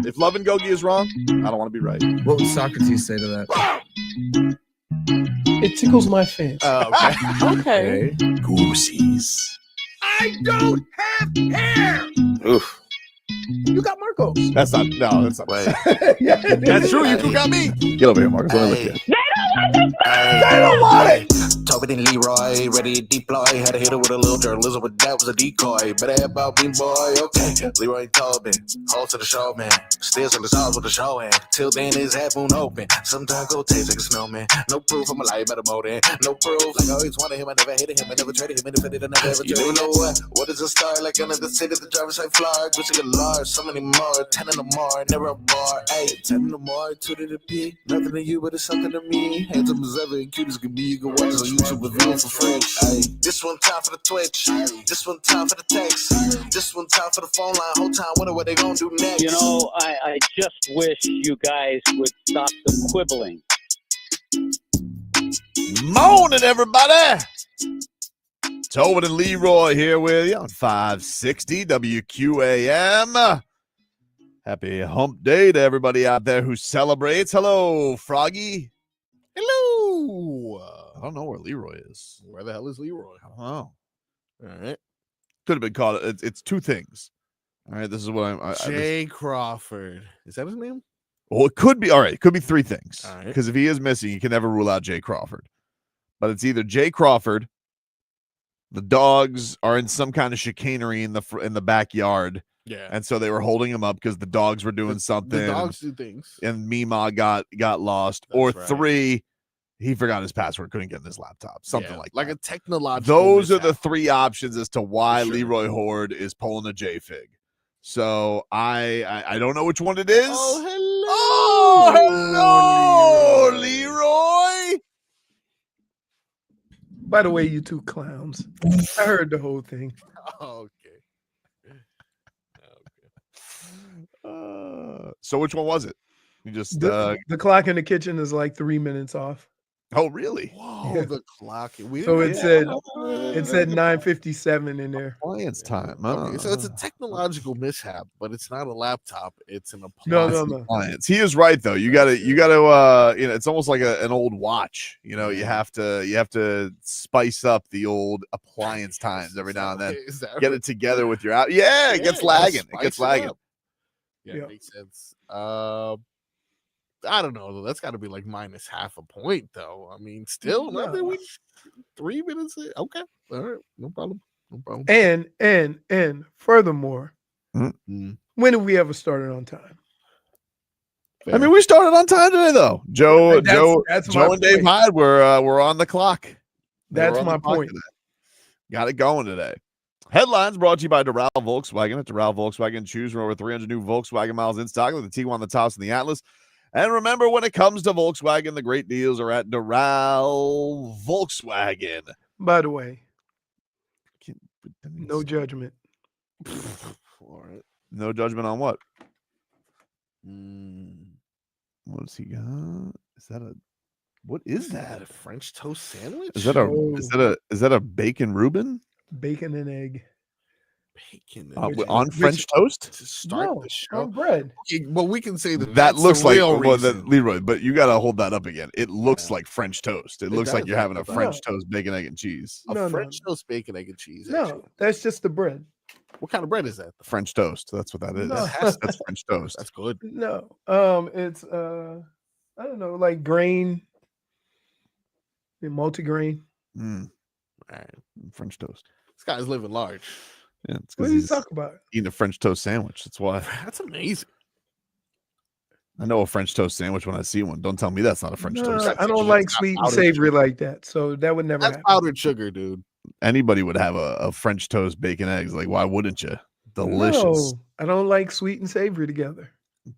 If Love and Gogi is wrong, I don't want to be right. What would Socrates say to that? It tickles my fancy. Okay. Goosies. I don't have hair. Oof. You got Marcos. That's not. No, that's not. Wait. Yeah. That's true. You got me. Get over here, Marcus. Let me look at you. They don't want it. Tobin and Leroy, ready to deploy. Had to hit it with a little journalism, but that was a decoy. Better have about me, boy. Okay. Leroy and Tobin, hold to the show, man. Still in the stars with the show, and till then his half moon open. Sometimes go taste like a snowman. No proof, I'm a lie about a motive. No proof, like I always wanted him, I never hated him, I never traded him, independent, I never ever traded him. You know what is a star? Like another city, the driver's like Flagg. Wish I could large, so many more. 10 in the more, never a bar. Hey, 10 in the more, 2 to the P. Nothing to you, but it's something to me. Handsome as ever, and cute as can be. You can watch us on YouTube with views for free. Hey, this one time for the Twitch. This one time for the text. This one time for the phone line. Whole time wonder what they gonna do next. You know, I just wish you guys would stop the quibbling. Morning, everybody. Tobin and Leroy here with you on 560 WQAM. Happy hump day to everybody out there who celebrates. Hello, Froggy. Hello. I don't know where Leroy is. Where the hell is Leroy? I don't know. All right. Could have been called. It's two things. All right. This is what I'm. Jay Crawford. Is that his name? Well, it could be. All right. It could be three things. All right. Because if he is missing, you can never rule out Jay Crawford. But it's either Jay Crawford. The dogs are in some kind of chicanery in the backyard. Yeah. And so they were holding him up because the dogs were doing something. The dogs do things. And Mima got lost. That's or right. 3, he forgot his password, couldn't get in his laptop. Something like that. a technological. Those are the mishap. 3 options as to why Sure. Leroy Horde is pulling a JFig. So I don't know which one it is. Oh, hello, Leroy. By the way, you two clowns. I heard the whole thing. Okay. So which one was it? You just The clock in the kitchen is like 3 minutes off. oh really? Whoa, Yeah. the clock. We So didn't- it said 9:57 in there. Appliance time. Okay, so it's a technological mishap, but it's not a laptop. It's an No, appliance. no. Appliance. He is right though. You gotta it's almost like an old watch. You know, you have to spice up the old appliance times every now and then. Is that Get right? it together with your out. Yeah, it gets you gotta lagging. It spice gets lagging. up. Yeah, Yeah. it makes sense. I don't know though. That's got to be like minus half a point though. I mean, still No. nothing. 3 minutes. Okay, all right, no problem. No problem. And furthermore, Mm. when have we ever started on time? I mean, we started on time today though. Joe That's my and Dave point. Hyde were on the clock. They That's were on my the clock point. today. Got it going today. Headlines brought to you by Doral Volkswagen. At Doral Volkswagen, choose from over 300 new Volkswagen miles in stock with the Tiguan, the Taos, and the Atlas. And remember, when it comes to Volkswagen, the great deals are at Doral Volkswagen. By the way, no No, judgment. All right. no judgment on what? Mm. What's he got? What is Is that that? a French toast sandwich? Is that a bacon Reuben Bacon and egg. bacon? on French toast? To start No, the show. on bread. Okay, well, we can say that. That that's looks the like real reason. Leroy, but you got to hold that up again. It looks Yeah. like French toast. It It looks like does you're having a look like French toast, bacon, egg, and cheese. a No, no, French toast, bacon, egg, and cheese. No, actually. that's just the bread. What kind of bread is that? French toast. That's what that is. No. That's French toast. That's good. No. It's I don't know, like grain, multigrain. Mm, All right. French toast. This guy's living large. Yeah, it's What because are you he's talking about? eating a French toast sandwich. That's why That's amazing. I know a French toast sandwich when I see one. Don't tell me that's not a French No, toast. I don't like sweet and powdered savory sugar. like that. So that would never That's happen. powdered sugar, dude. Anybody would have a French toast, bacon, eggs. Like, why wouldn't you? Delicious. No, I don't like sweet and savory together.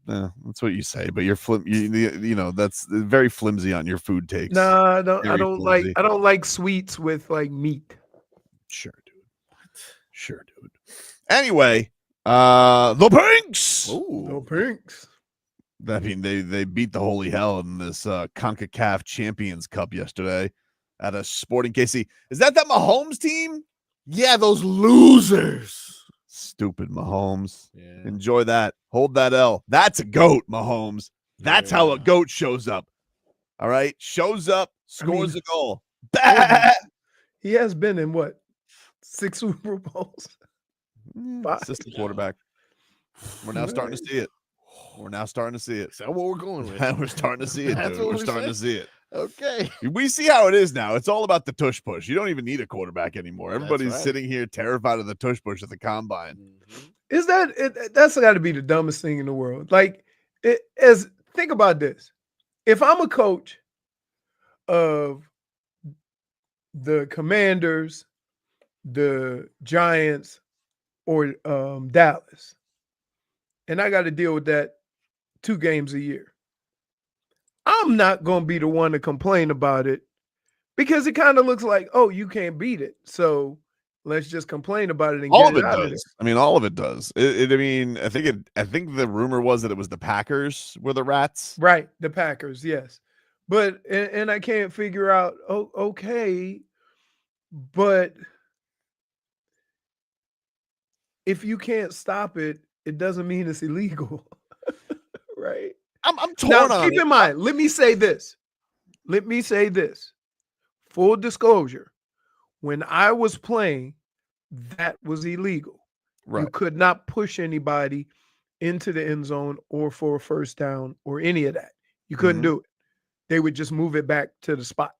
That's what you say, but you're you know, that's very flimsy on your food takes. No, I don't. I Very don't flimsy. like. I don't like sweets with like meat. Sure, dude. Sure, dude. Anyway, the Pinks. No pinks. I mean, they beat the holy hell in this CONCACAF Champions Cup yesterday at a Sporting KC. Is that Mahomes team? Yeah, those losers. Stupid Mahomes. Yeah. Enjoy that. Hold that L. That's a GOAT, Mahomes. That's how a Yeah. GOAT shows up. All right? Shows up, scores a goal. He has been in what? 6 Super Bowls? 5. Assistant quarterback. We're now starting to see it. We're now starting to see it. Is that what we're going with? We're starting to see it, That's dude. what We're we're starting to saying? see it. Okay. We see how it is now. It's all about the tush push. You don't even need a quarterback anymore. Everybody's right. sitting here terrified of the tush push at the combine. Is that's got to be the dumbest thing in the world. Like, think about this. If I'm a coach of the Commanders, the Giants, or Dallas, and I got to deal with that 2 games a year, I'm not going to be the one to complain about it because it kind of looks like, oh, you can't beat it. So let's just complain about it and All get of it out of there. does. I mean, all of it does. I mean, I think the rumor was that it was the Packers were the rats. Right, the Packers, yes. But and I can't figure out, okay, but if you can't stop it, it doesn't mean it's illegal. Right? I'm torn Now, on keep it. in mind, let me say this. Full disclosure. When I was playing, that was illegal. Right. You could not push anybody into the end zone or for a first down or any of that. You couldn't do it. They would just move it back to the spot.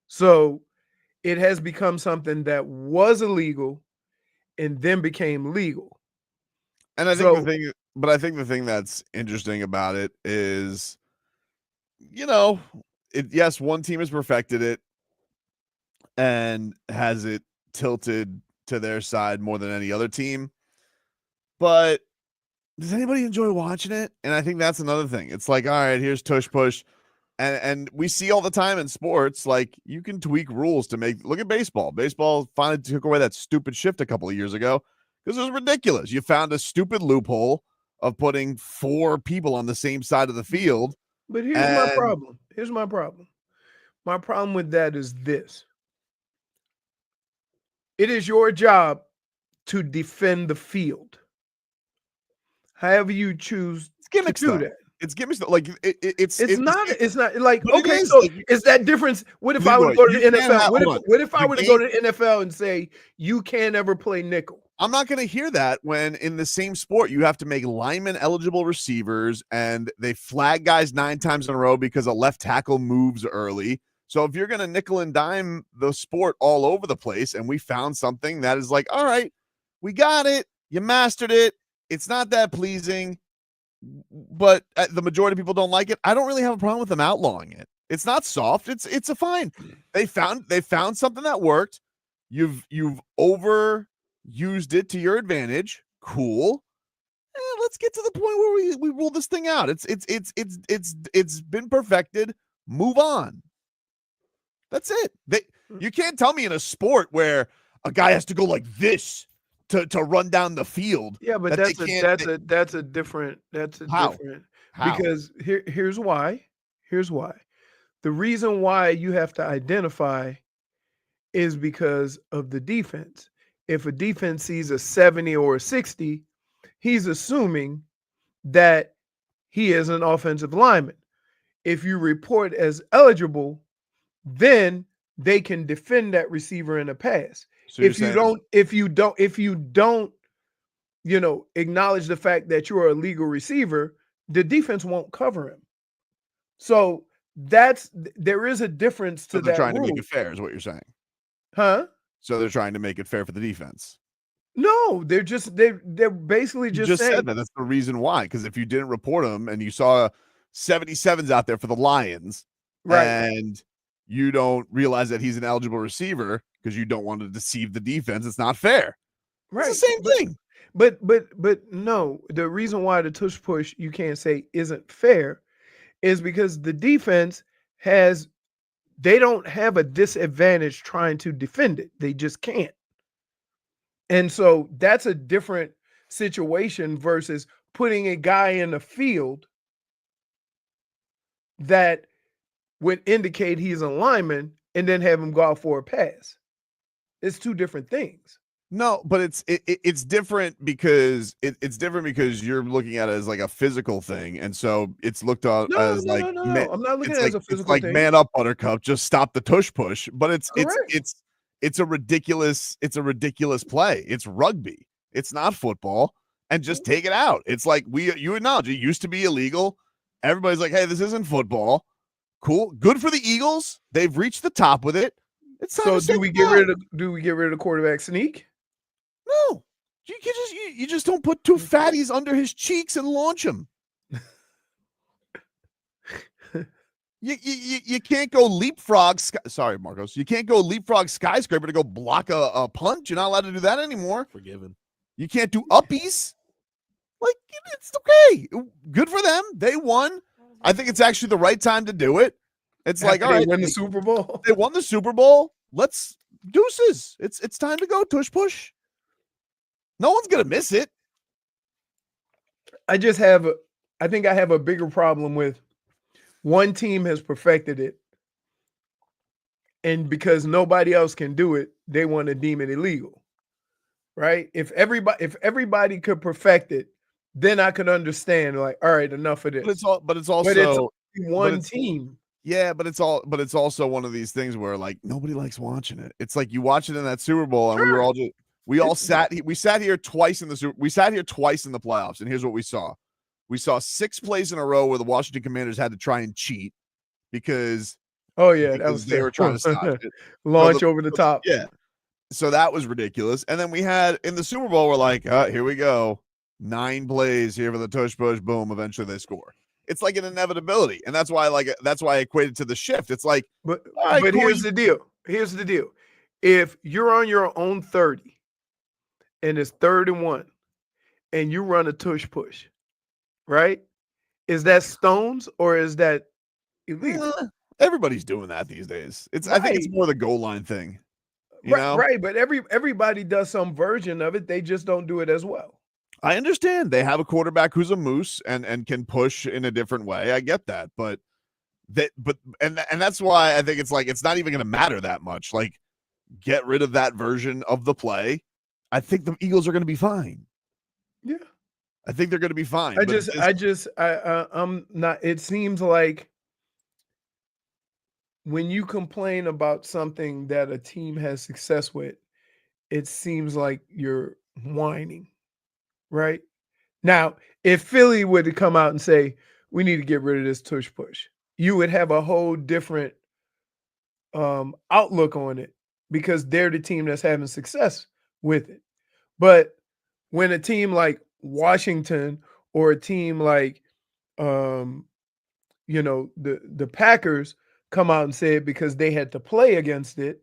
So it has become something that was illegal and then became legal. And I think the thing that's interesting about it is, yes, one team has perfected it and has it tilted to their side more than any other team. But does anybody enjoy watching it? And I think that's another thing. It's like, all right, here's tush push. And we see all the time in sports, like you can tweak rules to look at baseball. Baseball finally took away that stupid shift a couple of years ago because it was ridiculous. You found a stupid loophole of putting 4 people on the same side of the field. But here's my problem. My problem with that is this. It is your job to defend the field. However you choose to do that. It's gimmicks stuff. Like it's not like, but okay, is. so Like, is that difference? What if Leroy, I were to go to you the can't NFL? have- hold on. What if I The were to go to the NFL and say you can't ever play nickel? I'm not going to hear that when in the same sport you have to make lineman eligible receivers and they flag guys 9 times in a row because a left tackle moves early. So if you're going to nickel and dime the sport all over the place and we found something that is like, all right, we got it. You mastered it. It's not that pleasing, but the majority of people don't like it. I don't really have a problem with them outlawing it. It's not soft. It's a fine. They found something that worked. You've overused it to your advantage. Cool. Let's get to the point where we rule this thing out. It's been perfected. Move on. That's it. You can't tell me in a sport where a guy has to go like this to run down the field. Yeah, but that's a different How? because here's why. Here's why. The reason why you have to identify is because of the defense. If a defense sees a 70 or a 60, he's assuming that he is an offensive lineman. If you report as eligible, then they can defend that receiver in a pass. So if you don't, acknowledge the fact that you're a legal receiver, the defense won't cover him. So there is a difference to so they're that trying rule. to make it fair, is what you're saying. Huh? So they're trying to make it fair for the defense. No, they're basically You just saying said that. That's the reason why. Because if you didn't report them and you saw 77s out there for the Lions, right. and you don't realize that he's an eligible receiver because you don't want to deceive the defense, it's not fair. Right. It's the same thing. But no, the reason why the tush push you can't say isn't fair is because the defense they don't have a disadvantage trying to defend it. They just can't. And so that's a different situation versus putting a guy in the field that would indicate he's a lineman and then have him go out for a pass. It's 2 different things. No, but it's different because it's different because you're looking at it as like a physical thing, and so it's looked at No, as like no. I'm not looking it's at it like as a it's physical like thing. man up, Buttercup, just stop the tush push. But Correct. it's a ridiculous play. It's rugby. It's not football, and just take it out. It's like you acknowledge it used to be illegal. Everybody's like, hey, this isn't football. Cool, good for the Eagles. They've reached the top with it. It's time So to do we get rid of the quarterback sneak? No, you just don't put two fatties under his cheeks and launch him. You can't go leapfrog. Sorry, Marcos. You can't go leapfrog skyscraper to go block a punt. You're not allowed to do that anymore. Forgiven. You can't do uppies. Like, it's okay. Good for them. They won. I think it's actually the right time to do it. It's like, all right, win the Super Bowl. they won the Super Bowl. Let's deuces. It's time to go tush push. No one's gonna miss it. I think I have a bigger problem with one team has perfected it, and because nobody else can do it, they want to deem it illegal. Right? If everybody could perfect it, then I could understand, like, all right, enough of this. But it's also one team. Yeah, but it's also one of these things where like nobody likes watching it. It's like you watch it in that Super Bowl, and Sure. we sat here twice in the playoffs, and here's what we saw. We saw 6 plays in a row where the Washington Commanders had to try and cheat because that was they were trying to stop it. Launch over the top. Yeah. So that was ridiculous. And then we had in the Super Bowl, we're like, here we go. 9 plays here for the tush push, boom, eventually they score. It's like an inevitability. And that's why I equated to the shift. It's like, But right, cool. here's the deal. Here's the deal. If you're on your own 30 and it's 3rd and 1 and you run a tush push, right? Is that stones or is that illegal? Everybody's doing that these days. I think it's more the goal line thing. You know? Right, but everybody does some version of it. They just don't do it as well. I understand they have a quarterback who's a moose and can push in a different way. I get that, but that's why I think it's like it's not even going to matter that much. Like, get rid of that version of the play. I think the Eagles are going to be fine. Yeah, I think they're going to be fine. I'm not. It seems like when you complain about something that a team has success with, it seems like you're whining. Right now, if Philly were to come out and say, we need to get rid of this tush push, you would have a whole different outlook on it because they're the team that's having success with it. But when a team like Washington or a team like, the Packers come out and say it because they had to play against it,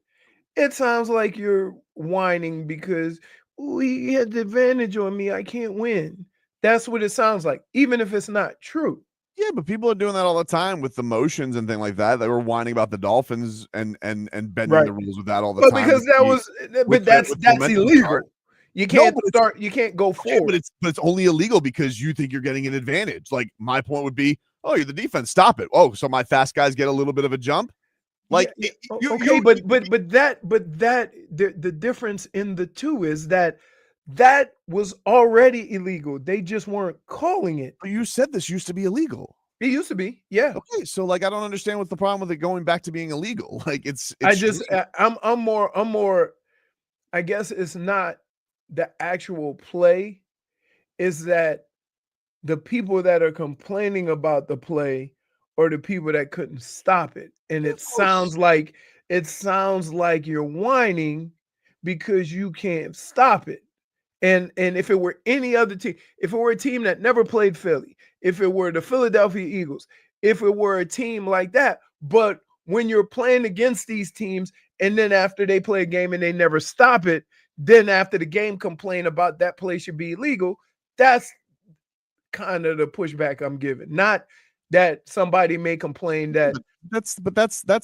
it sounds like you're whining because he had the advantage on me. I can't win. That's what it sounds like, even if it's not true. Yeah, but people are doing that all the time with the motions and things like that. They were whining about the Dolphins and bending the rules with that all the time. Because that's illegal. You can't start. You can't go forward. But it's only illegal because you think you're getting an advantage. Like my point would be, oh, you're the defense. Stop it. Oh, so my fast guys get a little bit of a jump. Like, but the difference in the two is that was already illegal. They just weren't calling it. But you said this used to be illegal. It used to be, yeah. Okay, so like I don't understand what's the problem with it going back to being illegal. Like I'm more. I guess it's not the actual play. Is that the people that are complaining about the play or the people that couldn't stop it? And it sounds like you're whining because you can't stop it. And if it were any other team, if it were a team that never played Philly, if it were the Philadelphia Eagles, if it were a team like that, but when you're playing against these teams and then after they play a game and they never stop it, then after the game complain about that play should be illegal, that's kind of the pushback I'm giving. Not that somebody may complain that that's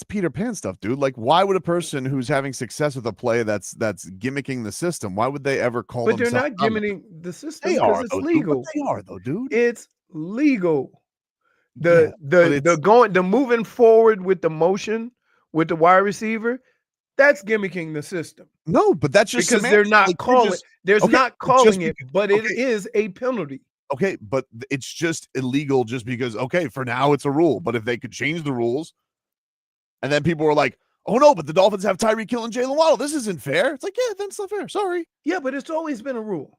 Peter Pan stuff, dude. Like, why would a person who's having success with a play that's gimmicking the system, why would they ever call but themselves? They're not gimmicking the system because it's legal. They are though, dude. It's legal. The moving forward with the motion with the wide receiver, that's gimmicking the system. No, but that's just because they're semantics. not Like, calling. There's okay, not but just calling it, because- but it okay. is a penalty. Okay, but it's just illegal just because, okay, for now it's a rule. But if they could change the rules, and then people were like, oh no, but the Dolphins have Tyreek Hill and Jalen Waddle. This isn't fair. It's like, yeah, that's not fair. Sorry. Yeah, but it's always been a rule.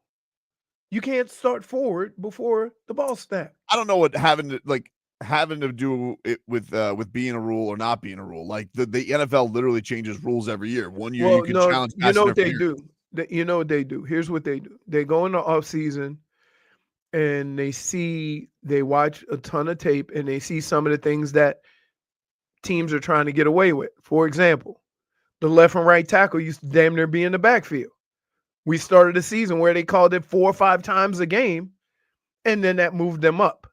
You can't start forward before the ball snap. I don't know what having to do it with being a rule or not being a rule. Like the NFL literally changes rules every year. One year you can challenge. You know what they do. You know what they do. Here's what they do. They go in the off season and they watch a ton of tape and they see some of the things that teams are trying to get away with. For example, the left and right tackle used to damn near be in the backfield. We started a season where they called it 4 or 5 times a game, and then that moved them up.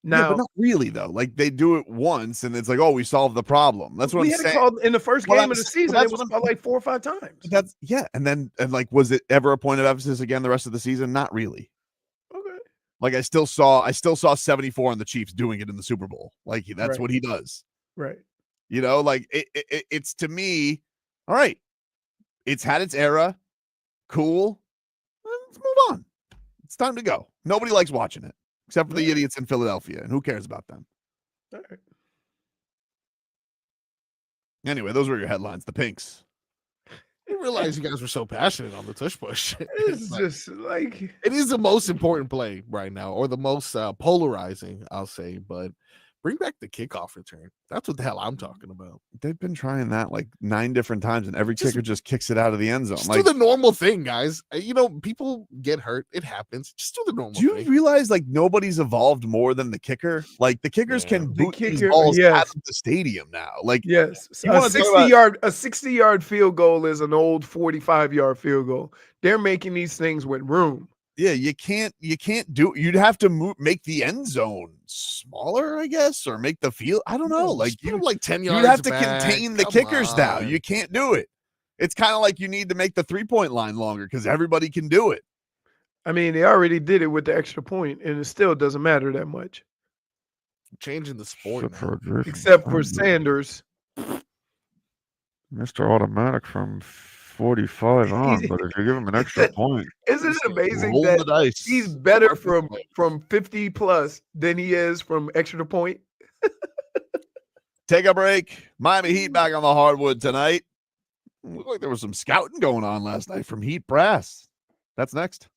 Now, yeah, but not really though. Like they do it once, and it's like, oh, we solved the problem. That's what we I'm had saying. called in the first Well, game of the season. It was called like 4 or 5 times. That's and like, was it ever a point of emphasis again the rest of the season? Not really. Okay. Like I still saw 74 on the Chiefs doing it in the Super Bowl. Like that's Right. what he does. Right. You know, like it's to me, all right. It's had its era. Cool. Let's move on. It's time to go. Nobody likes watching it except for the idiots in Philadelphia, and who cares about them? All right. Anyway, those were your headlines. The Pinks. I didn't realize you guys were so passionate on the tush push. It's just like It is the most important play right now, or the most polarizing, I'll say. But bring back the kickoff return. That's what the hell I'm talking about. They've been trying that like 9 different times, and every Just- kicker just kicks it out of the end zone. Just Like, do the normal thing, guys. You know, people get hurt. It happens. Just do the normal do you thing. realize like nobody's evolved more than the kicker? Like the kickers Yeah. can The boot these kicker, balls yes. out of the stadium now. Like, yes, You a wanna talk about- 60-yard field goal is an old 45-yard field goal. They're making these things with room. yeah, you can't do. You'd have to make the end zone smaller, I guess, or make the field. I don't know. Like Just put 'em like 10 yards. you'd have to back. contain the Come kickers now. on. You can't do it. It's kind of like you need to make the 3-point line longer because everybody can do it. I mean, they already did it with the extra point, and it still doesn't matter that much, Changing the sport. now. except for Sanders. Mr. Automatic from 45 on, but if you give him an extra point, Isn't it amazing Roll the that dice. he's better Perfect. from 50 plus than he is from extra point? Take a break. Miami Heat back on the hardwood tonight. Looked like there was some scouting going on last night from Heat Brass. That's next.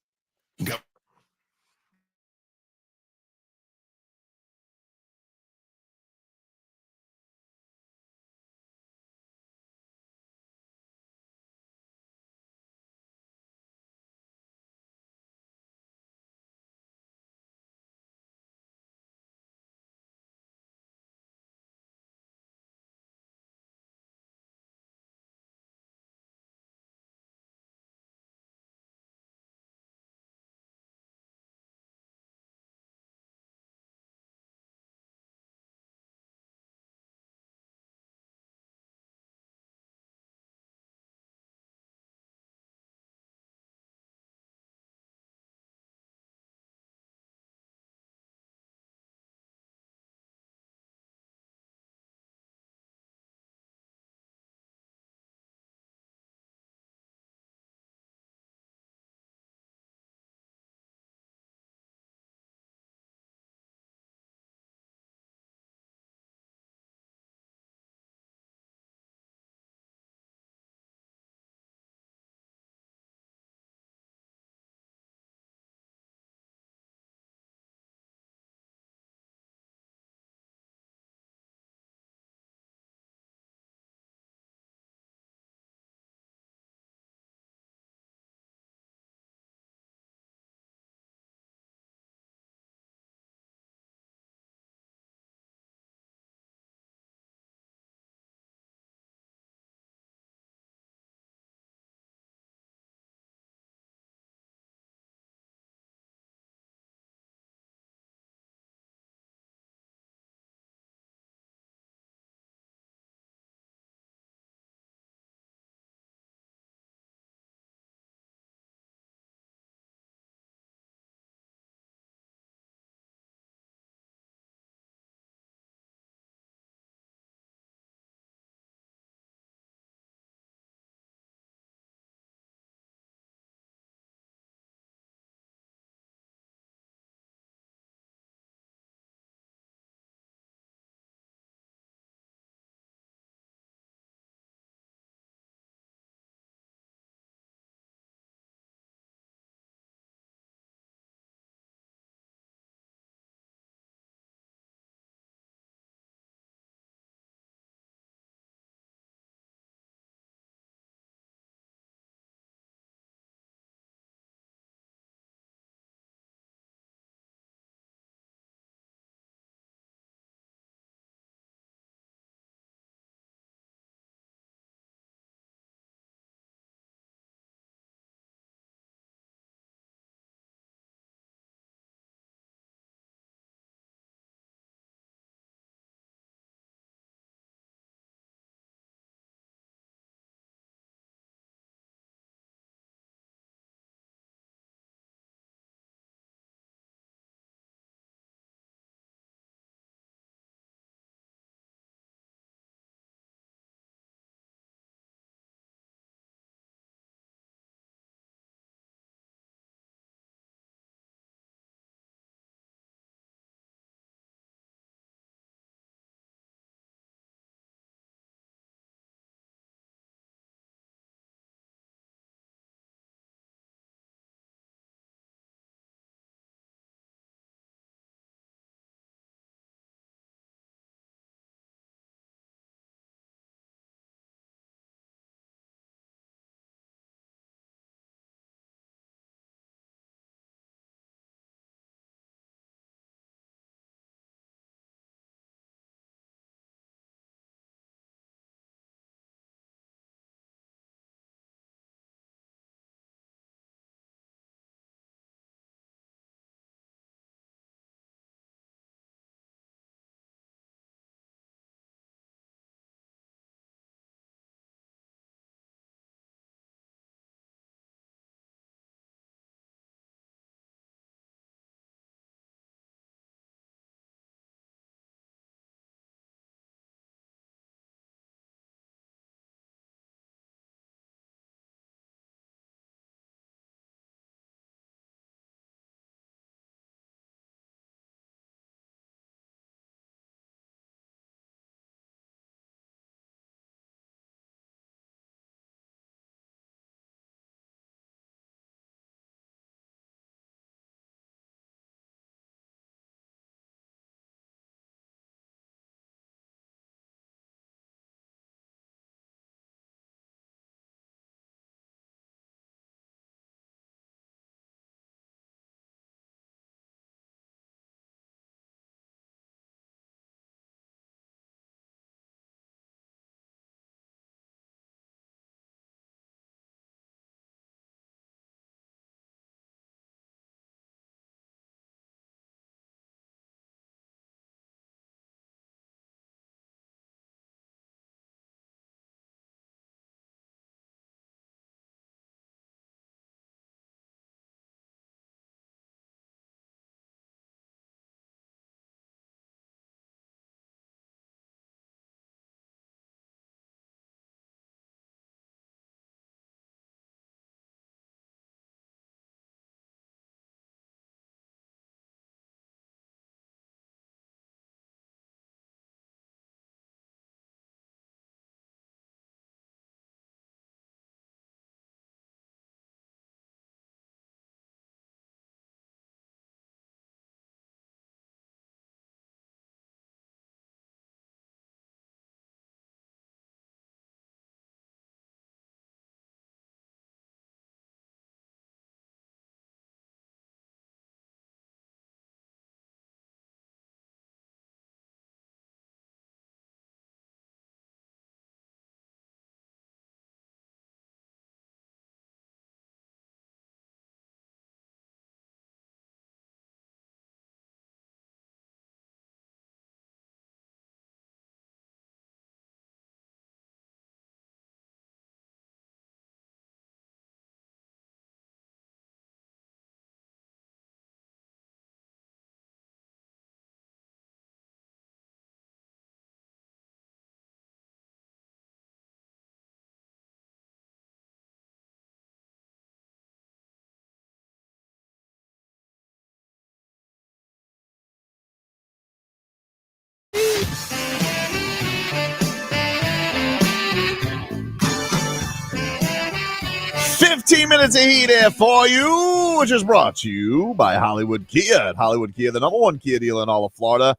15 minutes of heat here for you, which is brought to you by Hollywood Kia. At Hollywood Kia, the #1 Kia dealer in all of Florida.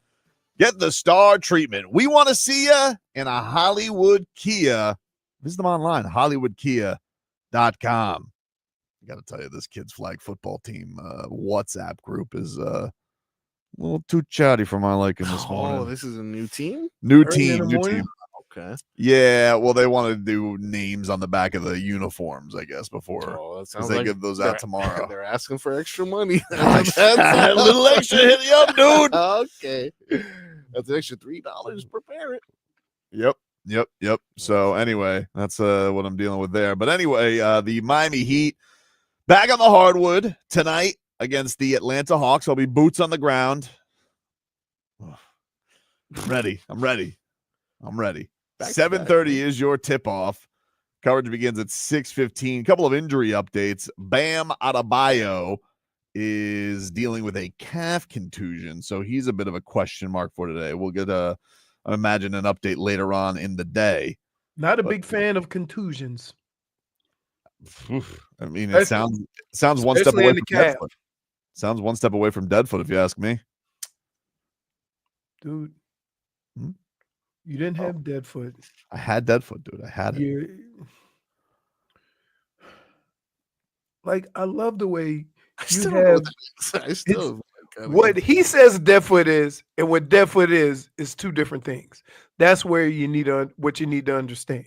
Get the star treatment. We want to see you in a Hollywood Kia. Visit them online, hollywoodkia.com. I got to tell you, this kids' flag football team WhatsApp group is a little too chatty for my liking this morning. Oh, this is a new team? New Early in team, the new morning? team. Okay. Yeah, well, they want to do names on the back of the uniforms, I guess, before Oh, that because sounds they like give those out tomorrow. They're asking for extra money. A little extra, hit you up, dude. Okay. That's an extra $3 per parent. Yep. So anyway, that's what I'm dealing with there. But anyway, the Miami Heat back on the hardwood tonight against the Atlanta Hawks. I'll be boots on the ground. I'm ready. 7:30 is your tip-off. Coverage begins at 6:15. A couple of injury updates. Bam Adebayo is dealing with a calf contusion, so he's a bit of a question mark for today. We'll get I imagine an update later on in the day. Not a big fan of contusions. I mean, it sounds one step especially away in the from Deadfoot. Sounds one step away from Deadfoot, if you ask me. Dude, you didn't have Deadfoot. I had Deadfoot, dude. I had it. Like, I love the way you know have what he says Deadfoot is and what Deadfoot is two different things. That's where you need what you need to understand.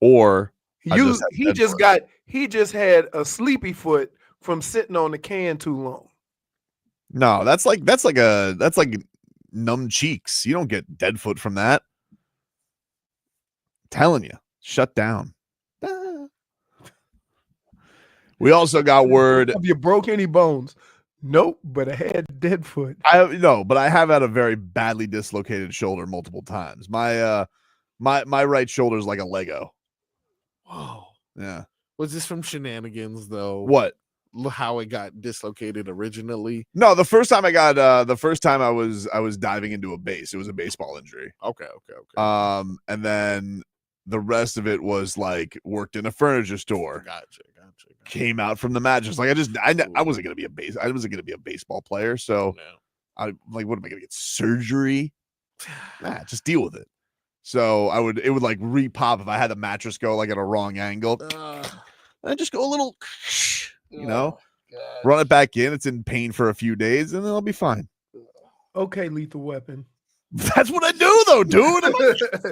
Or he just had a sleepy foot from sitting on the can too long. No, that's like numb cheeks. You don't get Deadfoot from that. I'm telling you, shut down. We also got word. Have you broke any bones? Nope, but I had Deadfoot. But I have had a very badly dislocated shoulder multiple times. My right shoulder is like a Lego. Whoa. Yeah. Was this from shenanigans though? What? How it got dislocated originally? No, the first time I was diving into a base. It was a baseball injury. Okay. And then the rest of it was like worked in a furniture store. Gotcha. Came out from the mattress. Like I wasn't gonna be a baseball player. So I like, what am I gonna get? Surgery? Nah, just deal with it. So it would like repop if I had the mattress go like at a wrong angle. I just go a little, run it back in. It's in pain for a few days, and then I'll be fine. Okay, Lethal Weapon. That's what I do, though, dude.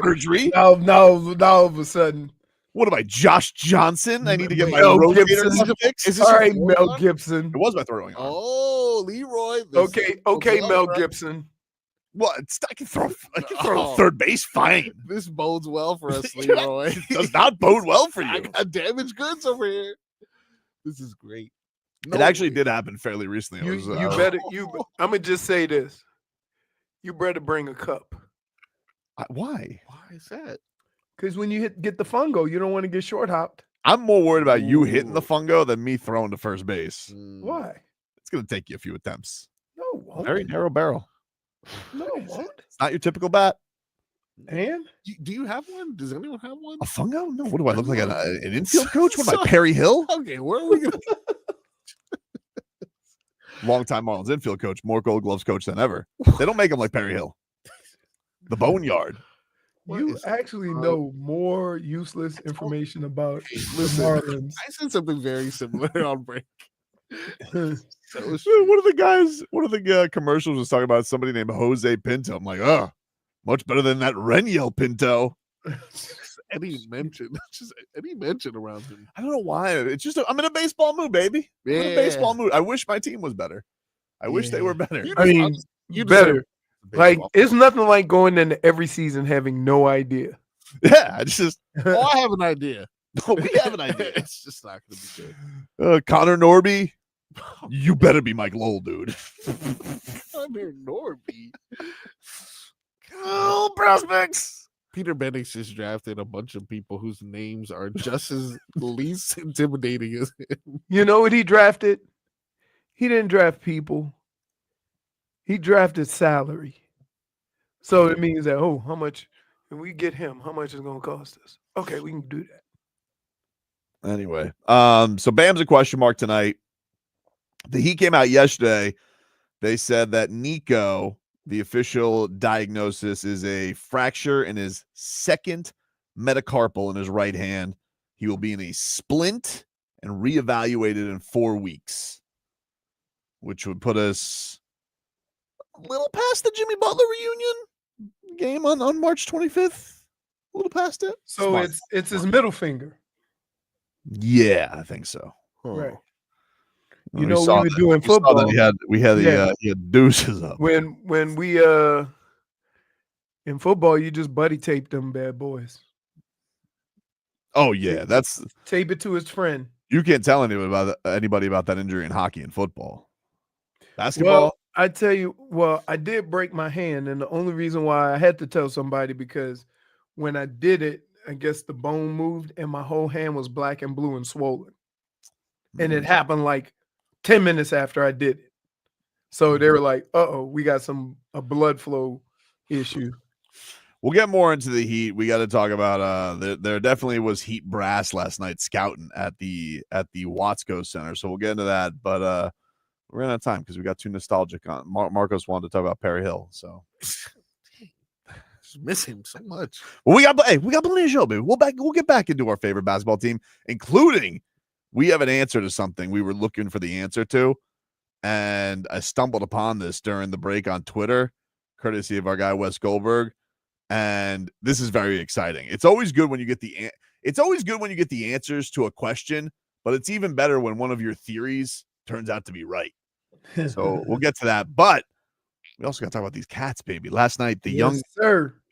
Surgery. No, all of a sudden. What am I, Josh Johnson? I need to get my Mel rotator Gibson. fixed. All right, Mel Gibson. It was my throwing arm. Oh, Leroy. Okay, Mel Gibson. What? I can throw third base fine. This bodes well for us, Leroy. It does not bode well for you. I got damaged goods over here. This is great. It actually did happen fairly recently. I'm gonna just say this. You better bring a cup. Why? Why is that? Because when you get the fungo, you don't want to get short hopped. I'm more worried about you hitting the fungo than me throwing to first base. Why? It's going to take you a few attempts. No, it won't. Very narrow barrel. No, it won't. It's not your typical bat. And do you have one? Does anyone have one? A fungo? No. What do I look like? An infield coach? What am I, Perry Hill? Okay, where are we going to? Longtime Marlins infield coach, more Gold Gloves coach than ever. They don't make him like Perry Hill. The Boneyard. You actually know more useless information about the Marlins. I said something very similar on break. One of the commercials was talking about somebody named Jose Pinto. I'm like, much better than that Reniel Pinto. Any mention around him. I don't know why. It's just I'm in a baseball mood, baby. I'm in a baseball mood. I wish my team was better. I wish they were better. You better. Like, it's nothing like going into every season having no idea. Yeah, I just. I have an idea. No, we have an idea. It's just not going to be good. Connor Norby, you better be Mike Lowell, dude. Connor Norby. Cool prospects. Peter Bennett just drafted a bunch of people whose names are just as least intimidating as him. You know what he drafted? He didn't draft people. He drafted salary. So it means that, how much, when we get him, how much is going to cost us? Okay, we can do that. Anyway, so Bam's a question mark tonight. The Heat came out yesterday. They said that Nico, the official diagnosis, is a fracture in his second metacarpal in his right hand. He will be in a splint and reevaluated in 4 weeks, which would put us a little past the Jimmy Butler reunion game on March 25th. A little past it. So it's his middle finger. Yeah, I think so. Right. We You know, we saw were that- doing we saw that football. we had Yeah. he had deuces up. When we in football, you just buddy tape them bad boys. Oh yeah, that's Tape it to his friend. you can't tell anybody about that injury in hockey and football. Basketball. Well, I tell you, I did break my hand, and the only reason why I had to tell somebody because when I did it, I guess the bone moved and my whole hand was black and blue and swollen. And it happened like 10 minutes after I did it. So they were like, we got a blood flow issue. We'll get more into the Heat. We got to talk about there definitely was Heat brass last night scouting at the Watsco Center. So we'll get into that. But we're out of time because we got too nostalgic on. Marcos wanted to talk about Perry Hill. So Just miss him so much. well, we got plenty of show, baby. We'll get back into our favorite basketball team, including we have an answer to something we were looking for the answer to. And I stumbled upon this during the break on Twitter, courtesy of our guy Wes Goldberg. And this is very exciting. It's always good when you get the answers to a question, but it's even better when one of your theories turns out to be right. So we'll get to that. But we also got to talk about these cats, baby. Last night, the young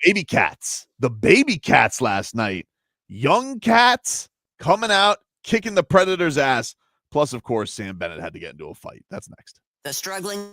baby cats, last night, young cats coming out, kicking the Predators' ass. Plus, of course, Sam Bennett had to get into a fight. That's next. The struggling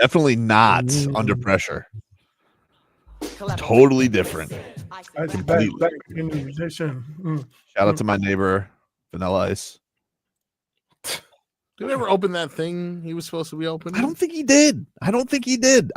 Definitely not under pressure. Totally different. Completely. Back in the position. Shout out to my neighbor, Vanilla Ice. Did he ever open that thing he was supposed to be opening? I don't think he did. I don't think he did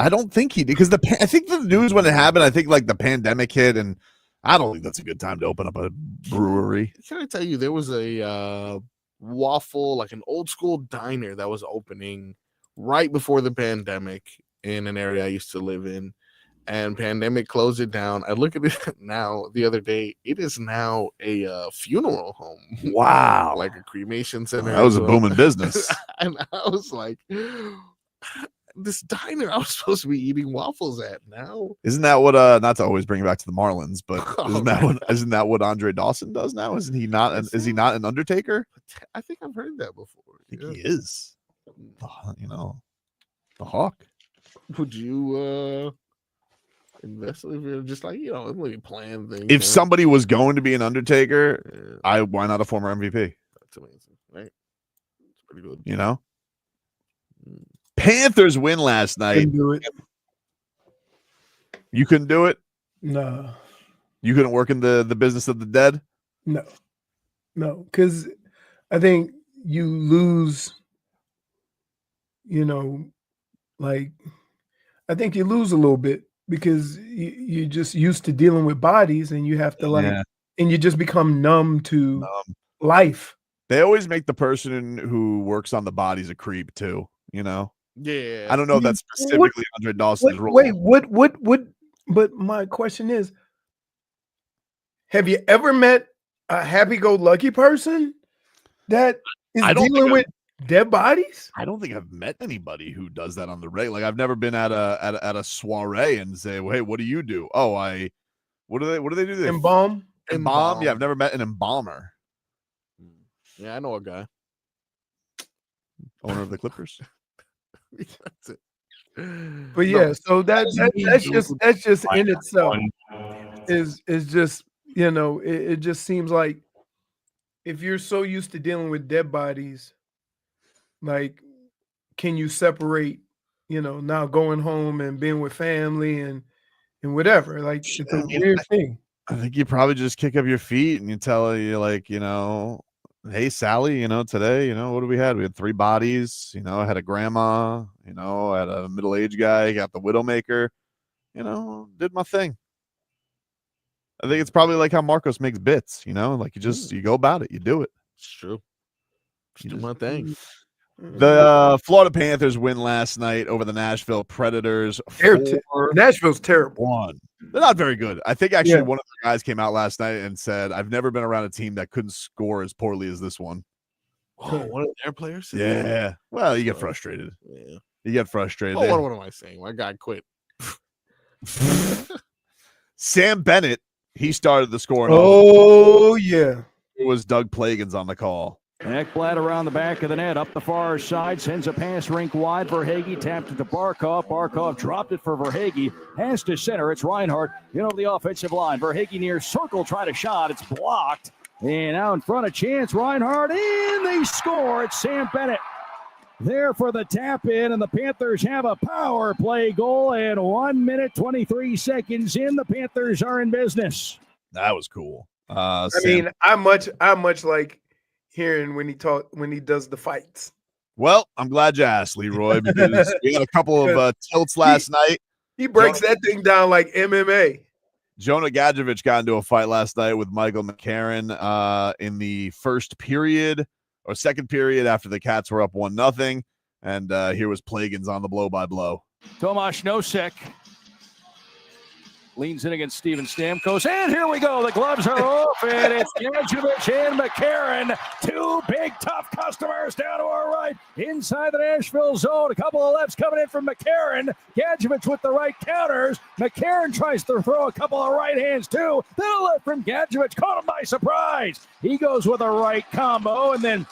because I think the news when it happened, I think like the pandemic hit, and I don't think that's a good time to open up a brewery. Can I tell you, there was a waffle, like an old school diner that was opening right before the pandemic in an area I used to live in, and pandemic closed it down. I look at it now the other day. It is now a funeral home. Wow. Like a cremation center. That was a booming business. And I was like, this diner I was supposed to be eating waffles at now. Isn't that what not to always bring it back to the Marlins, but isn't that what Andre Dawson does now? Isn't he not is he not an Undertaker? I think I've heard that before. I think he is. You know, the Hawk. Would you invest if you're just like, you know, let me plan things? If somebody was going to be an Undertaker, why not a former MVP? That's amazing, right? It's pretty good. You know? Panthers win last night. Couldn't do it. You couldn't do it? No. You couldn't work in the business of the dead? No, because I think you lose, you know, like, I think you lose a little bit because you're just used to dealing with bodies and you have to and you just become numb to life. They always make the person who works on the bodies a creep too, you know? Yeah. I don't know if that's specifically Andre Dawson's role. Wait, what? But my question is, have you ever met a happy-go-lucky person that is dealing with dead bodies? I don't think I've met anybody who does that on the regular. Like I've never been at a soiree and say, well, "Hey, what do you do?" Oh, what do they do? Embalm. Yeah, I've never met an embalmer. Yeah, I know a guy. Owner of the Clippers. That's it. But yeah, so that's just in itself is just, you know, it just seems like if you're so used to dealing with dead bodies, like, can you separate, you know, now going home and being with family and whatever? Like, it's a weird thing. I think you probably just kick up your feet and you tell her, you're like, you know, hey, Sally, you know, today, you know, what do we had? We had 3 bodies, you know, I had a grandma, you know, I had a middle-aged guy, got the Widowmaker, you know, did my thing. I think it's probably like how Marcos makes bits, you know, like you go about it, you do it. It's true. Just do my thing. The Florida Panthers win last night over the Nashville Predators. Nashville's terrible. 4-1. They're not very good. I think actually one of the guys came out last night and said, I've never been around a team that couldn't score as poorly as this one. Oh, one of their players? Yeah. Well, you get frustrated. Yeah. You get frustrated. Oh, what am I saying? My guy quit. Sam Bennett, he started the scoring. Oh, yeah. It was Doug Plagans on the call. Ekblad around the back of the net, up the far side, sends a pass rink wide. Verhaeghe tapped it to Barkov. Barkov dropped it for Verhaeghe. Hands to center. It's Reinhart in over the offensive line. Verhaeghe near circle, try to shot. It's blocked. And out in front, a chance. Reinhart in. They score. It's Sam Bennett there for the tap in, and the Panthers have a power play goal. And 1 minute, 23 seconds in, the Panthers are in business. That was cool. I mean, I much like hearing when he does the fights. Well, I'm glad you asked, Leroy, because we had a couple of tilts last night. He breaks that thing down like MMA. Jonah Gadjevich got into a fight last night with Michael McCarron in the first period or second period after the Cats were up 1-0. And here was Plagans on the blow-by-blow. Tomasz Nosek leans in against Steven Stamkos, and here we go. The gloves are off, and it's Gadjevich and McCarron. 2 big, tough customers down to our right, inside the Nashville zone. A couple of lefts coming in from McCarron. Gadjevich with the right counters. McCarron tries to throw a couple of right hands, too. Then a left from Gadjevich, caught him by surprise. He goes with a right combo, and then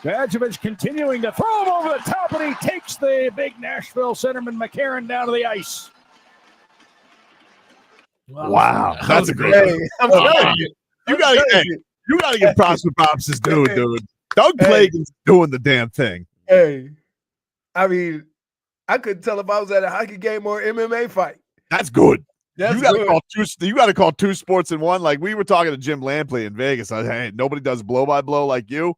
Jović continuing to throw him over the top, and he takes the big Nashville centerman McCarron down to the ice. Wow. That's a great Hey, I'm telling you. You gotta give props to props this dude. Doug Plagans doing the damn thing. Hey, I mean, I couldn't tell if I was at a hockey game or MMA fight. That's good. That's you gotta good. you gotta call two sports in one. Like we were talking to Jim Lampley in Vegas. I said, hey, nobody does blow by blow like you.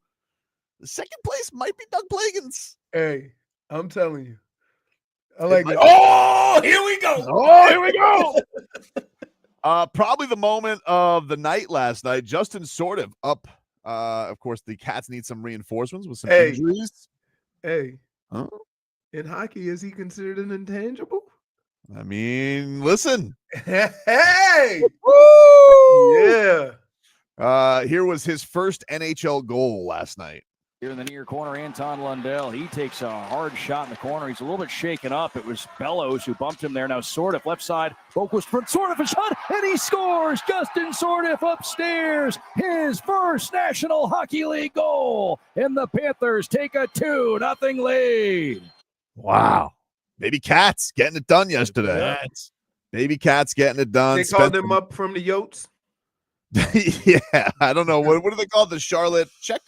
The second place might be Doug Plagans. Hey, I'm telling you. I like that. Oh, here we go. Oh, here we go. Probably the moment of the night last night. Justin Sordiff up. Of course, the Cats need some reinforcements with some injuries. Hey, huh? In hockey, is he considered an intangible? I mean, listen. Hey, woo! Yeah. Here was his first NHL goal last night. Here in the near corner, Anton Lundell. He takes a hard shot in the corner. He's a little bit shaken up. It was Bellows who bumped him there. Now Sordiff, left side. Boquist front. Sordiff a shot, and he scores. Justin Sordiff upstairs. His first National Hockey League goal. And the Panthers take a 2-0 lead. Wow. Baby Cats getting it done yesterday. Baby Cats getting it done. They called him up from the Yotes. Yeah, I don't know. What do they call it? The Charlotte Checkers?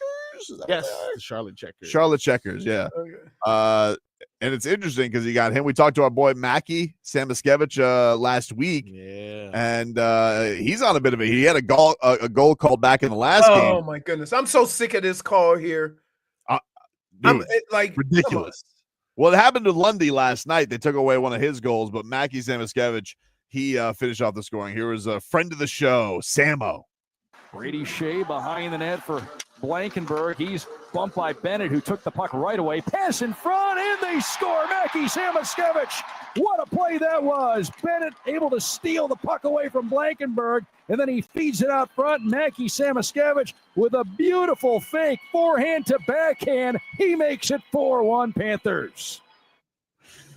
Yes, the Charlotte Checkers. Charlotte Checkers, yeah. Okay. And it's interesting because you got him. We talked to our boy Micky Samoskevich last week. Yeah. And he's on a bit of he had a goal called back in the last game. Oh my goodness. I'm so sick of this call here. Dude, like ridiculous. Well, it happened to Lundy last night. They took away one of his goals, but Micky Samoskevich, he finished off the scoring. Here was a friend of the show, Samo. Brady Shea behind the net for Blankenberg. He's bumped by Bennett, who took the puck right away. Pass in front, and they score. Micky Samoskevich. What a play that was. Bennett able to steal the puck away from Blankenberg, and then he feeds it out front. Micky Samoskevich with a beautiful fake forehand to backhand. He makes it 4-1 Panthers.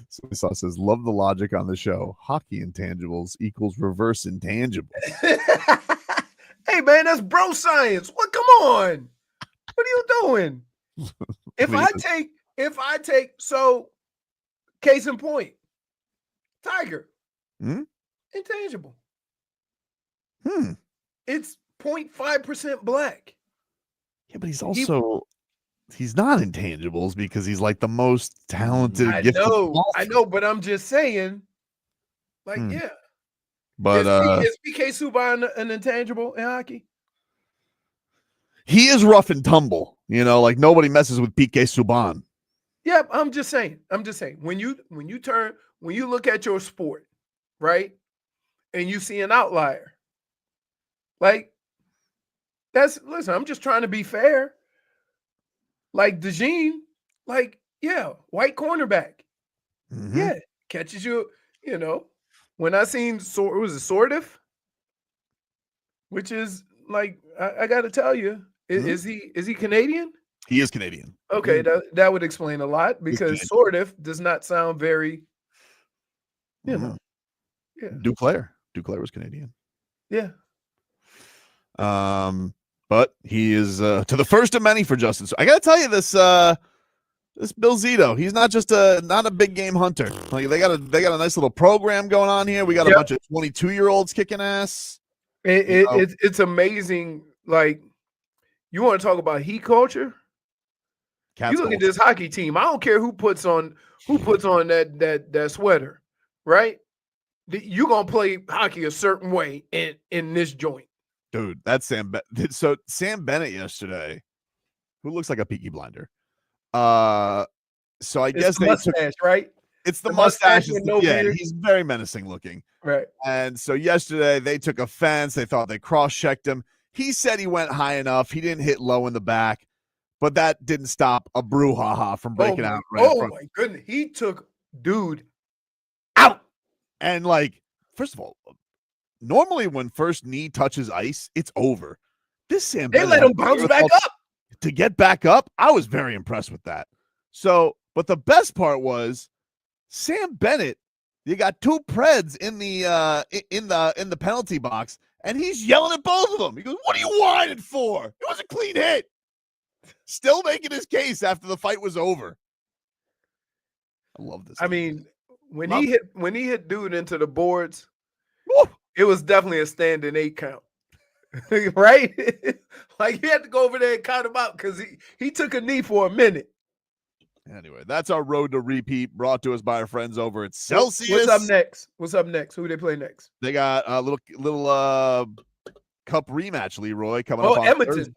Somebody says, love the logic on the show. Hockey intangibles equals reverse intangibles. Hey man, that's bro science. What? Come on. What are you doing? If I take, so case in point, Tiger, intangible. It's 0.5% black. Yeah, but he's also he's not intangibles because he's like the most talented. I know, but I'm just saying, like, yeah. But is PK Subban an intangible in hockey? He is rough and tumble, like nobody messes with PK Subban. Yeah, I'm just saying. When you look at your sport, right, and you see an outlier, like listen, I'm just trying to be fair. Like DeJean, like, yeah, white cornerback. Yeah, catches you, When I seen it was a Sordiff, which is like I got to tell you, is he Canadian? He is Canadian. Okay, that would explain a lot because Sordiff does not sound very, Yeah. Duclair was Canadian. Yeah. But he is to the first of many for Justin. So I got to tell you this. This Bill Zito, he's not just not a big game hunter. Like they got a nice little program going on here. We got a bunch of 22-year-olds kicking ass. It's amazing. Like, you want to talk about heat culture? You look at this hockey team. I don't care who puts on that sweater, right? You're gonna play hockey a certain way in this joint. Dude, that's Sam. So Sam Bennett yesterday, who looks like a Peaky Blinder. So I guess the mustache, right? It's the mustache with no beard. He's very menacing looking. Right. And so yesterday they took offense. They thought they cross-checked him. He said he went high enough. He didn't hit low in the back, but that didn't stop a brouhaha from breaking out. My goodness. He took dude out. And like, first of all, normally when first knee touches ice, it's over. This Sam Bennett, let him bounce back up. To get back up, I was very impressed with that. So, but the best part was Sam Bennett. You got two Preds in the penalty box, and he's yelling at both of them. He goes, "What are you whining for? It was a clean hit." Still making his case after the fight was over. I love this. I mean, when he hit dude into the boards, it was definitely a standing 8 count. Right? Like, you had to go over there and count him out because he took a knee for a minute. Anyway, that's our road to repeat, brought to us by our friends over at Celsius. What's up next? Who do they play next? They got a little cup rematch, Leroy, coming up on Edmonton.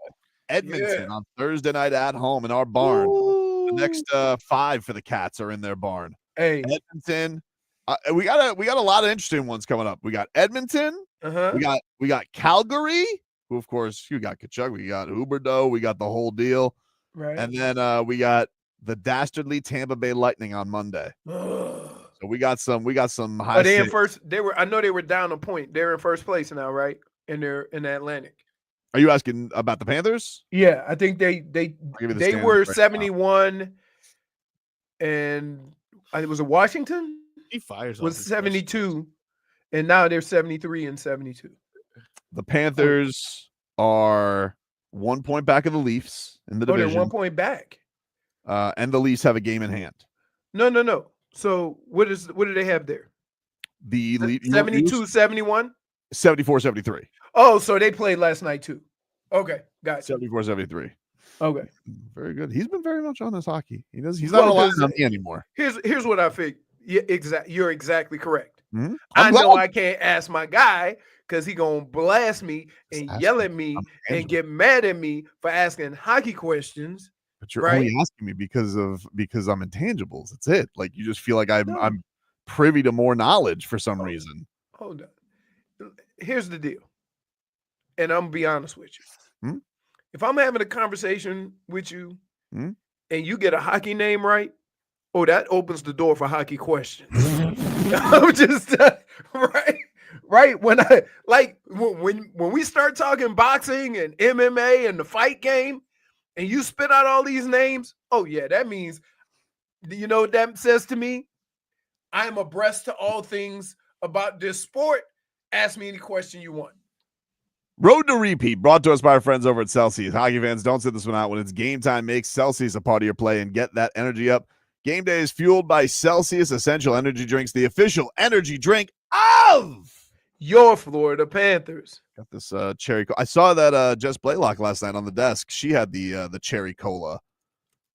Edmonton on Thursday night at home in our barn. Ooh. The next 5 for the Cats are in their barn. Hey, Edmonton. We got a lot of interesting ones coming up. We got Edmonton. We got Calgary, who of course you got Kachuk. We got Huberdeau. We got the whole deal. Right. And then we got the dastardly Tampa Bay Lightning on Monday. So we got some high. Are they in first? I know they were down a point. They're in first place now, right? And they're in the Atlantic. Are you asking about the Panthers? Yeah, I think they were 71, and it was a Washington. He fires was 72, and now they're 73 and 72. The Panthers are 1 point back of the Leafs in the division. They're 1 point back. And the Leafs have a game in hand. No. So what do they have there? The 72, 71? 74, 73. Oh, so they played last night too. Okay, got it. 74, 73. Okay. Very good. He's been very much on this hockey. He's not relying on me anymore. Here's what I think. Yeah, you're exactly correct. Mm-hmm. I know I can't ask my guy because he gonna blast me and yell at me and get mad at me for asking hockey questions. But you're only asking me because I'm intangibles. That's it. Like, you just feel like I'm privy to more knowledge for some reason. Hold on. Here's the deal. And I'm gonna be honest with you. Hmm? If I'm having a conversation with you and you get a hockey name right, that opens the door for hockey questions. I'm just right. When we start talking boxing and MMA and the fight game, and you spit out all these names, that means, you know what that says to me? I am abreast to all things about this sport. Ask me any question you want. Road to repeat, brought to us by our friends over at Celsius. Hockey fans, don't sit this one out. When it's game time, make Celsius a part of your play and get that energy up. Game day is fueled by Celsius Essential Energy Drinks, the official energy drink of your Florida Panthers. Got this cherry. I saw that Jess Blaylock last night on the desk. She had the cherry cola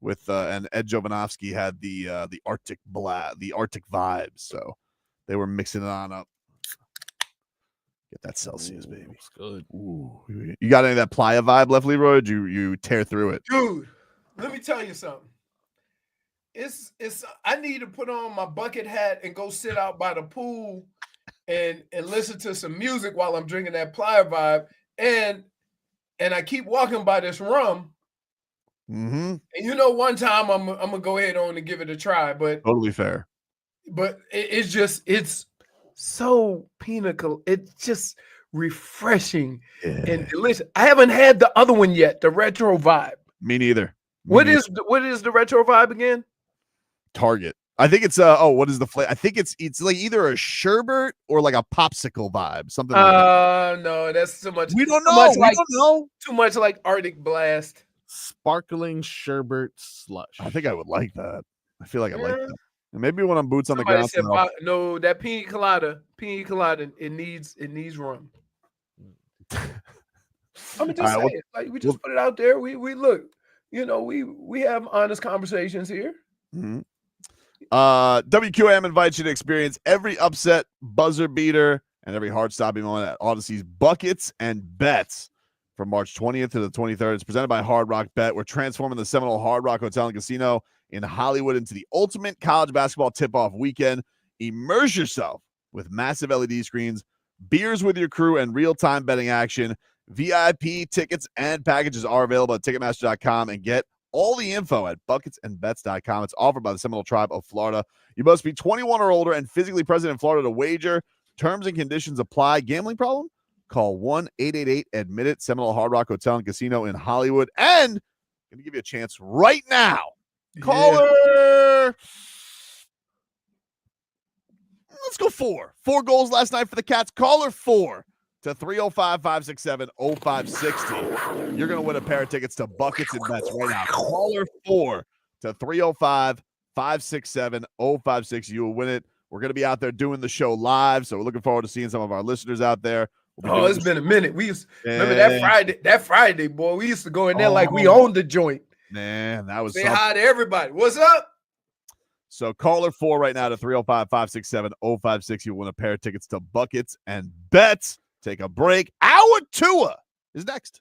with and Ed Jovanovski had the Arctic the Arctic vibes. So they were mixing it on up. Get that Celsius, baby. It's good. Ooh. You got any of that Playa vibe left, Leroy? Or did you tear through it? Dude, let me tell you something. I need to put on my bucket hat and go sit out by the pool and listen to some music while I'm drinking that Playa vibe. And I keep walking by this rum. Mm-hmm. And one time I'm gonna go ahead on and give it a try, but totally fair. But it's so pinnacle. It's just refreshing and delicious. I haven't had the other one yet, the retro vibe. Me neither. What is the retro vibe again? Target. I think it's what is the flavor? I think it's like either a sherbet or like a popsicle vibe, something like that. No, that's too much. We don't know. We don't know. Too much like Arctic Blast. Sparkling sherbet slush. I think I would like that. I feel like I like that. And maybe when I'm boots on the ground. Said, no, that pina colada, it needs rum. I'm just saying, like, we just put it out there. We look, we have honest conversations here. Mm-hmm. WQAM invites you to experience every upset, buzzer beater, and every heart-stopping moment at Odyssey's Buckets and Bets from March 20th to the 23rd. It's presented by Hard Rock Bet. We're transforming the Seminole Hard Rock Hotel and Casino in Hollywood into the ultimate college basketball tip-off weekend. Immerse yourself with massive LED screens, beers with your crew, and real-time betting action. VIP tickets and packages are available at Ticketmaster.com, and get all the info at bucketsandbets.com. It's offered by the Seminole Tribe of Florida. You must be 21 or older and physically present in Florida to wager. Terms and conditions apply. Gambling problem? Call 1-888-ADMIT-IT. Seminole Hard Rock Hotel and Casino in Hollywood. And I'm going to give you a chance right now. Caller. Let's go 4. 4 goals last night for the Cats. Caller 4. to 305-567-0560. You're going to win a pair of tickets to Buckets and Bets right now. Caller 4 to 305-567-0560. You will win it. We're going to be out there doing the show live, so we're looking forward to seeing some of our listeners out there. Oh, it's been a minute. We used remember that Friday, boy. We used to go in there like we owned the joint. Man, that was say hi to everybody. What's up? So caller 4 right now to 305-567-0560. You'll win a pair of tickets to Buckets and Bets. Take a break. Hour Tua is next.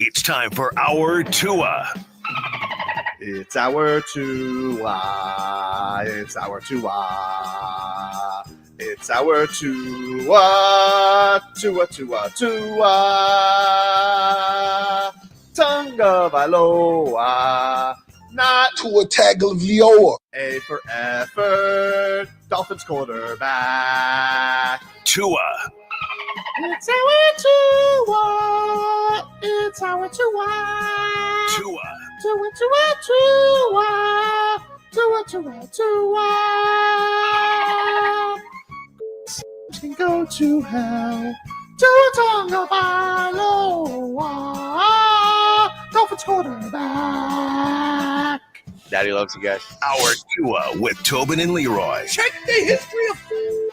It's time for our Tua. It's our Tua. It's our Tua. It's our Tua. Tua, Tua, Tua. Tonga Valoa. Not Tua Tagovailoa. A for effort. Dolphins quarterback. Tua. It's our Tua. It's our Tua. Tua. Tua, Tua, Tua. Tua, Tua, Tua. Can go to hell. Tua Tonga Valoa. Dolphins quarterback. Daddy loves you guys. Our Tua with Tobin and Leroy. Check the history of food.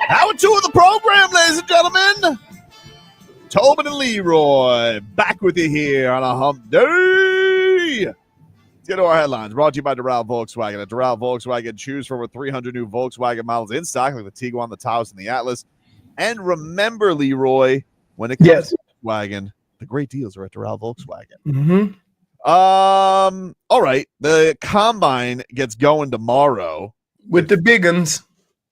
Hour 2 of the program, ladies and gentlemen. Tobin and Leroy back with you here on a hump day. Let's get to our headlines. Brought to you by Doral Volkswagen. At Doral Volkswagen, choose from over 300 new Volkswagen models in stock, like the Tiguan, the Taos, and the Atlas. And remember, Leroy, when it comes to Volkswagen, the great deals are at Doral Volkswagen. Mm-hmm. All right. The combine gets going tomorrow With the big uns.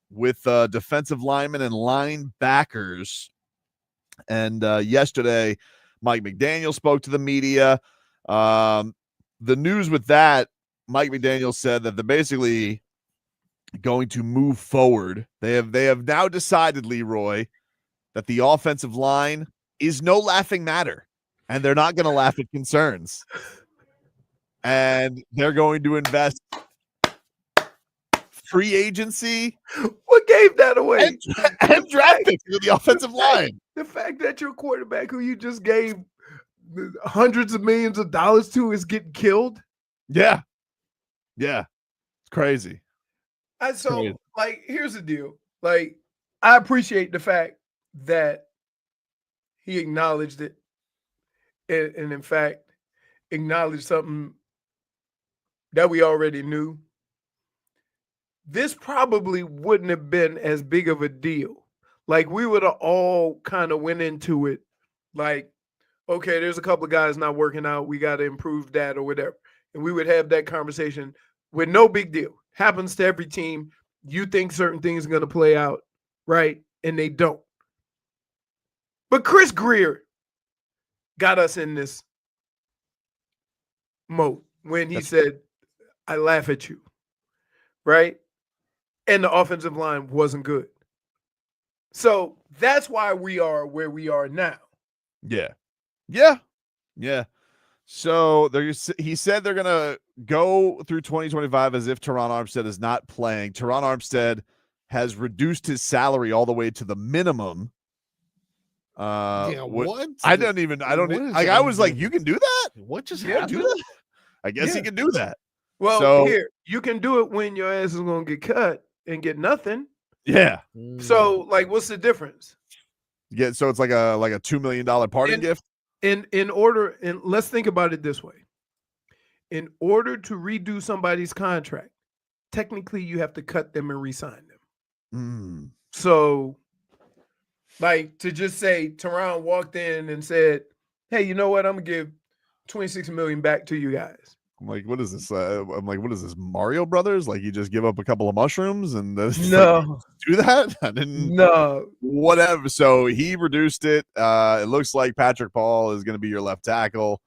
with defensive linemen and linebackers. And yesterday, Mike McDaniel spoke to the media. The news with that, Mike McDaniel said that they're basically going to move forward. They have now decided, Leroy, that the offensive line is no laughing matter, and they're not going to laugh at concerns. And they're going to invest free agency. What gave that away? And draft picks to the offensive line. The fact that your quarterback, who you just gave hundreds of millions of dollars to, is getting killed. Yeah. Yeah. It's crazy. Like, here's the deal. Like, I appreciate the fact that he acknowledged it. And in fact, acknowledged something that we already knew. This probably wouldn't have been as big of a deal. Like, we would have all kind of went into it like, okay, there's a couple of guys not working out. We got to improve that or whatever. And we would have that conversation with no big deal. Happens to every team. You think certain things are going to play out, right? And they don't. But Chris Greer got us in this mode when he said, I laugh at you, right? And the offensive line wasn't good. So that's why we are where we are now. Yeah. Yeah. Yeah. So he said they're going to go through 2025 as if Terron Armstead is not playing. Terron Armstead has reduced his salary all the way to the minimum. What? I was like, you can do that? What just happened? Do that? I guess he can do that. Well, here, you can do it when your ass is going to get cut and get nothing. Yeah. So, like, what's the difference? Yeah, so it's like a $2 million parting gift. And let's think about it this way. In order to redo somebody's contract, technically you have to cut them and re-sign them. So, like, to just say Terron walked in and said, hey, you know what? I'm going to give $26 million back to you guys. I'm like, what is this? I'm like, what is this? Mario Brothers? Like, you just give up a couple of mushrooms and No. like, do that? I didn't. No. Whatever. So he reduced it. It looks like Patrick Paul is going to be your left tackle,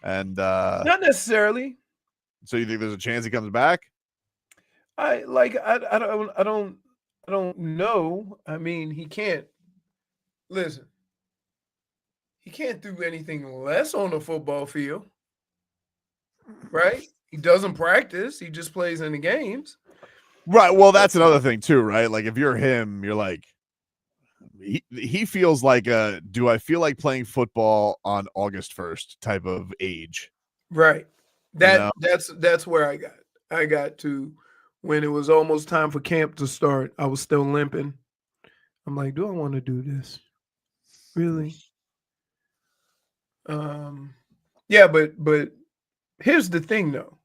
and not necessarily. So you think there's a chance he comes back? I don't know. I mean, he can't. Listen, he can't do anything less on the football field. Right? He doesn't practice. He just plays in the games. Right. Well, that's another thing too, right? Like, if you're him, you're like, he feels like do I feel like playing football on August 1st type of age. Right. That's where I got to when it was almost time for camp to start. I was still limping. I'm like, do I want to do this? Really? Yeah, but here's the thing, though.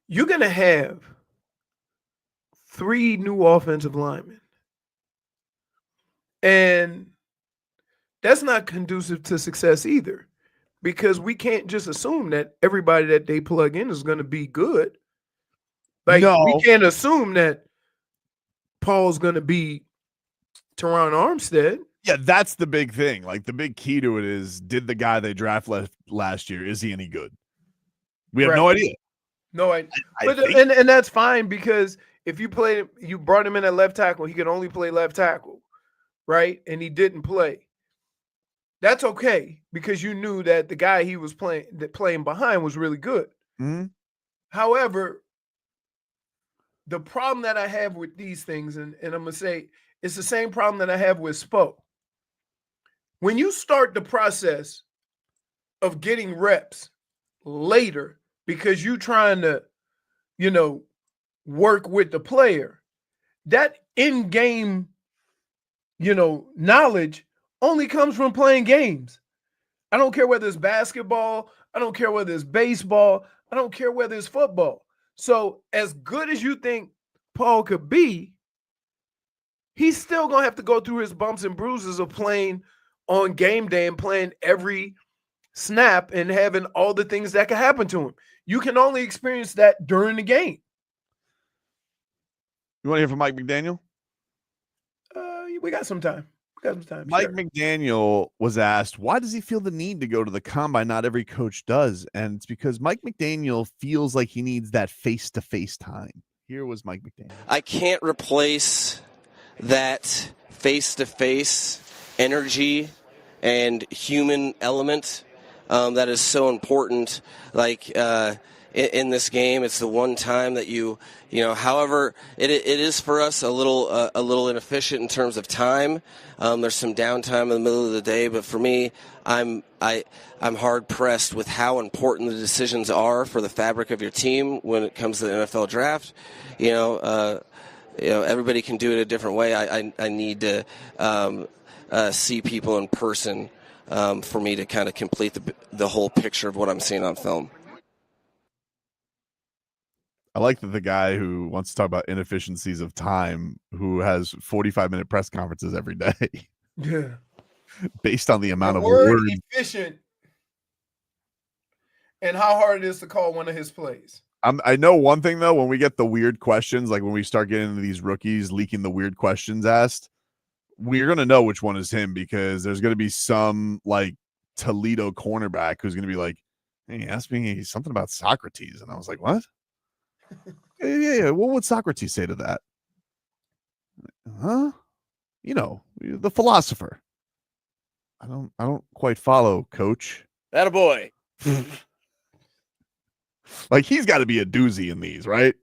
You're going to have 3 new offensive linemen. And that's not conducive to success either. because we can't just assume that everybody that they plug in is going to be good. Like, we can't assume that Paul's going to be Terron Armstead. Yeah, that's the big thing. Like, the big key to it is, did the guy they draft last year, is he any good? We have no idea. No idea. And that's fine, because if you brought him in at left tackle, he could only play left tackle, right? And he didn't play. That's okay, because you knew that the guy he was playing behind was really good. Mm-hmm. However, the problem that I have with these things, and I'm going to say, it's the same problem that I have with Spo. When you start the process of getting reps later because you're trying to, work with the player, that in-game, knowledge only comes from playing games. I don't care whether it's basketball. I don't care whether it's baseball. I don't care whether it's football. So as good as you think Paul could be, he's still going to have to go through his bumps and bruises of playing on game day and playing every snap and having all the things that can happen to him. You can only experience that during the game. You want to hear from Mike McDaniel? We got some time. Mike McDaniel was asked, why does he feel the need to go to the combine? Not every coach does. And it's because Mike McDaniel feels like he needs that face-to-face time. Here was Mike McDaniel. I can't replace that face-to-face energy and human element that is so important. Like in this game, it's the one time that however, it is for us a little inefficient in terms of time. There's some downtime in the middle of the day, but for me, I'm hard pressed with how important the decisions are for the fabric of your team when it comes to the NFL draft. Everybody can do it a different way. I need to see people in person for me to kind of complete the whole picture of what I'm seeing on film. I like that the guy who wants to talk about inefficiencies of time, who has 45-minute press conferences every day. Yeah. Based on the amount of word words. efficient and how hard it is to call one of his plays. I know one thing, though, when we get the weird questions, like when we start getting into these rookies leaking the weird questions asked, we're going to know which one is him, because there's going to be some like Toledo cornerback who's going to be like, hey, he asked me something about Socrates. And I was like, what? Yeah. What would Socrates say to that? Huh? The philosopher. I don't quite follow, coach. Attaboy. Like, he's got to be a doozy in these, right?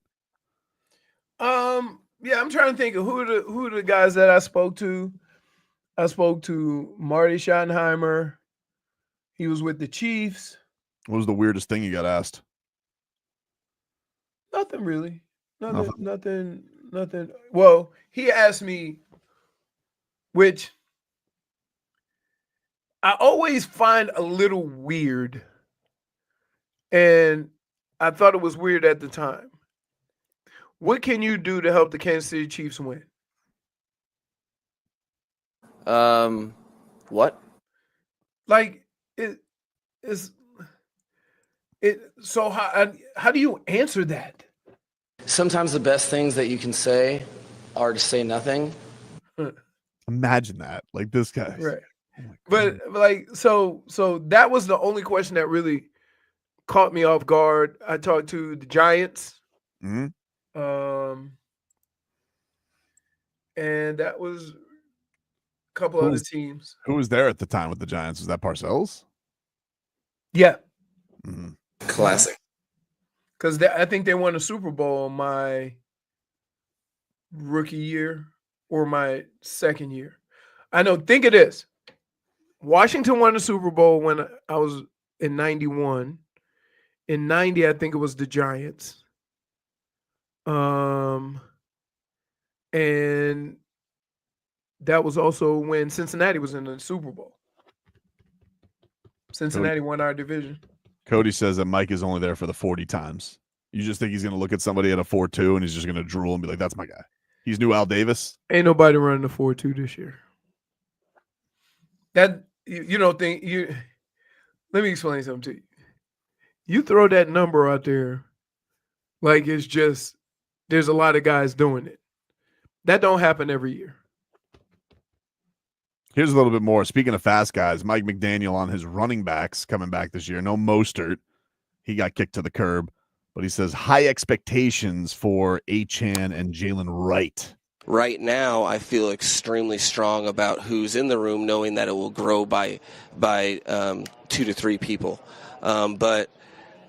Yeah, I'm trying to think of who the guys that I spoke to. I spoke to Marty Schottenheimer. He was with the Chiefs. What was the weirdest thing you got asked? Nothing really. Nothing. Well, he asked me, which I always find a little weird, and I thought it was weird at the time. What can you do to help the Kansas City Chiefs win? What? Like, so how do you answer that? Sometimes the best things that you can say are to say nothing. Imagine that. Like, this guy. Right. But like, so that was the only question that really caught me off guard. I talked to the Giants. Mm-hmm. And that was a couple other teams. Who was there at the time with the Giants? Was that Parcells? Yeah. Mm-hmm. Classic. Because I think they won a Super Bowl my rookie year or my second year. I know. Think of this. Washington won the Super Bowl when I was in 91. In 90, I think it was the Giants. And that was also when Cincinnati was in the Super Bowl. Cincinnati won our division. Cody says that Mike is only there for the 40 times. You just think he's going to look at somebody at a 4.2 and he's just going to drool and be like, that's my guy. He's new Al Davis. Ain't nobody running the 4.2 this year. That you don't think Let me explain something to you. You throw that number out there like it's just there's a lot of guys doing it. That don't happen every year. Here's a little bit more. Speaking of fast guys, Mike McDaniel on his running backs coming back this year. No Mostert. He got kicked to the curb. But he says high expectations for Achane and Jalen Wright. Right now, I feel extremely strong about who's in the room, knowing that it will grow by 2 to 3 people. But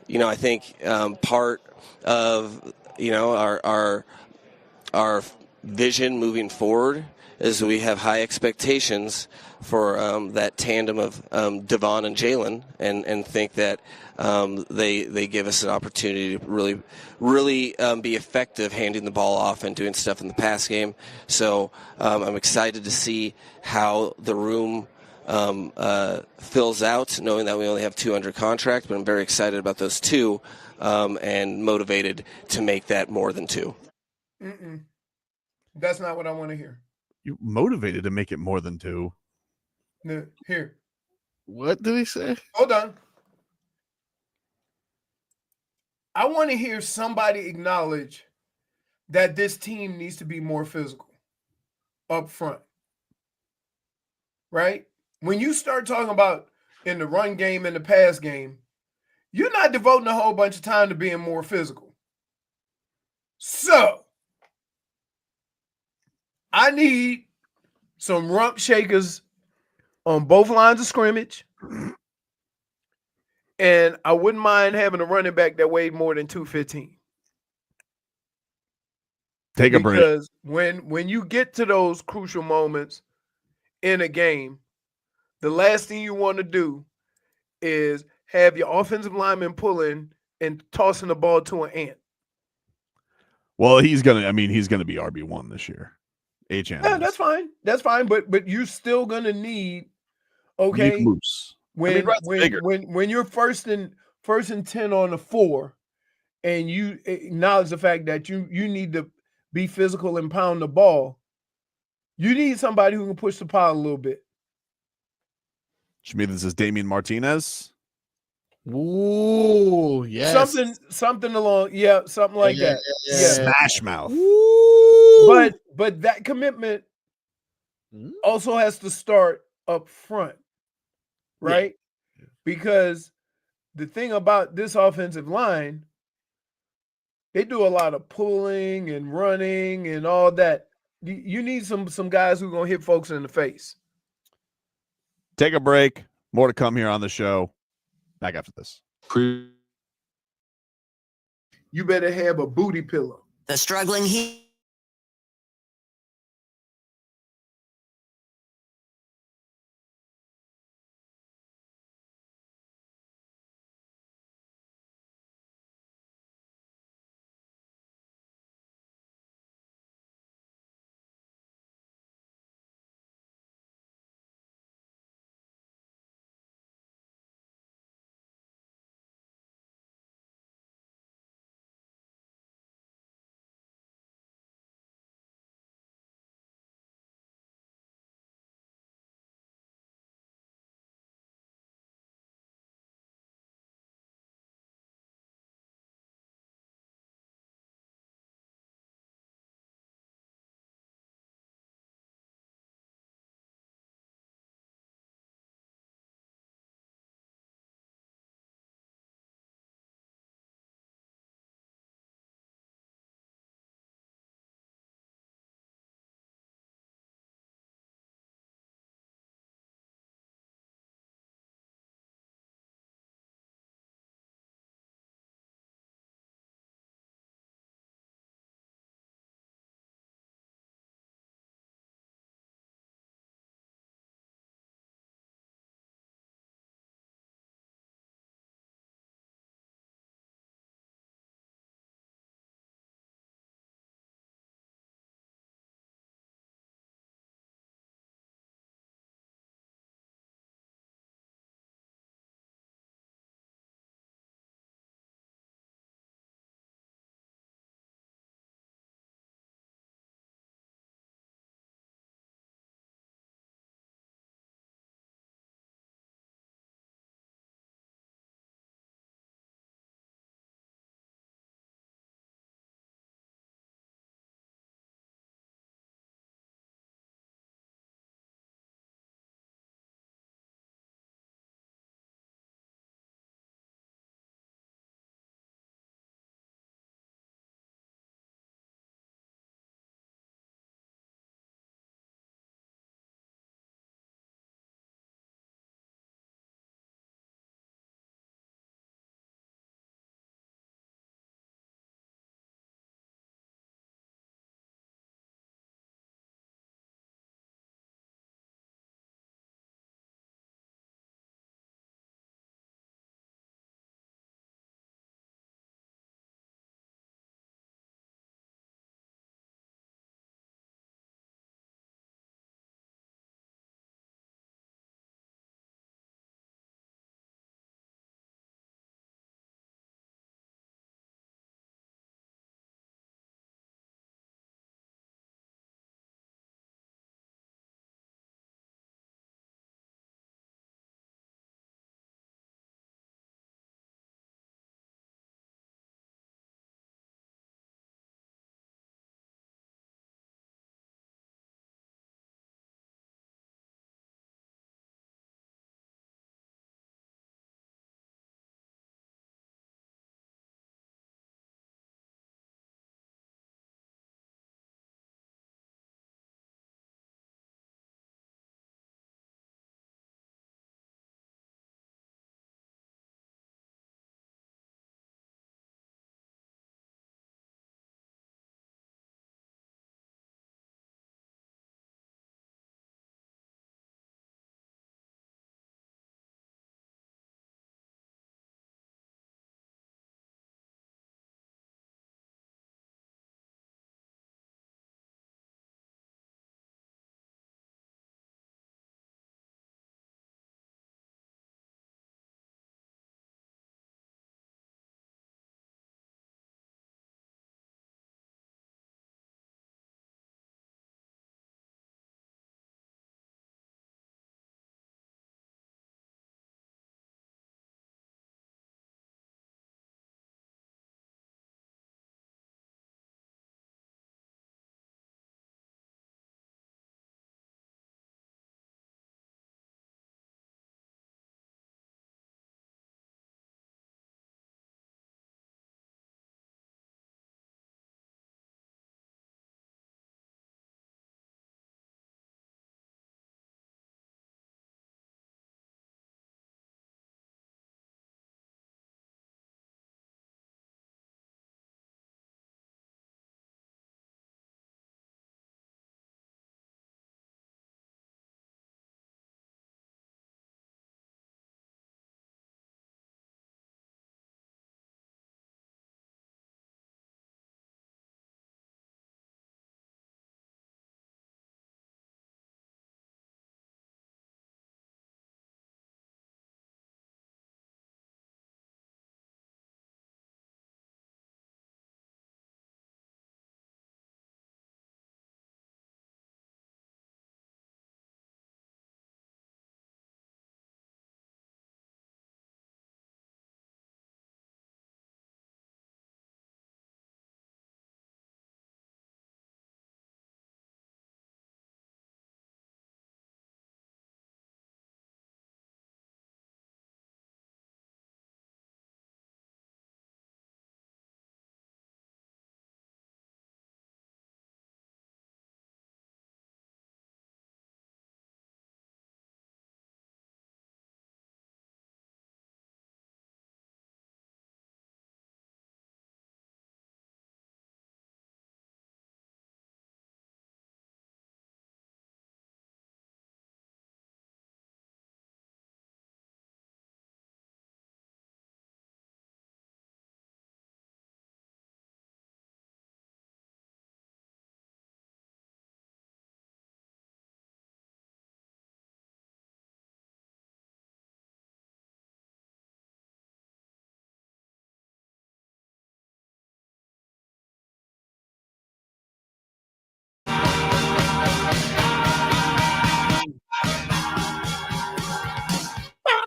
I think part of our vision moving forward is we have high expectations for that tandem of Devon and Jalen, and think that they give us an opportunity to really be effective handing the ball off and doing stuff in the pass game. So I'm excited to see how the room fills out, knowing that we only have 2 under contract, but I'm very excited about those 2 and motivated to make that more than 2. That's not what I want to hear. You motivated to make it more than 2. No, here. What did he say? Hold on. I want to hear somebody acknowledge that this team needs to be more physical up front. Right? When you start talking about in the run game and the pass game, you're not devoting a whole bunch of time to being more physical. So, I need some rump shakers on both lines of scrimmage. And I wouldn't mind having a running back that weighed more than 215. Take a break. Because when you get to those crucial moments in a game, the last thing you want to do is have your offensive lineman pulling and tossing the ball to an ant. Well, he's gonna be RB1 this year. Achane. Yeah, that's fine. That's fine. But you're still gonna need moose. When you're first and 10 on the 4, and you acknowledge the fact that you need to be physical and pound the ball, you need somebody who can push the pile a little bit. Which means this is Damian Martinez. Ooh, yes. Something along, something like that. Yeah. Smash mouth. But that commitment also has to start up front, right? Yeah. Because the thing about this offensive line, they do a lot of pulling and running and all that. You need some guys who are going to hit folks in the face. Take a break. More to come here on the show. Back after this. You better have a booty pillow. The struggling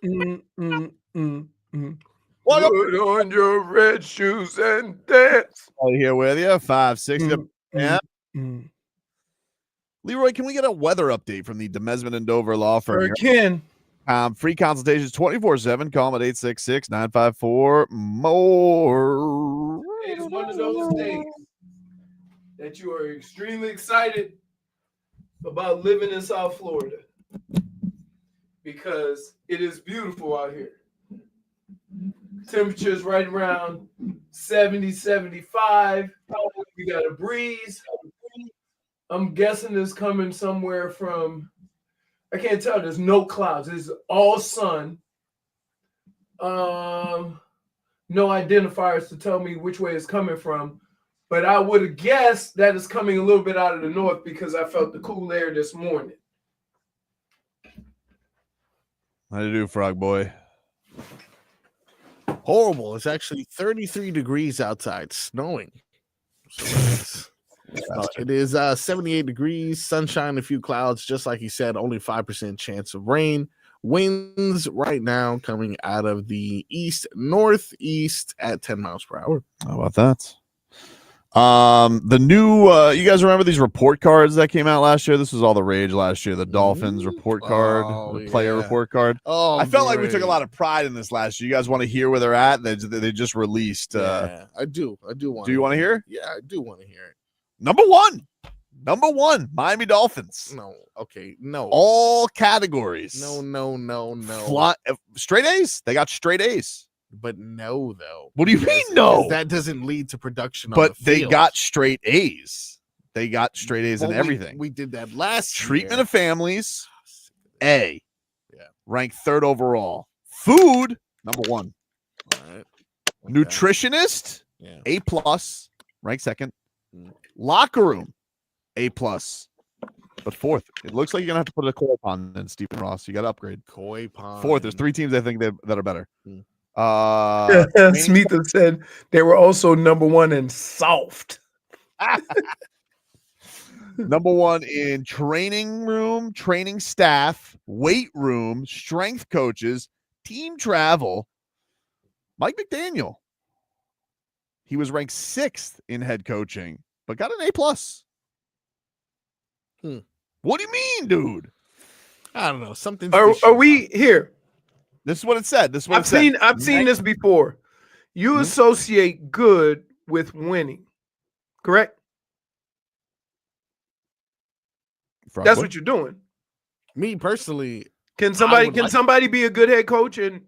What up? Put on your red shoes and dance. All here with you. 5:60 p.m. Leroy, can we get a weather update from the Demesman and Dover law firm? Sure can. Free consultations 24/7. Call them at 866-954-MORE. It's one of those days that you are extremely excited about living in South Florida because it is beautiful out here. Temperatures right around 70, 75. We got a breeze. I'm guessing it's coming somewhere from, I can't tell. There's no clouds. It's all sun. No identifiers to tell me which way it's coming from. But I would have guessed that it's coming a little bit out of the north because I felt the cool air this morning. How do you do, Frog Boy? Horrible. It's actually 33 degrees outside, snowing. It is 78 degrees, sunshine, a few clouds, just like he said, only 5% chance of rain. Winds right now coming out of the east northeast at 10 miles per hour. How about that? The new you guys remember these report cards that came out last year? This was all the rage last year. The Dolphins report card, the player report card. Oh, I felt like we took a lot of pride in this last year. You guys want to hear where they're at? They just released. Yeah, I do want. Do you want to hear? Yeah, I do want to hear it. Number one, Miami Dolphins. No, okay, no. All categories. No. Straight A's. They got straight A's. But no, though. What do you mean no? That doesn't lead to production. But on the they field. got straight A's. They got straight A's in everything. We did that last Treatment year. of families, A. Yeah. Ranked third overall. Food, number one. All right. Okay. Nutritionist, Yeah. A+, ranked second. Locker room, A+. But fourth. It looks like you're gonna have to put a koi pond in, Stephen Ross. You got to upgrade. Koi pond. Fourth. There's three teams I think that are better. Smeetha said they were also number one in soft. Number one in training room, training staff, weight room, strength coaches, team travel. Mike McDaniel. He was ranked 6th in head coaching, but got an A+. What do you mean, dude? I don't know. Something. Are we here? This is what it said. This is what I've seen this before. You associate good with winning, correct? That's what you're doing. Me personally, can somebody be a good head coach and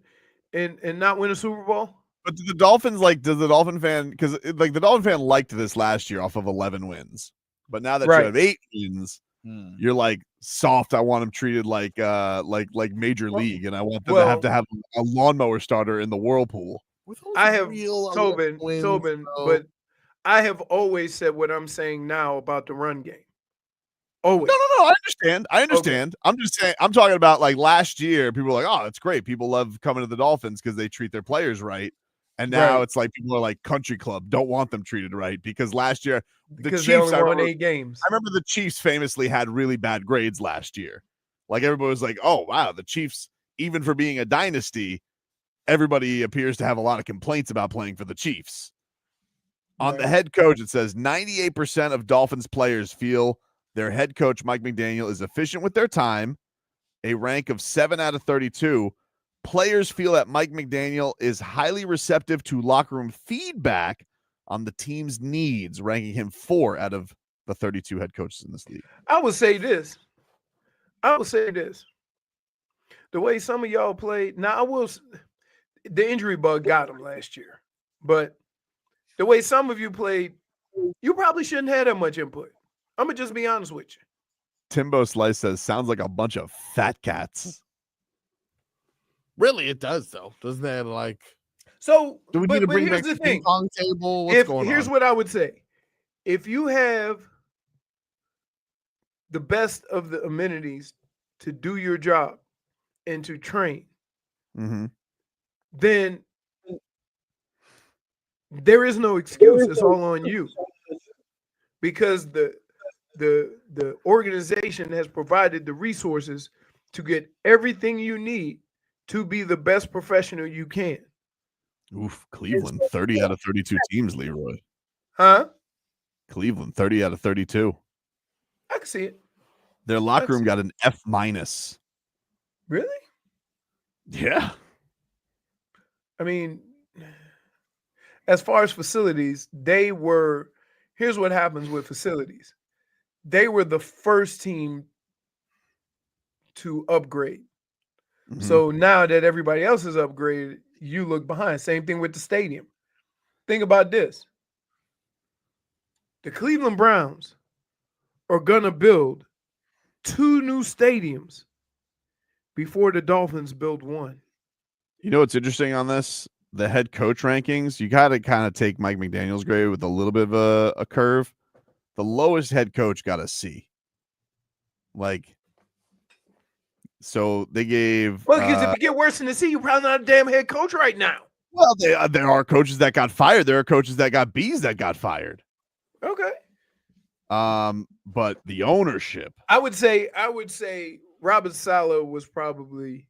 not win a Super Bowl? But the Dolphins, does the Dolphin fan, because the Dolphin fan liked this last year off of 11 wins, but now that you have 8 wins, you're like soft. I want them treated like major league, and I want them to have a lawnmower starter in the whirlpool. I have Tobin, but I have always said what I'm saying now about the run game. Always. No. I understand. Okay. I'm just saying. I'm talking about last year. People were like, "Oh, that's great. People love coming to the Dolphins because they treat their players right." And now it's like people are like country club, don't want them treated right because last year the Chiefs they only won 8 games. I remember the Chiefs famously had really bad grades last year. Like everybody was like, "Oh wow, the Chiefs, even for being a dynasty, everybody appears to have a lot of complaints about playing for the Chiefs." On the head coach, it says 98% of Dolphins players feel their head coach Mike McDaniel is efficient with their time, a rank of 7 out of 32. Players feel that Mike McDaniel is highly receptive to locker room feedback on the team's needs, ranking him 4 out of the 32 head coaches in this league. I would say this. The way some of y'all played, the injury bug got him last year, but the way some of you played, you probably shouldn't have that much input. I'm going to just be honest with you. Timbo Slice says, sounds like a bunch of fat cats. Really, it does though. Doesn't that So? Do we need to bring back the ping pong table? What's going on? Here's what I would say: if you have the best of the amenities to do your job and to train, then there is no excuse. It's all on you because the organization has provided the resources to get everything you need to be the best professional you can. Oof, Cleveland, 30 out of 32 teams, Leroy. Huh? Cleveland, 30 out of 32. I can see it. Their locker room got an F-. Really? Yeah. I mean, as far as facilities, here's what happens with facilities. They were the first team to upgrade. Mm-hmm. So now that everybody else is upgraded, you look behind. Same thing with the stadium. Think about this. The Cleveland Browns are going to build 2 new stadiums before the Dolphins build 1. You know what's interesting on this? The head coach rankings, you got to kind of take Mike McDaniel's grade with a little bit of a curve. The lowest head coach got a C. So they gave. Well, because if you get worse than the C, you're probably not a damn head coach right now. Well, there are coaches that got fired. There are coaches that got B's that got fired. Okay. But the ownership. I would say Robert Saleh was probably.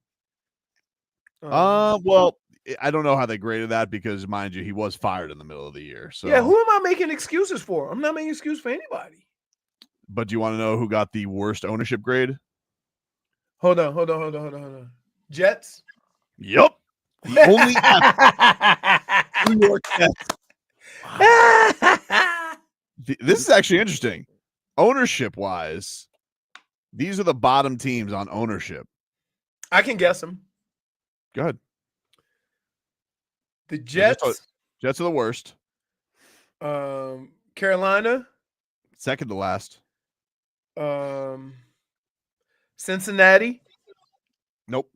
Well, I don't know how they graded that because, mind you, he was fired in the middle of the year. So yeah, who am I making excuses for? I'm not making excuses for anybody. But do you want to know who got the worst ownership grade? Hold on. Jets? Yep. The only New York Jets. This is actually interesting. Ownership-wise, these are the bottom teams on ownership. I can guess them. Go ahead. The Jets. Jets are the worst. Carolina. Second to last. Cincinnati. Nope.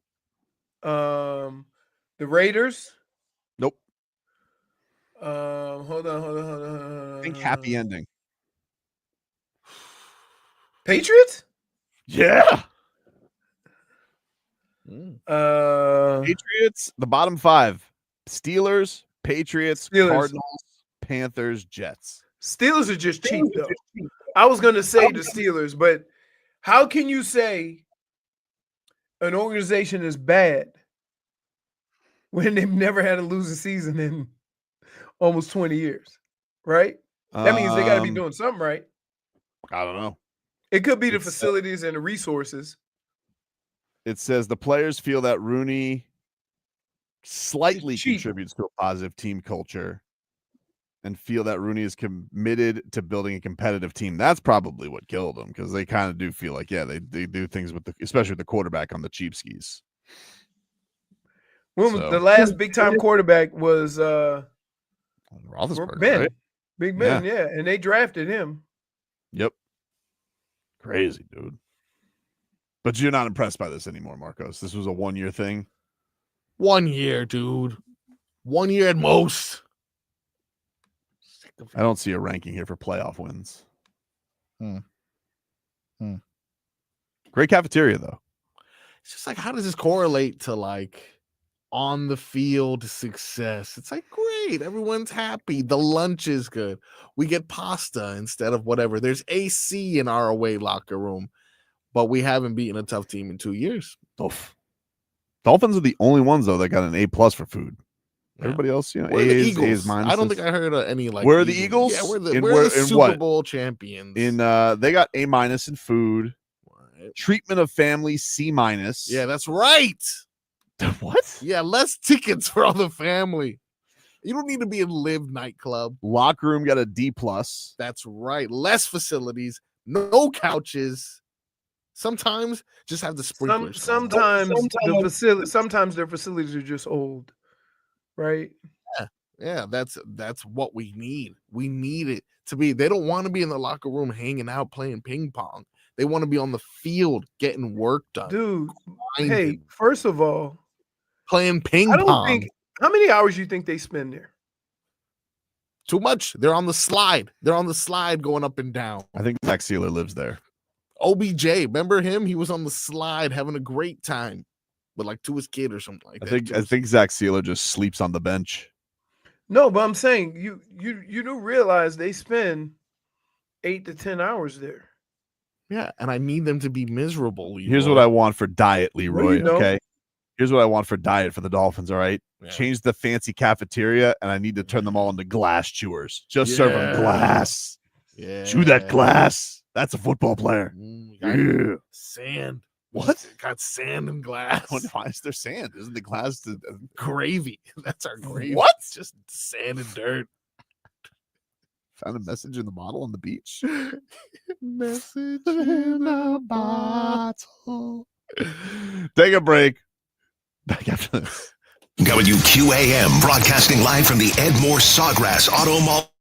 The Raiders. Nope. Hold on. I think happy ending. Patriots? Yeah. Patriots, the bottom 5. Steelers, Patriots, Cardinals, Panthers, Jets. Steelers are just cheap, though. I was going to say the Steelers, but how can you say an organization is bad when they've never had a losing season in almost 20 years, right? That means they got to be doing something right. I don't know. It could be the facilities and the resources. It says the players feel that Rooney slightly contributes to a positive team culture and feel that Rooney is committed to building a competitive team. That's probably what killed them, because they kind of do feel like, they do things with especially with the quarterback on the cheap skis. Well, the last big time quarterback was Roethlisberger, Ben. right? Big Ben, yeah. And they drafted him. Yep. Crazy, dude. But you're not impressed by this anymore, Marcos. This was a 1-year thing. 1 year, dude. 1 year at most. I don't see a ranking here for playoff wins. Great cafeteria, though. It's just like, how does this correlate to like on the field success? It's like, great, everyone's happy. The lunch is good. We get pasta instead of whatever. There's AC in our away locker room, but we haven't beaten a tough team in 2 years. Oof. Dolphins are the only ones, though, that got an A+ for food. Everybody else, A's, minus. I don't think I heard any like. Where are the Eagles? Yeah, we're the Super Bowl champions. They got A- in food. Right. Treatment of family C-. Yeah, that's right. What? Yeah, less tickets for all the family. You don't need to be in Live nightclub. Locker room got a D+. That's right. Less facilities, no couches. Sometimes just have the sprinklers. Sometimes their facilities are just old. Right. Yeah, that's what we need. We need it to be. They don't want to be in the locker room hanging out playing ping pong. They want to be on the field getting work done. Dude, hey, first of all, playing ping pong. How many hours you think they spend there? Too much. They're on the slide. They're on the slide going up and down. I think Zach Sealer lives there. OBJ, remember him? He was on the slide having a great time. But like to his kid or something like that. I think Zach Sealer just sleeps on the bench. No, but I'm saying you do realize they spend 8 to 10 hours there. Yeah, and I need them to be miserable. Leroy. Here's what I want for diet, Leroy. Okay, Here's what I want for diet for the Dolphins, all right? Yeah. Change the fancy cafeteria, and I need to turn them all into glass chewers. Just serve them glass. Yeah. Chew that glass. That's a football player. Yeah. Sand. What? Got sand and glass. Why is there sand? Isn't the glass Gravy? That's our gravy. What? Just sand and dirt. Found a message in the bottle on the beach. Message in a bottle. Take a break. Back after this. Coming to you QAM, broadcasting live from the Ed Moore Sawgrass Auto Mall.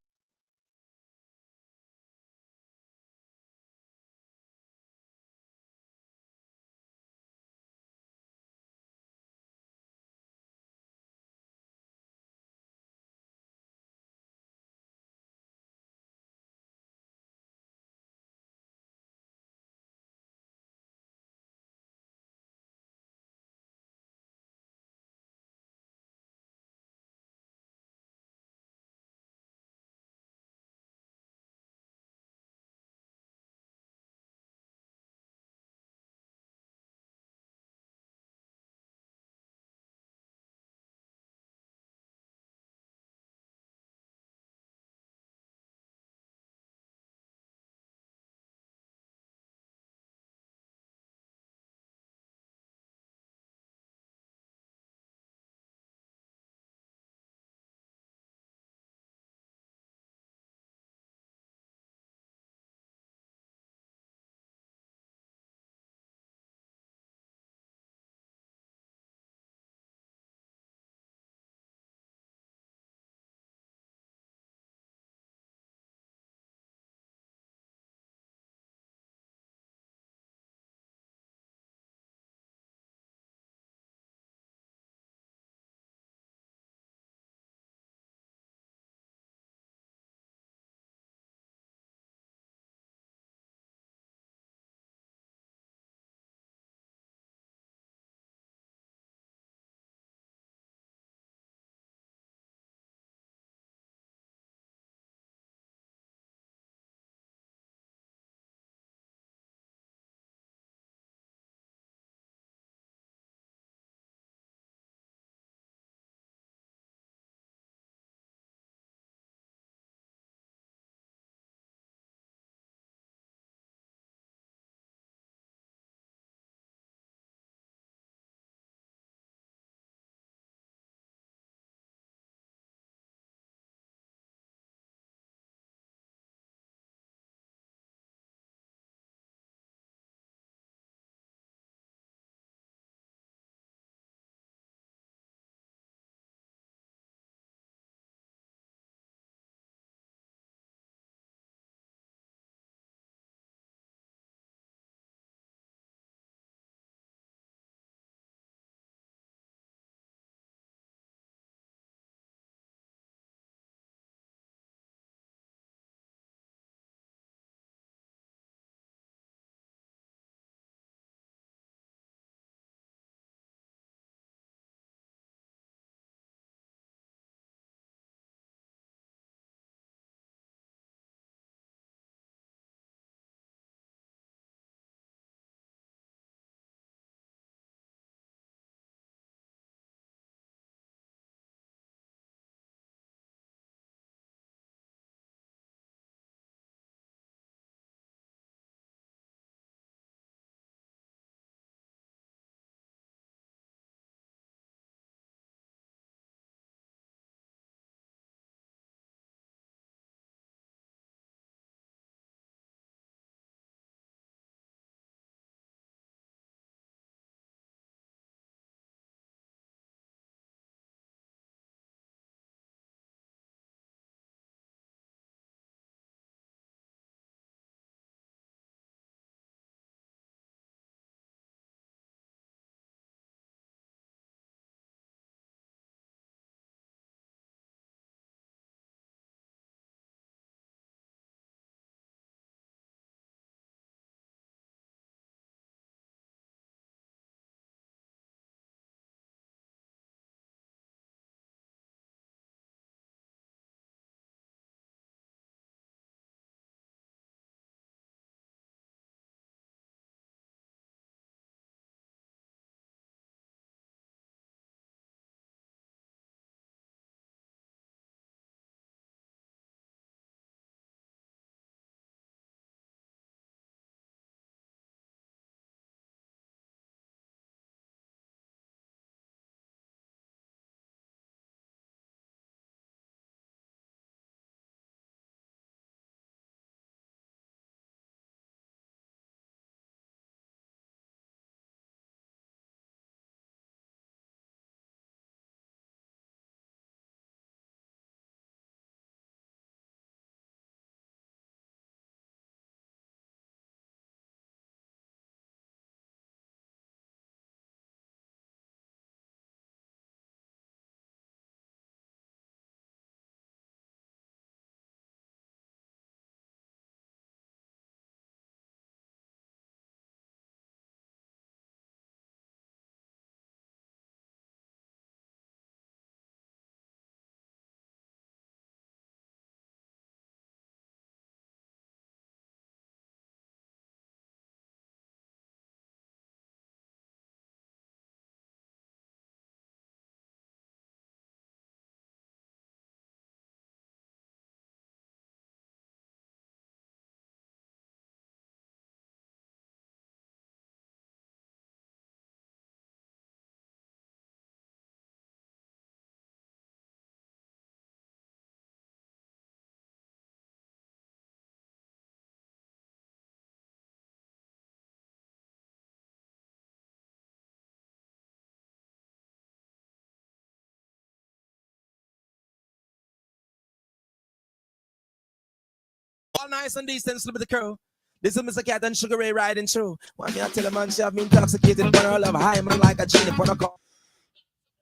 nice and decent, slip of the crew. This is Mr. Cat and Sugar Ray riding through. Why me I tell a man she have me intoxicated, but her love high, man, like a genie for the call.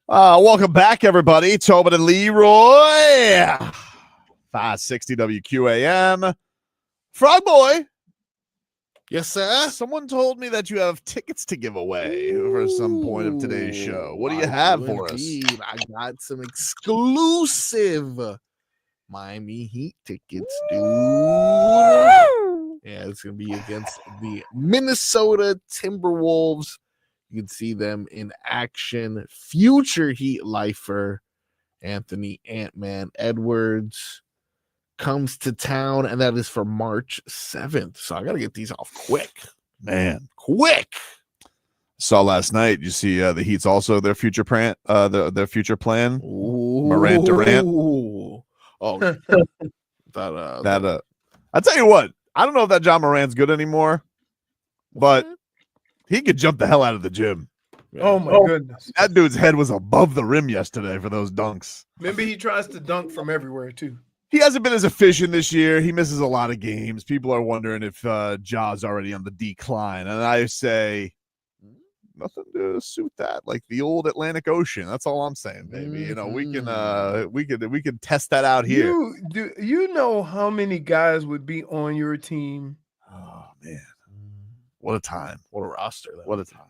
Welcome back, everybody. Tobin and Leroy. 560 WQAM. Frog Boy. Yes, sir. Someone told me that you have tickets to give away for some point of today's show. What do you have for us? I got some exclusive Miami Heat tickets, dude. Yeah, it's going to be against the Minnesota Timberwolves. You can see them in action. Future Heat lifer Anthony Ant-Man Edwards comes to town, and that is for March 7th. So I got to get these off quick. Man, quick. Saw last night. You see the Heat's also their future plan. Their future plan. Morant Durant. Oh, I tell you what. I don't know if that Ja Morant's good anymore, but he could jump the hell out of the gym. Oh my goodness. That dude's head was above the rim yesterday for those dunks. Maybe he tries to dunk from everywhere too. He hasn't been as efficient this year. He misses a lot of games. People are wondering if Ja's already on the decline. And I say nothing to suit that. Like the old Atlantic Ocean. That's all I'm saying, baby. You know, we can test that out here. You know how many guys would be on your team? Oh man. What a time. What a roster. What a time.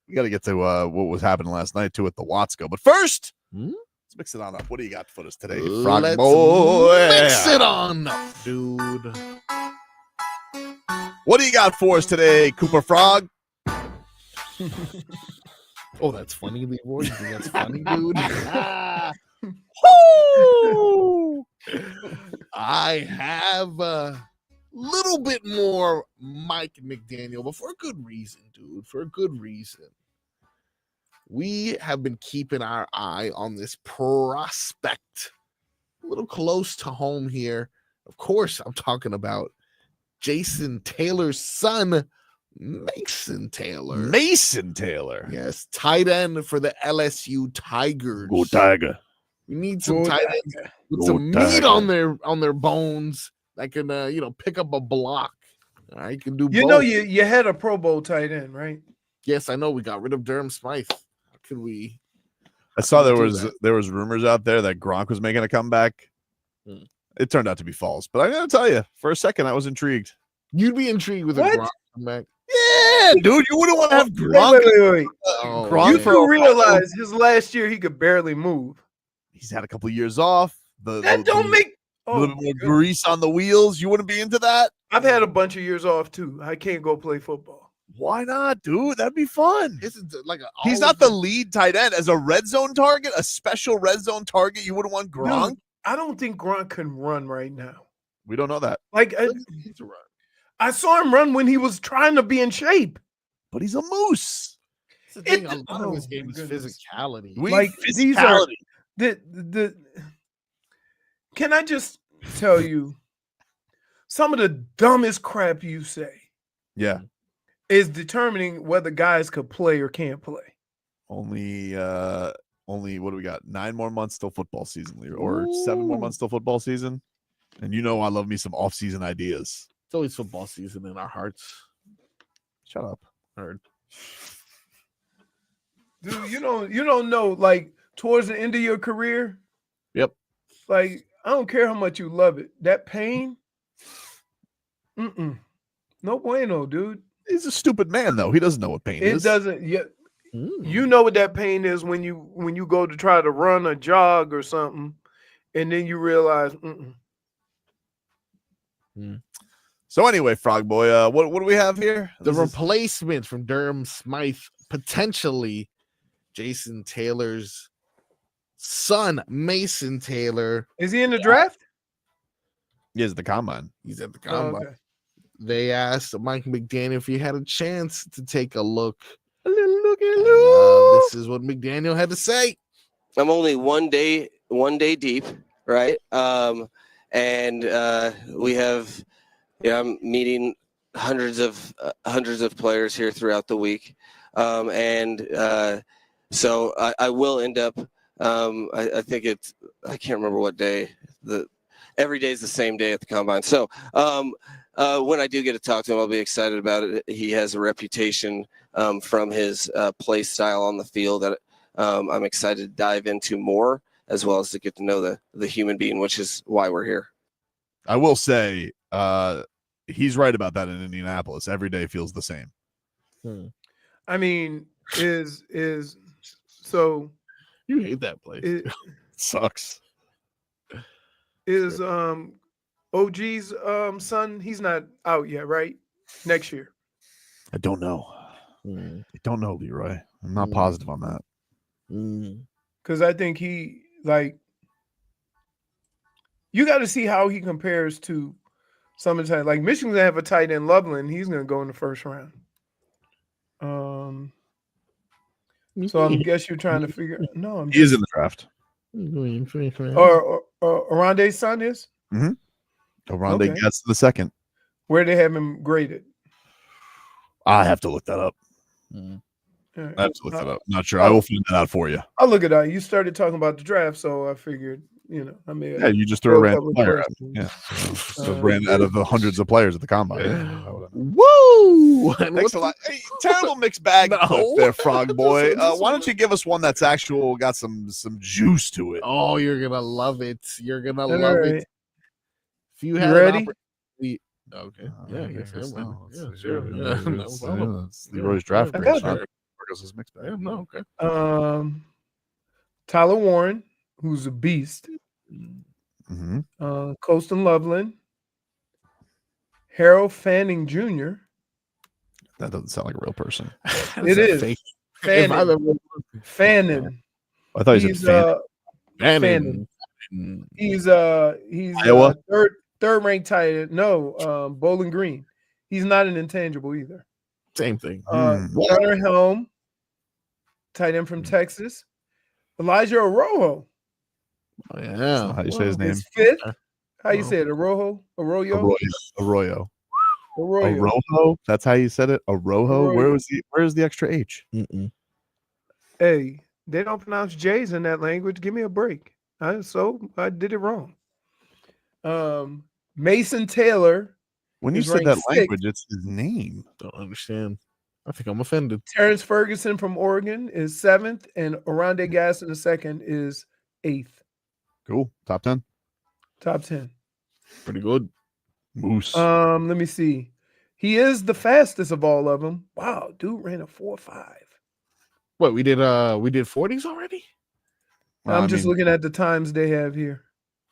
We got to get to what was happening last night too at the Watsco. But first, let's mix it on up. What do you got for us today, Frog Boy? Mix it on up, dude. What do you got for us today, Cooper Frog? Oh, that's funny, Leroy. You think that's funny, dude? I have a little bit more Mike McDaniel, but for a good reason, dude. For a good reason. We have been keeping our eye on this prospect a little close to home here. Of course, I'm talking about Jason Taylor's son, Mason Taylor. Mason Taylor. Yes, tight end for the LSU Tigers. Go Tiger. We need some tight ends with some meat on their bones that can pick up a block. All right, can do both. You know you had a Pro Bowl tight end, right? Yes, I know. We got rid of Durham Smythe. How could we? I saw there was rumors out there that Gronk was making a comeback. It turned out to be false, but I gotta tell you, for a second I was intrigued. You'd be intrigued with a Gronk comeback. Yeah, dude, you wouldn't want to have Gronk. Wait. Gronk You do realize his last year he could barely move. He's had a couple of years off. That don't make a little bit more grease on the wheels. You wouldn't be into that? I've had a bunch of years off too. I can't go play football. Why not, dude? That'd be fun. He's not the lead tight end. As a red zone target, a special red zone target, you wouldn't want Gronk? Dude, I don't think Gronk can run right now. We don't know that. Like, I saw him run when he was trying to be in shape. But he's a moose. That's the thing. A lot of his game is physicality. These are the can I just tell you some of the dumbest crap you say? Yeah. Is determining whether guys could play or can't play. Only what do we got? 9 more months till football season, or 7 more months till football season. And you know I love me some off-season ideas. It's always football season in our hearts. Shut up. Heard. Dude, you don't know, like towards the end of your career. Yep. Like, I don't care how much you love it. That pain. No bueno, dude. He's a stupid man, though. He doesn't know what pain is. It doesn't yet. You know what that pain is when you go to try to run a jog or something, and then you realize. So anyway, Frog Boy, what do we have here? The replacement from Durham Smythe, potentially Jason Taylor's son, Mason Taylor. Is he in the draft? He is at the combine. He's at the combine. Okay. They asked Mike McDaniel if he had a chance to take a look. This is what McDaniel had to say. I'm only one day deep, right? And we have, I'm meeting hundreds of players here throughout the week, so I will end up. I think I can't remember what day every day is the same day at the combine. So when I do get to talk to him, I'll be excited about it. He has a reputation from his play style on the field that I'm excited to dive into more, as well as to get to know the human being, which is why we're here. I will say he's right about that in Indianapolis. Every day feels the same. I mean, is so you hate that place. It sucks. Is OG's son, he's not out yet, right? Next year. I don't know. I don't know, Leroy. I'm not positive on that. Because I think he, like, you got to see how he compares to some of the time. Like, Michigan's going to have a tight end, Loveland. He's going to go in the first round. So I guess you're trying to figure. No, he is in the draft. Or Arande's son is. Arande gets to the second. Where they have him graded? I have to look that up. Right. I have to look that up. Not sure. I will find that out for you. I'll look it up. You started talking about the draft, so I figured, I may. Yeah, you just threw a random player out. Yeah, so ran out of the hundreds of players at the combine. Woo! Thanks a lot. Hey, terrible mixed bag clip there, Frog Boy. Why don't you give us one that's actual, got some juice to it? Oh, you're gonna love it. You're gonna love it. If you had ready? Okay. Yeah, I guess so. Yeah, sure. Yeah, it's Leroy's draft grade. Marcus's mixed bag. Yeah, no, okay. Tyler Warren, who's a beast. Colston Loveland. Harold Fanning Jr. That doesn't sound like a real person. It is. Fanning. I thought you said Fanning. He's Iowa? Third ranked tight end. No, Bowling Green. He's not an intangible either. Same thing. Gunnar Helm, tight end from Texas. Elijah Arroyo. Oh, yeah. How do you say his name? Fifth. How you say it? Arroyo? Arroyo. That's how you said it? Arroyo? Where's the extra H? Hey, they don't pronounce J's in that language. Give me a break. So I did it wrong. Mason Taylor. When you said that language, it's his name. Don't understand. I think I'm offended. Terrence Ferguson from Oregon is 7th, and Arande Gasson the second is 8th. Cool. Top 10. Top 10. Pretty good. Moose. Let me see. He is the fastest of all of them. Wow, dude ran a 4.5. What, we did 40s already? I'm just looking at the times they have here.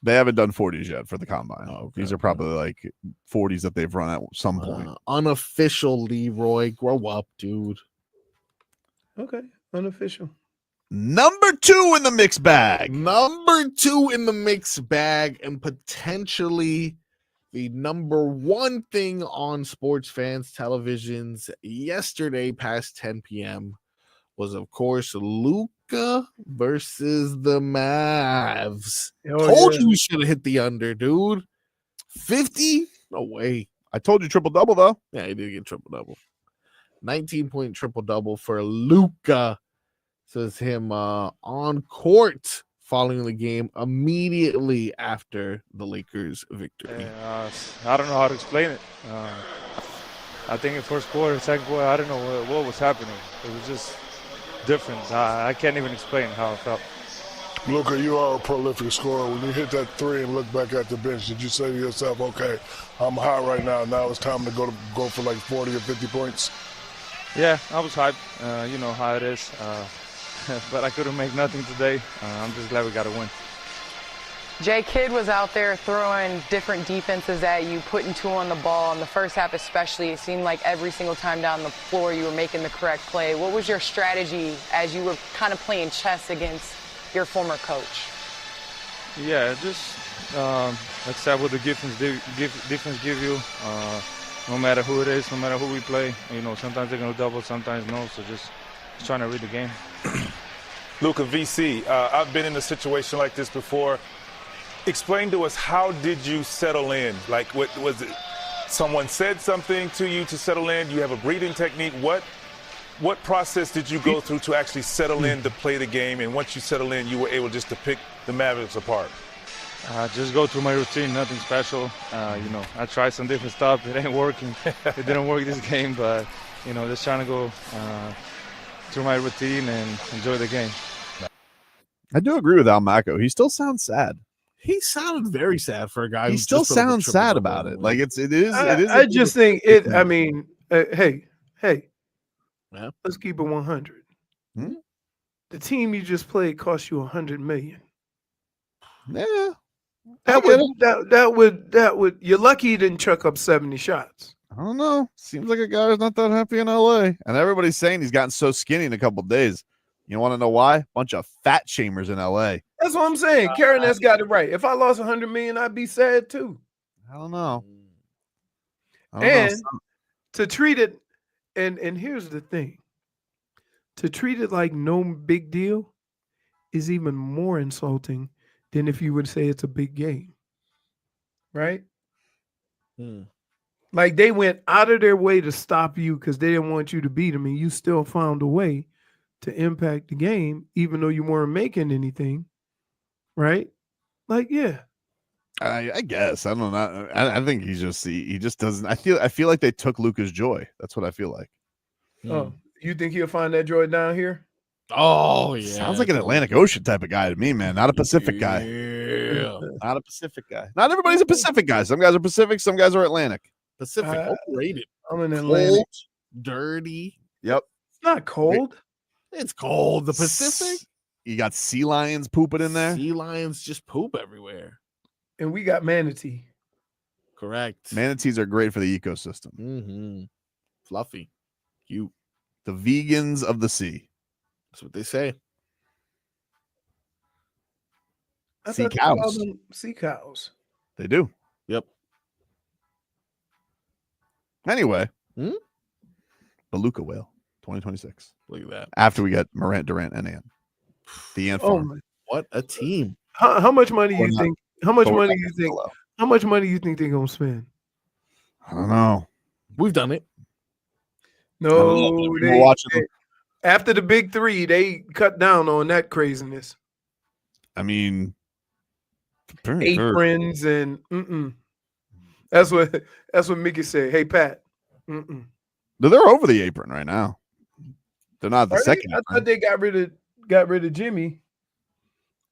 They haven't done 40s yet for the combine. Okay. These are probably like 40s that they've run at some point. Unofficial Leroy. Grow up, dude. Okay. Unofficial. Number 2 in the mixed bag. Number 2 in the mixed bag, and potentially the number 1 thing on sports fans' televisions yesterday past 10 p.m. was, of course, Luka versus the Mavs. Told you we should have hit the under, dude. 50? No way. I told you triple-double, though. Yeah, he did get triple-double. 19-point triple-double for Luka. Says him on court following the game immediately after the Lakers' victory. I don't know how to explain it. I think in first quarter, second quarter, I don't know what was happening. It was just different. I can't even explain how it felt. Luka, you are a prolific scorer. When you hit that three and look back at the bench, did you say to yourself, okay, I'm hot right now. Now it's time to go for like 40 or 50 points? Yeah, I was hyped. You know how it is. But I couldn't make nothing today. I'm just glad we got a win. Jay Kidd was out there throwing different defenses at you, putting 2 on the ball. In the first half especially, it seemed like every single time down the floor you were making the correct play. What was your strategy as you were kind of playing chess against your former coach? Yeah, just accept what the defense give you. No matter who it is, no matter who we play. You know, sometimes they're going to double, sometimes no. So just trying to read the game. Luka, VC, I've been in a situation like this before. Explain to us, how did you settle in? Like, what was it? Someone said something to you to settle in? You have a breathing technique? What process did you go through to actually settle in to play the game? And once you settle in, you were able just to pick the Mavericks apart? Just go through my routine, nothing special. I tried some different stuff. It ain't working. It didn't work this game, but, just trying to go through my routine and enjoy the game. I do agree with Al Mako. He still sounds sad. He sounded very sad for a guy. He who still just put up a sounds triple sad double about in it. the Like league. it is. I just think it. I mean, hey, Yeah. let's keep it 100. Hmm? The team you just played cost you $100 million. Yeah. That would. You're lucky you didn't chuck up 70 shots. I don't know. Seems like a guy who's not that happy in LA. And everybody's saying he's gotten so skinny in a couple days. You want to know why? Bunch of fat shamers in LA. That's what I'm saying. Karen has got it right. If I lost $100 million, I'd be sad too. I don't know. To treat it, and here's the thing. To treat it like no big deal is even more insulting than if you would say it's a big game. Right? Like they went out of their way to stop you because they didn't want you to beat them, and you still found a way to impact the game, even though you weren't making anything. Right? Like, yeah. I guess. I don't know. I think he just doesn't. I feel like they took Luka's joy. That's what I feel like. Oh, you think he'll find that joy down here? Oh, yeah. Sounds like an Atlantic Ocean type of guy to me, man. Not a Pacific guy. Yeah. Not a Pacific guy. Not everybody's a Pacific guy. Some guys are Pacific, some guys are Atlantic. Pacific, overrated. I'm an Atlantic. Cold, dirty. Yep. It's not cold. It's cold. The Pacific. You got sea lions pooping in there. Sea lions just poop everywhere. And we got manatee. Correct. Manatees are great for the ecosystem. Mm-hmm. Fluffy. Cute. The vegans of the sea. That's what they say. I Sea thought they called cows. them sea cows. They do. Yep. Anyway. Beluga whale 2026. Look at that. After we get Morant, Durant, and Ant. The Ant farm. What a team. How much money We're you not- think? How much but we're money not you gonna think? go low. How much money you think they're gonna spend? I don't know. We've done it. No, We're watching them. after the big three, they cut down on that craziness. I mean, Aprons and That's what Micky said. Hey Pat. They're over the apron right now. They're not the Are they? second. I thought they got rid of Jimmy,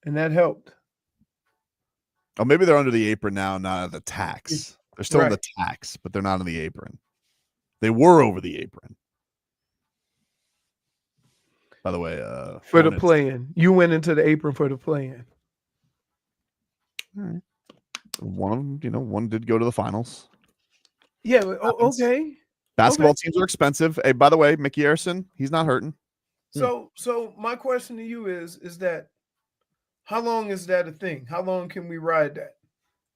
and that helped. Oh, maybe they're under the apron now, not at the tax. They're still in the Right. tax, but they're not in the apron. They were over the apron. By the way, For the Hornets- play-in. You went into the apron for the play-in. All right. One of them, one did go to the finals. Yeah, okay. Basketball teams are expensive. Hey, by the way, Micky Arison, he's not hurting. So my question to you is that how long is that a thing? How long can we ride that?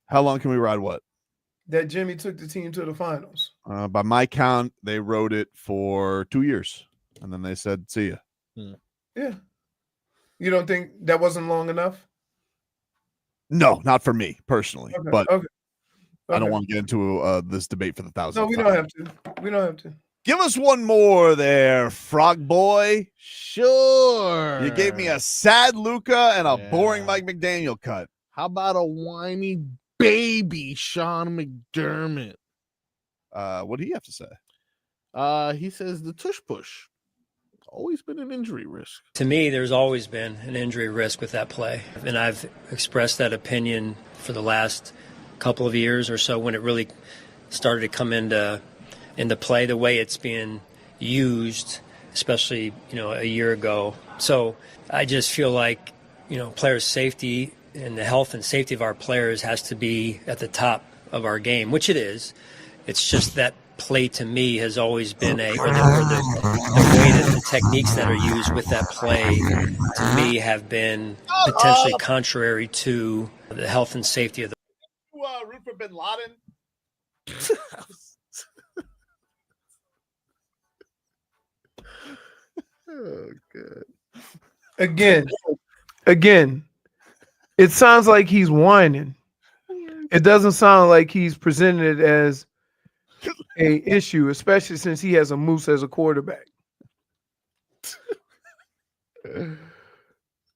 How long can we ride what? That Jimmy took the team to the finals. By my count, they rode it for 2 years, and then they said, "See ya." Yeah. You don't think that wasn't long enough? No, not for me personally, Okay, but okay. I don't Okay. want to get into this debate for the thousandth No, we time. don't have to. We don't have to. Give us one more there, Frog Boy. Sure. You gave me a sad Luka and a boring Mike McDaniel cut. How about a whiny baby Sean McDermott? What do you have to say? He says the tush push. Always been an injury risk. To me, there's always been an injury risk with that play. And I've expressed that opinion for the last couple of years or so when it really started to come into play the way it's being used, especially, a year ago. So I just feel like, players' safety and the health and safety of our players has to be at the top of our game, which it is. It's just that play to me has always been the way that the techniques that are used with that play to me have been potentially contrary to the health and safety of the. Root for Bin Laden. Oh, good. Again, it sounds like he's whining. It doesn't sound like he's presented it as a issue, especially since he has a moose as a quarterback.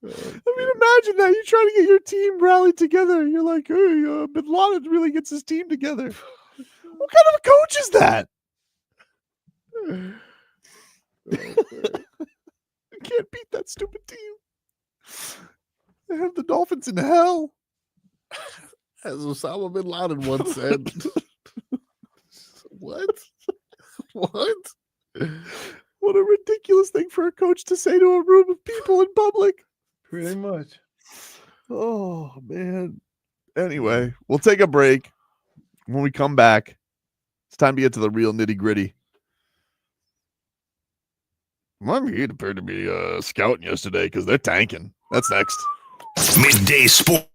I mean, imagine that. You're trying to get your team rallied together. You're like, hey, Bin Laden really gets his team together. What kind of a coach is that? You can't beat that stupid team. They have the Dolphins in hell. As Osama bin Laden once said. What? What? What a ridiculous thing for a coach to say to a room of people in public. Pretty much. Oh, man. Anyway, we'll take a break. When we come back, it's time to get to the real nitty gritty. Miami Heat appeared to be scouting yesterday because they're tanking. That's next. Midday Sport.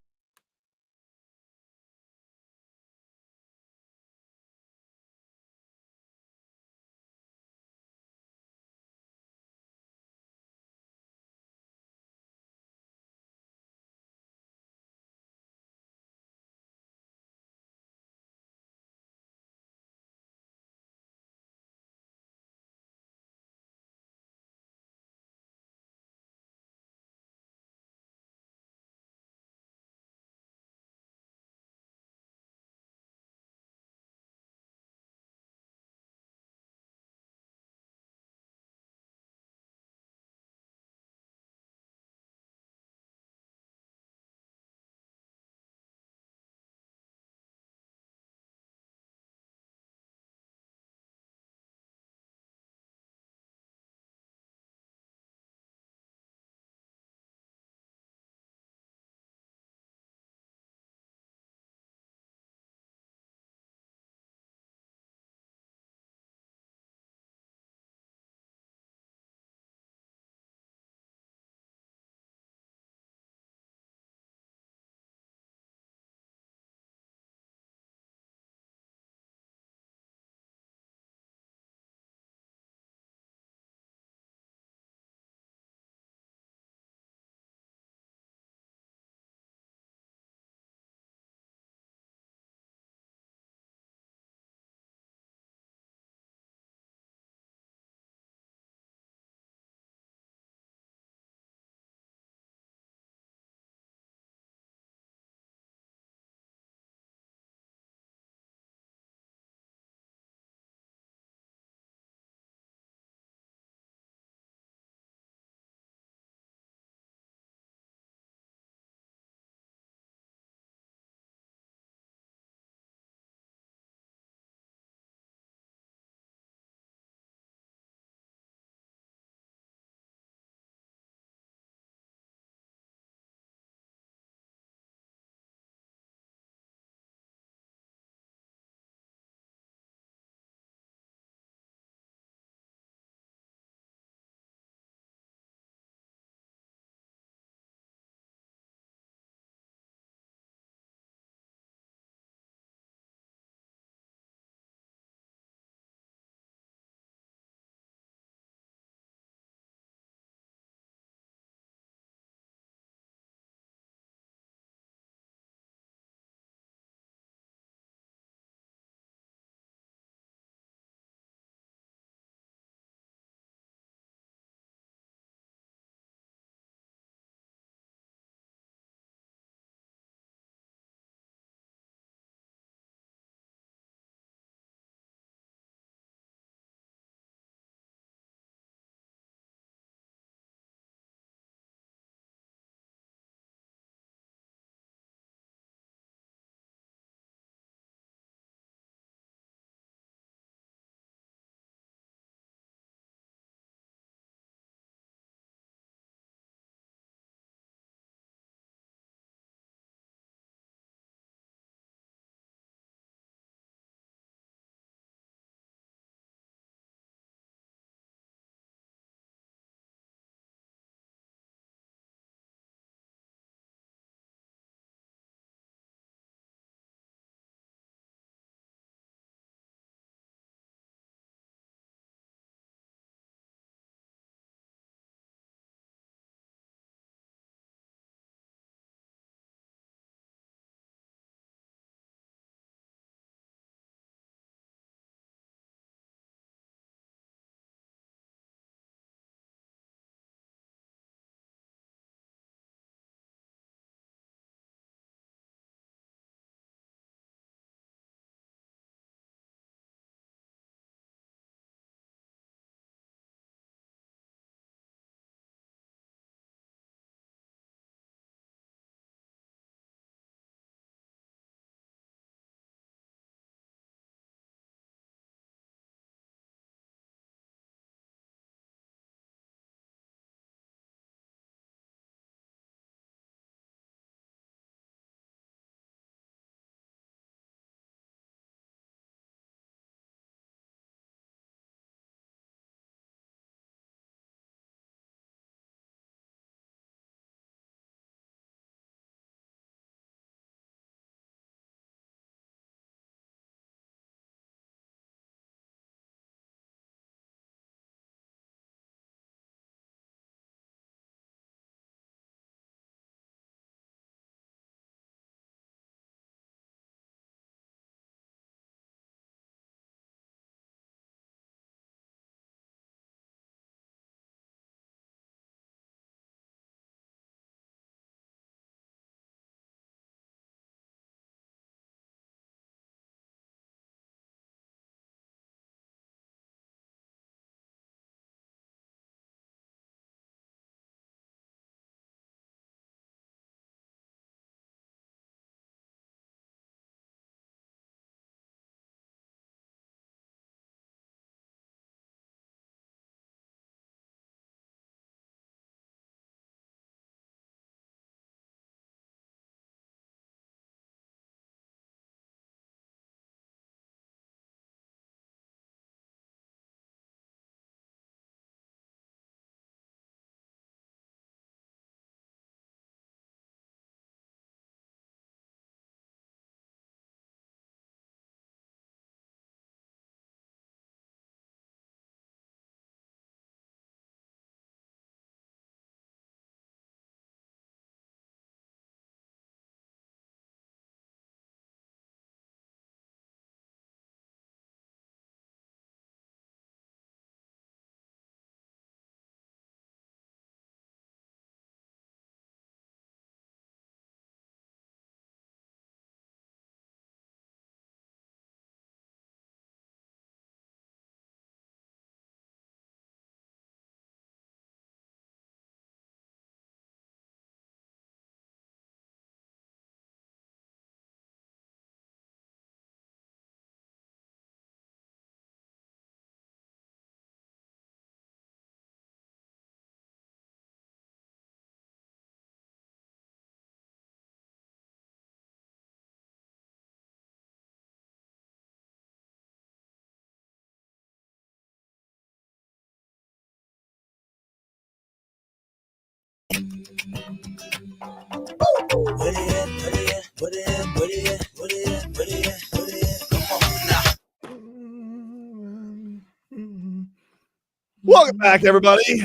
Welcome back, everybody.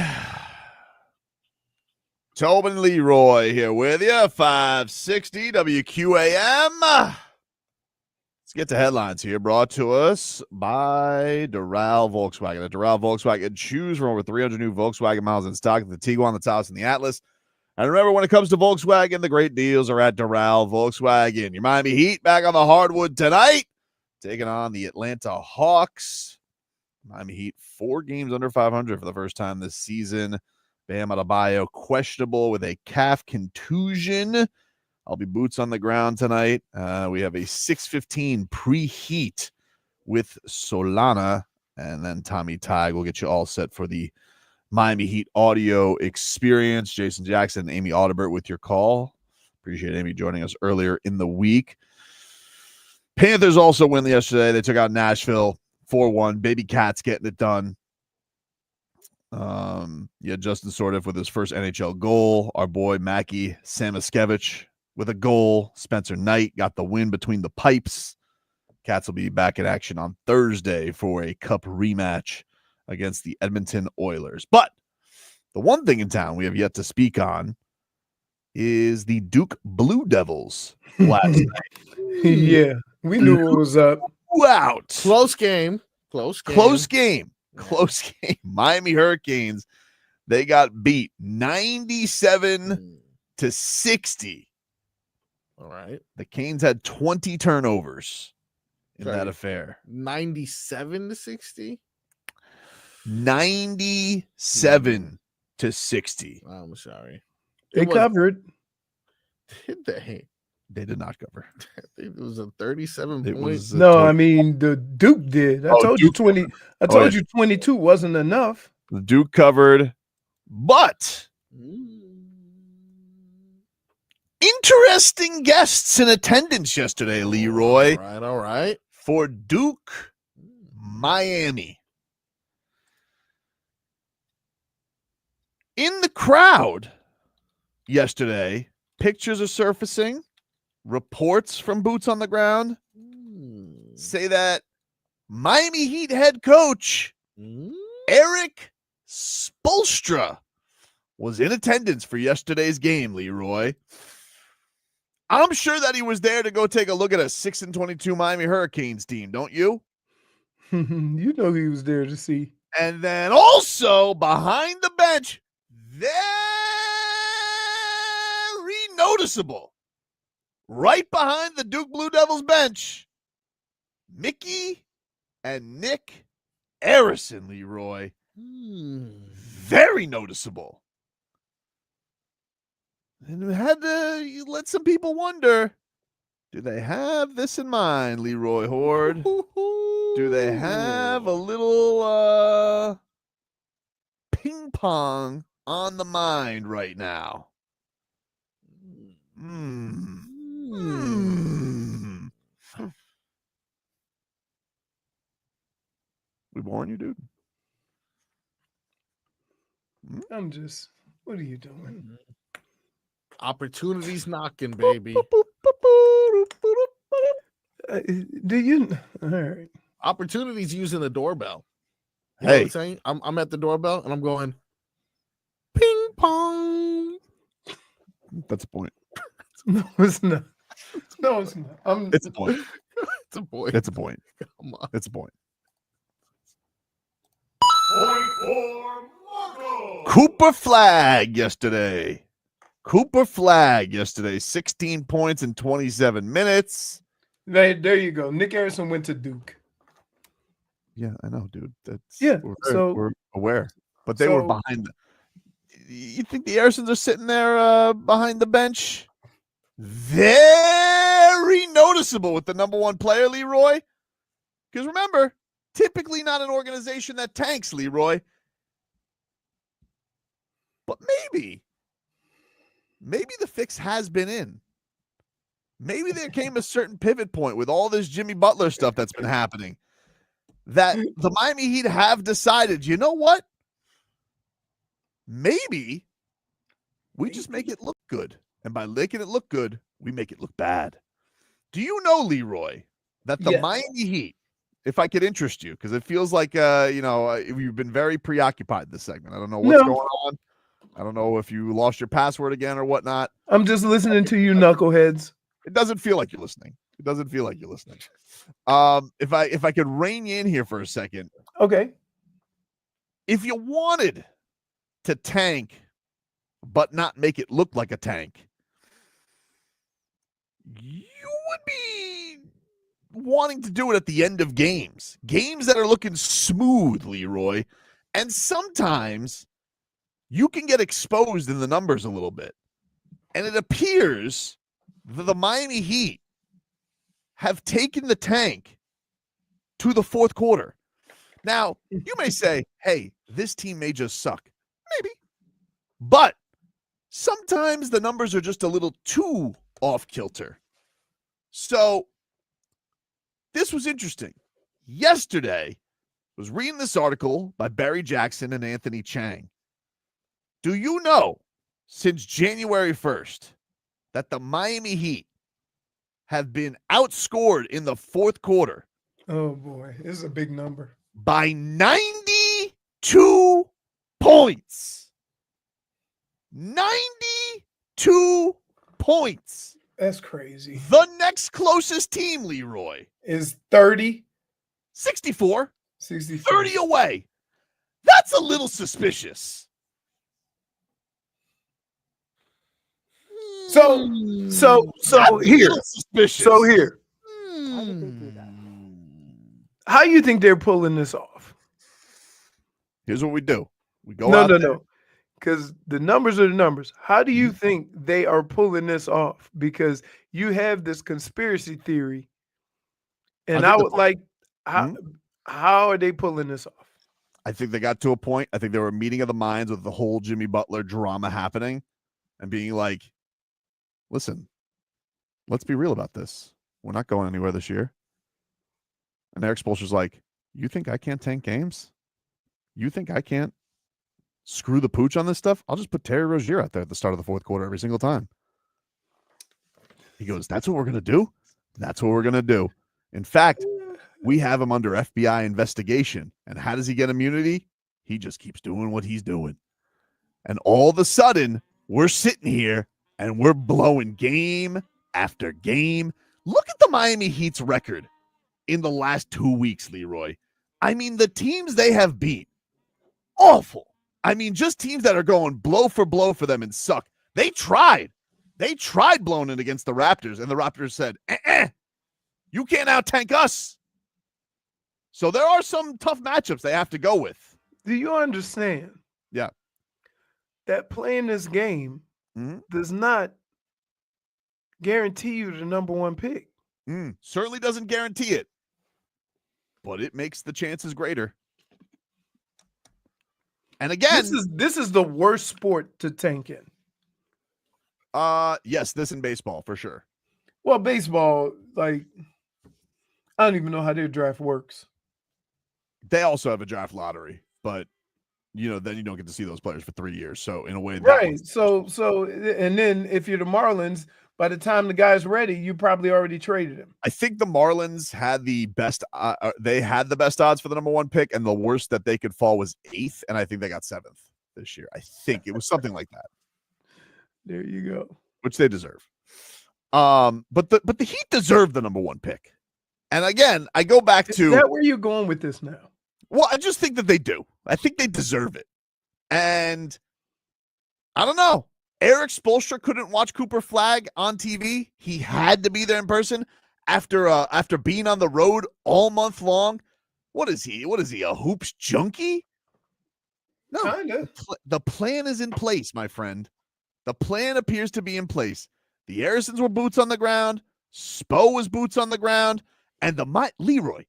Tobin and Leroy here with you, 560 WQAM. Let's get to headlines here, brought to us by Doral Volkswagen. At Doral Volkswagen, choose from over 300 new Volkswagen miles in stock at the Tiguan, the Taos, and the Atlas. And remember, when it comes to Volkswagen, the great deals are at Doral Volkswagen. Your Miami Heat back on the hardwood tonight, taking on the Atlanta Hawks. Miami Heat 4 games under 500 for the first time this season. Bam Adebayo questionable with a calf contusion. I'll be boots on the ground tonight. We have a 6:15 preheat with Solana, and then Tommy Tig will get you all set for the Miami Heat audio experience. Jason Jackson, Amy Audibert with your call. Appreciate Amy joining us earlier in the week. Panthers also win yesterday. They took out Nashville 4-1. Baby Cats getting it done. Justin Sordiff with his first NHL goal. Our boy Micky Samoskevich with a goal. Spencer Knight got the win between the pipes. Cats will be back in action on Thursday for a cup rematch against the Edmonton Oilers. But the one thing in town we have yet to speak on is the Duke Blue Devils last night. Yeah, we knew what was up. Out. Close game. Miami Hurricanes, they got beat 97-60. All right. The Canes had 20 turnovers in that affair. 97-60? 97-60. I'm sorry. They covered. Did they? They did not cover. It was a 37 It point. was No, I mean the Duke did. I told you 20. I told you 22 wasn't enough. The Duke covered, but interesting guests in attendance yesterday, Leroy. All right. For Duke, Miami. In the crowd yesterday, pictures are surfacing. Reports from boots on the ground say that Miami Heat head coach Erik Spoelstra was in attendance for yesterday's game, Leroy. I'm sure that he was there to go take a look at a 6-22 Miami Hurricanes team, don't you? You know he was there to see. And then also behind the bench, very noticeable, right behind the Duke Blue Devils bench, Micky and Nick Arison, Leroy. Very noticeable. And we had to let some people wonder, do they have this in mind, Leroy Horde? Do they have a little ping pong on the mind right now? We warn you, dude. I'm just, what are you doing? Opportunities knocking, baby. Do you? All right. Opportunities using the doorbell. You know Hey. what I'm saying? I'm at the doorbell and I'm going, ping pong. That's a point. No, it's not. No, it's not. It's a point. It's a point. It's a point. Come on. It's a point. Cooper Flagg yesterday. 16 points in 27 minutes. There you go. Nick Arison went to Duke. Yeah, I know, dude. That's we're aware. But they were behind. You think the Arisons are sitting there behind the bench? Very noticeable with the number one player, Leroy. Because remember, typically not an organization that tanks, Leroy. But maybe the fix has been in. Maybe there came a certain pivot point with all this Jimmy Butler stuff that's been happening that the Miami Heat have decided, you know what? Maybe We just make it look good. And by making it look good, we make it look bad. Do you know, Leroy, that the Miami Heat, if I could interest you, because it feels like, you've been very preoccupied this segment. I don't know what's going on. I don't know if you lost your password again or whatnot. I'm just listening to you knuckleheads. It doesn't feel like you're listening. If I could rein you in here for a second. Okay. If you wanted to tank, but not make it look like a tank, you would be wanting to do it at the end of games that are looking smooth, Leroy. And sometimes you can get exposed in the numbers a little bit. And it appears that the Miami Heat have taken the tank to the fourth quarter. Now, you may say, hey, this team may just suck. Maybe. But sometimes the numbers are just a little too off kilter. So this was interesting. Yesterday, I was reading this article by Barry Jackson and Anthony Chang. Do you know, since January 1st, that the Miami Heat have been outscored in the fourth quarter? Oh, boy. This is a big number. By 92 points. 92 points. That's crazy. The next closest team, Leroy, is 30. 64. 64. 30 away. That's a little suspicious. So here. Suspicious. So here. How you think they're pulling this off? Here's what we do. We go No. Because the numbers are the numbers. How do you think they are pulling this off? Because you have this conspiracy theory. And I would like, how are they pulling this off? I think they got to a point. I think there were a meeting of the minds with the whole Jimmy Butler drama happening and being like, listen, let's be real about this. We're not going anywhere this year. And Erik Spoelstra's like, you think I can't tank games? You think I can't screw the pooch on this stuff? I'll just put Terry Rozier out there at the start of the fourth quarter every single time. He goes, that's what we're going to do? That's what we're going to do. In fact, we have him under FBI investigation. And how does he get immunity? He just keeps doing what he's doing. And all of a sudden, we're sitting here and we're blowing game after game. Look at the Miami Heat's record in the last 2 weeks, Leroy. I mean, the teams they have beat, awful. I mean, just teams that are going blow for them and suck. They tried. They tried blowing it against the Raptors, and the Raptors said, you can't out-tank us. So there are some tough matchups they have to go with. Do you understand? Yeah. That playing this game does not guarantee you the number one pick. Certainly doesn't guarantee it, but it makes the chances greater. And again, this is the worst sport to tank in. Yes, this in baseball for sure. Well, baseball, like, I don't even know how their draft works. They also have a draft lottery, but then you don't get to see those players for 3 years. So in a way, right. So, and then if you're the Marlins, by the time the guy's ready, you probably already traded him. I think the Marlins had the best. They had the best odds for the number one pick, and the worst that they could fall was 8th, and I think they got 7th this year. I think it was something like that. There you go. Which they deserve. But the Heat deserve the number one pick. And again, I go back to. Is that where you're going with this now? Well, I just think that they do. I think they deserve it. And I don't know. Erik Spoelstra couldn't watch Cooper Flagg on TV. He had to be there in person after being on the road all month long. What is he? A hoops junkie? No. Kinda. The plan is in place, my friend. The plan appears to be in place. The Arisons were boots on the ground. Spo was boots on the ground. And Leroy,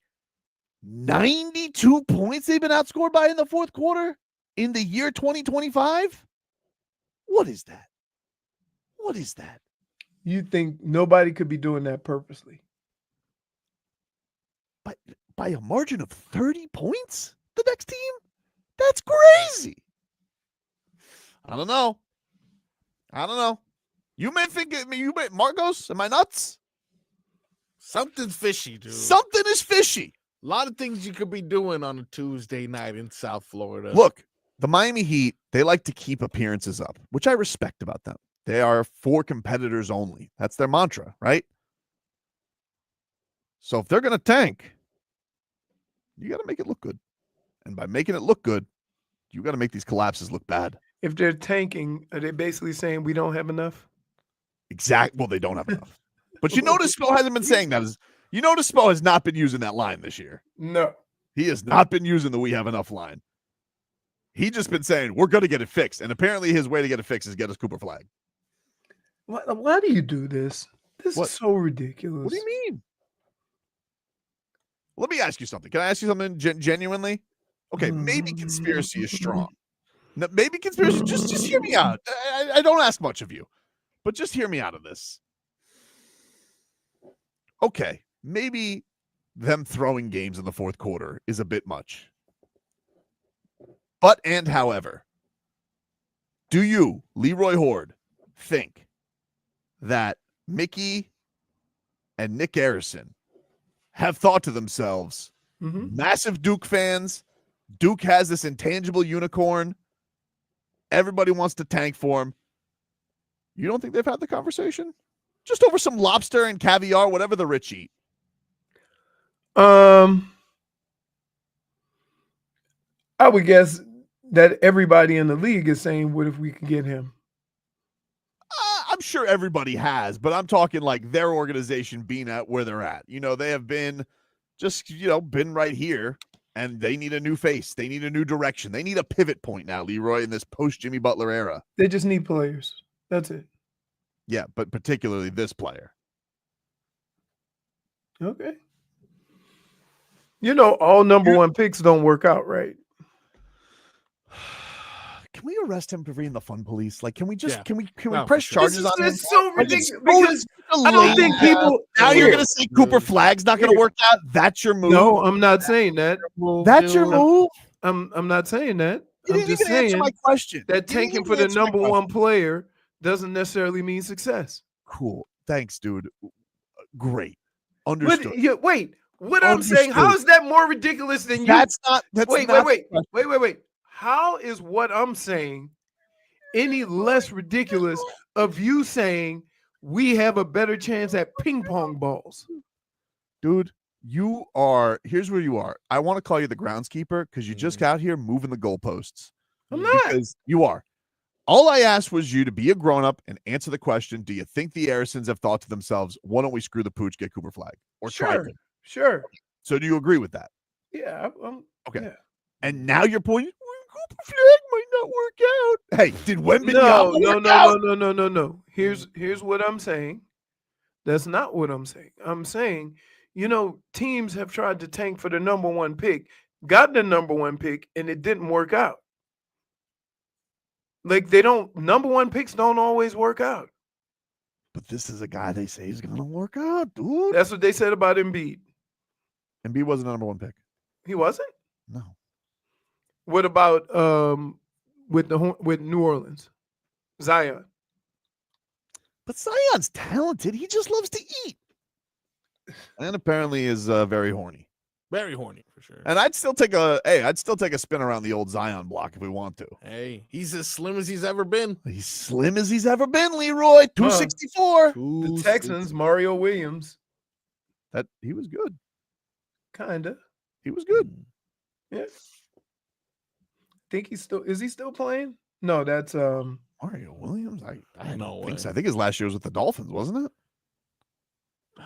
92 points they've been outscored by in the fourth quarter in the year 2025? What is that? What is that? You think nobody could be doing that purposely? By a margin of 30 points, the next team? That's crazy. I don't know. I don't know. You may think Marcos, am I nuts? Something's fishy, dude. Something is fishy. A lot of things you could be doing on a Tuesday night in South Florida. Look, the Miami Heat, they like to keep appearances up, which I respect about them. They are for competitors only. That's their mantra, right? So if they're going to tank, you got to make it look good. And by making it look good, you got to make these collapses look bad. If they're tanking, are they basically saying we don't have enough? Exactly. Well, they don't have enough. But you notice Spo hasn't been saying that. You notice Spo has not been using that line this year. No. He has not been using the we have enough line. He just been saying, we're going to get it fixed. And apparently his way to get it fixed is get us Cooper Flagg. Why do you do this? This is so ridiculous. What do you mean? Let me ask you something. Can I ask you something genuinely? Okay, maybe conspiracy is strong. No, maybe conspiracy, just hear me out. I don't ask much of you, but just hear me out of this. Okay, maybe them throwing games in the fourth quarter is a bit much. But, and however, do you, Leroy Horde, think that Micky and Nick Arison have thought to themselves, massive Duke fans, Duke has this intangible unicorn, everybody wants to tank for him. You don't think they've had the conversation? Just over some lobster and caviar, whatever the rich eat. I would guess that everybody in the league is saying, what if we could get him? I'm sure everybody has, but I'm talking like their organization being at where they're at. You know, they have been just, been right here, and they need a new face. They need a new direction. They need a pivot point now, Leroy, in this post-Jimmy Butler era. They just need players. That's it. Yeah, but particularly this player. Okay. All number one picks don't work out, right? Can we arrest him for being the fun police? Like, can we just can we No, press for sure. charges on him? It's so ridiculous because I don't think people. Now you're gonna say Cooper Flagg's not gonna work out. That's your move. No, I'm not saying that. That's your move. I'm not saying that. You I'm didn't just even answer saying my question. that tanking for the number one player doesn't necessarily mean success. Cool. Thanks, dude. Great. Understood. But, wait. What I'm saying? How is that more ridiculous than you? That's not. That's wait. not Wait. How is what I'm saying any less ridiculous of you saying we have a better chance at ping pong balls? Dude, here's where you are. I want to call you the groundskeeper because you just got here moving the goalposts. I'm not. Because you are. All I asked was you to be a grown-up and answer the question, do you think the Arisons have thought to themselves, why don't we screw the pooch, get Cooper Flagg? Or try to? Sure. So do you agree with that? Yeah. Okay. Yeah. And now you're pointing, Cooper Flagg might not work out. Hey, did Wembanyama No. Here's what I'm saying. That's not what I'm saying. I'm saying, teams have tried to tank for the number one pick, got the number one pick, and it didn't work out. Like number one picks don't always work out. But this is a guy they say is going to work out, dude. That's what they said about Embiid. Embiid wasn't a number one pick. He wasn't? No. What about with New Orleans? Zion. But Zion's talented. He just loves to eat. And apparently is very horny. Very horny for sure. And I'd still take a spin around the old Zion block if we want to. Hey, he's as slim as he's ever been. He's slim as he's ever been, Leroy. 264. The Texans, Mario Williams. That he was good. Kinda. He was good. Yeah. Think is he still playing? No, that's Mario Williams. I don't think so. I think his last year was with the Dolphins, wasn't it?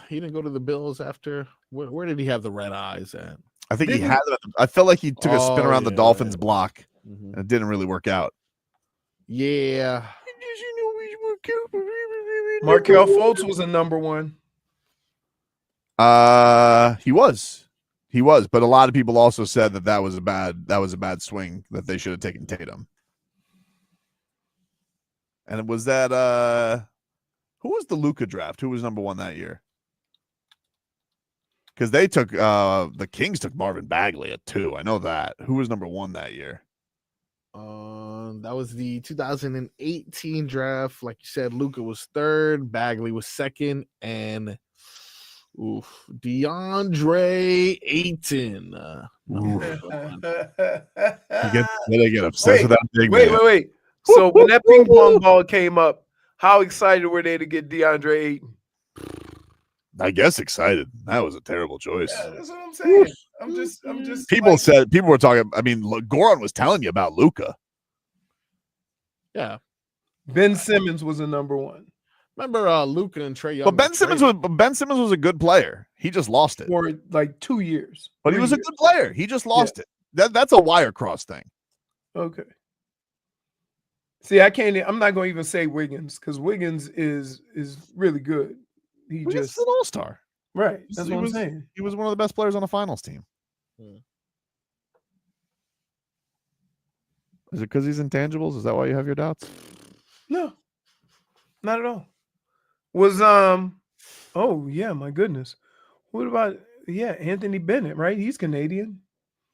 He didn't go to the Bills after. Where did he have the red eyes at? I think he had it. I felt like he took a spin around the Dolphins block, and it didn't really work out. Yeah. Markelle Fultz was a number one. He was, but a lot of people also said that was a bad swing, that they should have taken Tatum. And was that who was the Luka draft? Who was number one that year? Because they took the Kings took Marvin Bagley at 2. I know that. Who was number one that year? That was the 2018 draft. Like you said, Luka was third, Bagley was second, and DeAndre Ayton. They get obsessed with that big man. Wait. So when that ping pong ball came up, how excited were they to get DeAndre Ayton? I guess excited. That was a terrible choice. Yeah, that's what I'm saying. I'm just. People were talking. I mean, Goran was telling you about Luka. Yeah. Ben Simmons was a number one. Remember Luka and Trae Young? But Ben Simmons was a good player. He just lost it for like 2 years. But he was a good player. He just lost it. That's a wire cross thing. Okay. See, I'm not going to even say Wiggins because Wiggins is really good. He's an all-star. Right. That's what I'm saying. He was one of the best players on the finals team. Is it because he's intangibles? Is that why you have your doubts? No, not at all. Oh yeah, my goodness. What about Anthony Bennett, right? He's Canadian.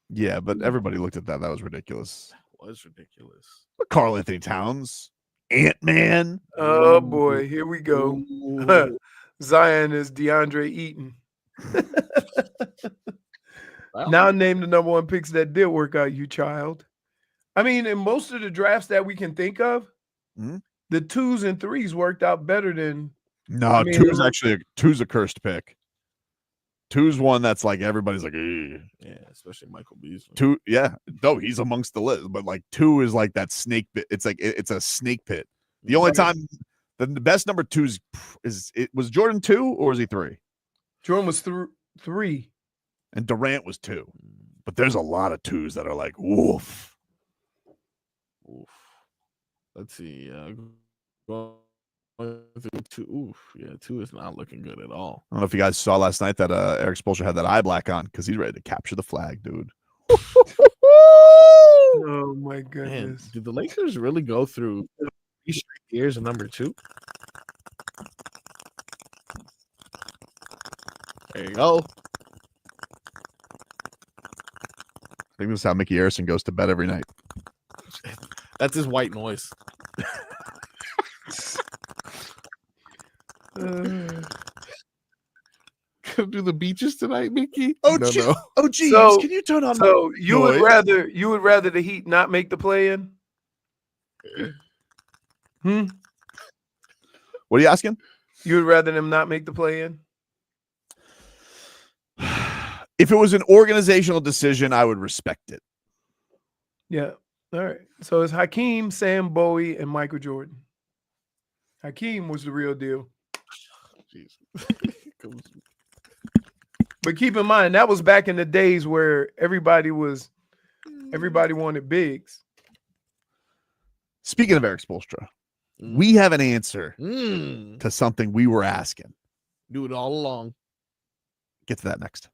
Yeah, but everybody looked at that. That was ridiculous. That was ridiculous. But Karl Anthony Towns, Ant-Man. Oh boy, here we go. Zion is DeAndre Eaton. Now name the number one picks that did work out, you child. I mean, in most of the drafts that we can think of, the 2s and 3s worked out better than. No, 2's a cursed pick. 2's one that's like everybody's like, "Ugh." Yeah, especially Michael Beasley. 2, yeah, no, he's amongst the list, but like 2 is like that snake pit. It's like it's a snake pit. The only time the best number 2 was Jordan 2 or was he 3? Jordan was 3, and Durant was 2. But there's a lot of 2s that are like, woof. Let's see. Going through 2. 2 is not looking good at all. I don't know if you guys saw last night that Erik Spoelstra had that eye black on because he's ready to capture the flag, dude. Oh my goodness! Man, did the Lakers really go through 3 straight years of number 2? There you go. I think this is how Micky Arison goes to bed every night. That's his white noise. Gonna do the beaches tonight, Mickey? Oh, no. Oh, geez. So, Can you turn on? So you would rather the Heat not make the play-in? What are you asking? You would rather them not make the play-in? If it was an organizational decision, I would respect it. Yeah. All right. So it's Hakeem, Sam Bowie, and Michael Jordan. Hakeem was the real deal. Jeez. But keep in mind, that was back in the days where everybody wanted bigs. Speaking of Erik Spoelstra, we have an answer to something we were asking. Do it all along. Get to that next.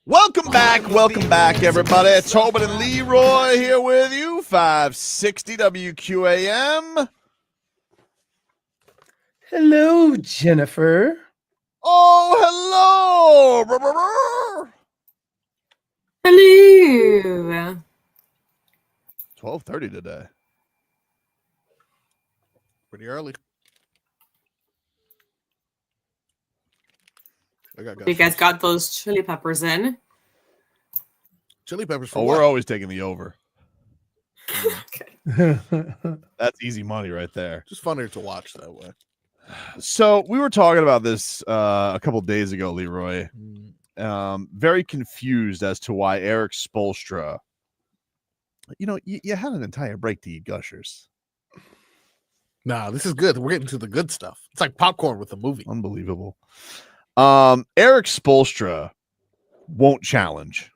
Welcome back, everybody. Tobin and Leroy here with you, 560 WQAM. Hello, Jennifer. Oh, hello. Hello. 12:30 today. Pretty early. You guys got those chili peppers in? Chili peppers for Oh, what? we're always taking the over. Okay. That's easy money right there. Just funnier to watch that way. So we were talking about this a couple days ago, Leroy. Very confused as to why Erik Spoelstra. You had an entire break to eat Gushers. Nah, this is good. We're getting to the good stuff. It's like popcorn with a movie. Unbelievable. Erik Spoelstra won't challenge.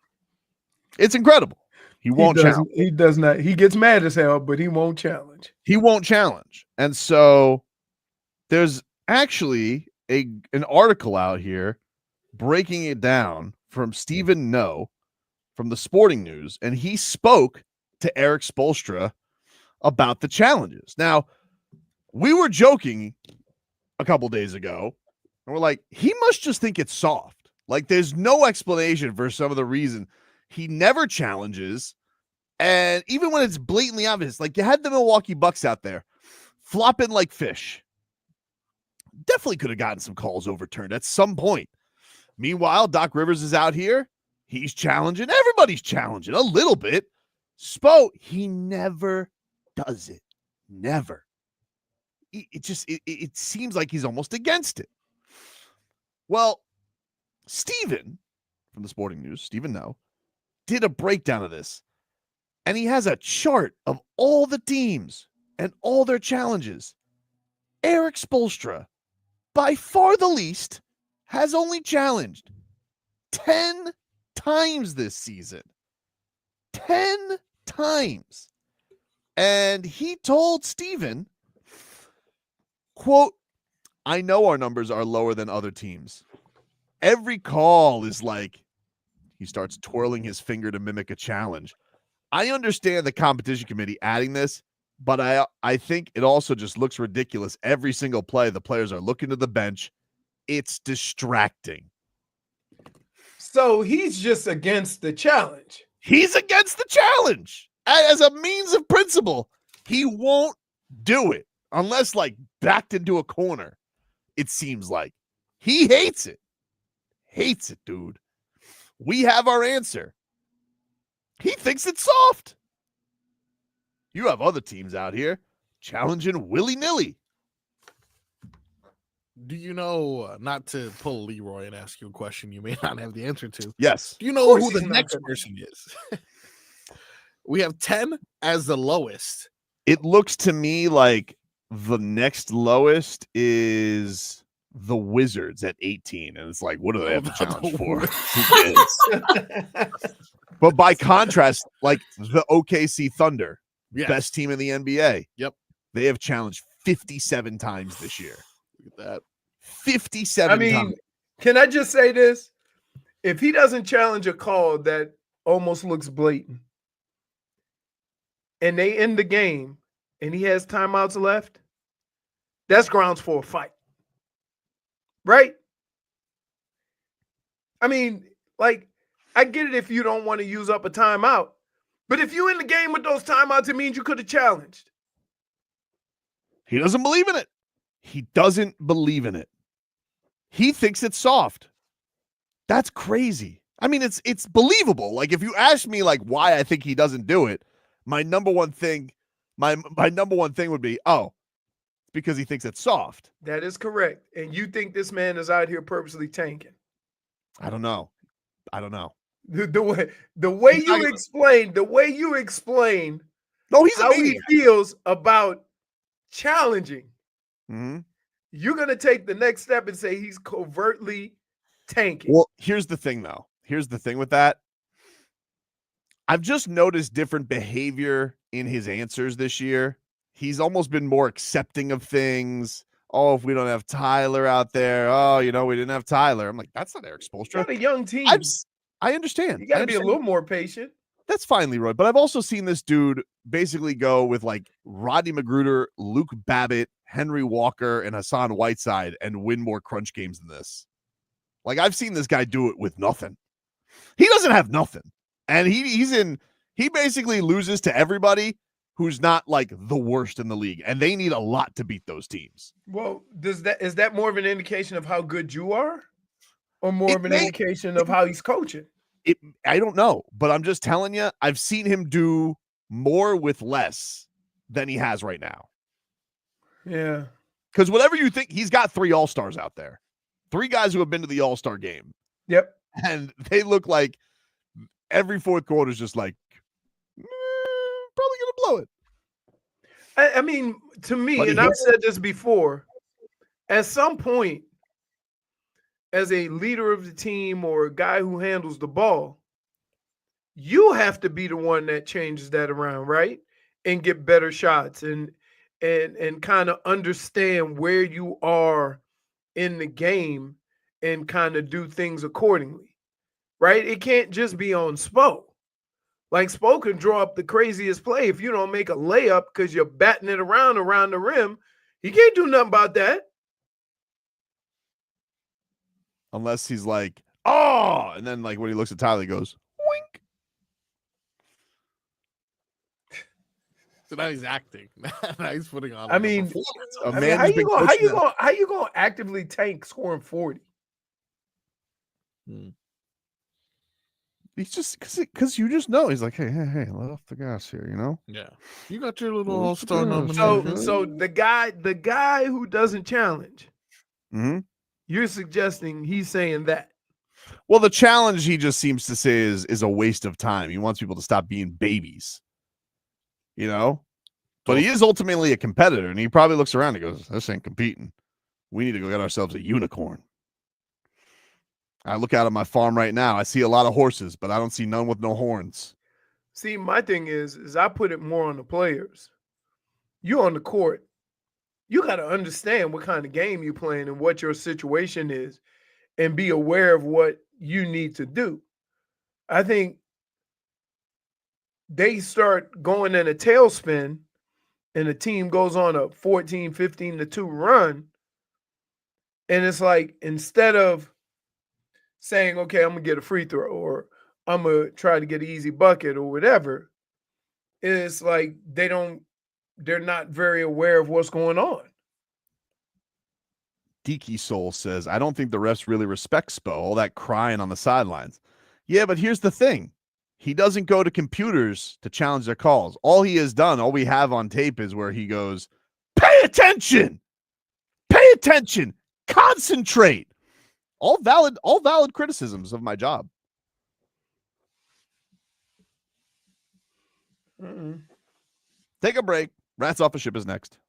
It's incredible. He won't challenge. He does not. He gets mad as hell, but he won't challenge. He won't challenge. And so there's actually an article out here breaking it down from Stephen No from the Sporting News, and he spoke to Erik Spoelstra about the challenges. Now, we were joking a couple days ago, and we're like, he must just think it's soft. Like, there's no explanation for some of the reason he never challenges. And even when it's blatantly obvious, like you had the Milwaukee Bucks out there flopping like fish. Definitely could have gotten some calls overturned at some point. Meanwhile, Doc Rivers is out here. He's challenging. Everybody's challenging a little bit. Spo, he never does it. Never. It seems like he's almost against it. Well, Stephen from the Sporting News, Stephen No, did a breakdown of this. And he has a chart of all the teams and all their challenges. Erik Spoelstra, by far the least, has only challenged 10 times this season. 10 times. And he told Stephen, quote, I know our numbers are lower than other teams. Every call is like, he starts twirling his finger to mimic a challenge. I understand the competition committee adding this, but I think it also just looks ridiculous. Every single play, the players are looking to the bench. It's distracting. So he's just against the challenge. He's against the challenge. As a means of principle, he won't do it unless like backed into a corner. It seems like he hates it. Hates it, dude. We have our answer. He thinks it's soft. You have other teams out here challenging willy-nilly. Do you know, not to pull Leroy and ask you a question you may not have the answer to? Yes. Do you know who the next person is? We have 10 as the lowest. It looks to me like the next lowest is the Wizards at 18. And it's like, what do they have to challenge for? Who cares? But by contrast, like the OKC Thunder, best team in the NBA. Yep. They have challenged 57 times this year. Look at that. 57 times. Can I just say this? If he doesn't challenge a call that almost looks blatant, and they end the game, and he has timeouts left, that's grounds for a fight. Right? I mean, like, I get it if you don't want to use up a timeout, but if you in the game with those timeouts, it means you could have challenged. He doesn't believe in it. He doesn't believe in it. He thinks it's soft. That's crazy. I mean, it's believable. Like, if you ask me, like, why I think he doesn't do it, my number one thing would be, it's because he thinks it's soft. That is correct. And you think this man is out here purposely tanking? I don't know. The way you explain no, he's how he feels about challenging. Mm-hmm. You're going to take the next step and say he's covertly tanking. Well, here's the thing, though. Here's the thing with that. I've just noticed different behavior in his answers this year. He's almost been more accepting of things. Oh, if we don't have Tyler out there, we didn't have Tyler. I'm like, that's not Erik Spoelstra. Not a young team. I understand. You got to be a little more patient. That's fine, Leroy. But I've also seen this dude basically go with like Rodney Magruder, Luke Babbitt, Henry Walker, and Hassan Whiteside and win more crunch games than this. Like, I've seen this guy do it with nothing. He doesn't have nothing. And he basically loses to everybody who's not like the worst in the league. And they need a lot to beat those teams. Well, is that more of an indication of how good you are? Or more of an indication of how he's coaching? I don't know, but I'm just telling you, I've seen him do more with less than he has right now. Yeah. Because whatever you think, he's got 3 All-Stars out there. 3 guys who have been to the All-Star game. Yep. And they look like every fourth quarter is just like, probably going to blow it. I mean, to me, and I've said this before, at some point, as a leader of the team or a guy who handles the ball, you have to be the one that changes that around, right? And get better shots and kind of understand where you are in the game and kind of do things accordingly, right? It can't just be on Spo. Like, Spo can draw up the craziest play. If you don't make a layup because you're batting it around the rim, he can't do nothing about that. Unless he's like, oh, and then like when he looks at Tyler, he goes, wink. So now he's acting. Now he's putting on. I mean, how you gonna actively tank scoring 40? He's just because you just know he's like, hey, let off the gas here, you know? Yeah, you got your little All-Star nomination. So the guy who doesn't challenge, you're suggesting he's saying that. Well, the challenge he just seems to say is a waste of time. He wants people to stop being babies, you know? But he is ultimately a competitor, and he probably looks around and goes, this ain't competing. We need to go get ourselves a unicorn. I look out at my farm right now. I see a lot of horses, but I don't see none with no horns. See, my thing is I put it more on the players. You on the court, you got to understand what kind of game you're playing and what your situation is and be aware of what you need to do. I think they start going in a tailspin and the team goes on a 14, 15-2 run. And it's like, instead of saying, okay, I'm going to get a free throw or I'm going to try to get an easy bucket or whatever, it's like they're not very aware of what's going on. Deaky Soul says, I don't think the refs really respect Spo, all that crying on the sidelines. Yeah, but here's the thing. He doesn't go to computers to challenge their calls. All he has done, all we have on tape is where he goes, pay attention, concentrate. All valid criticisms of my job. Take a break. Rats Off a Ship is next.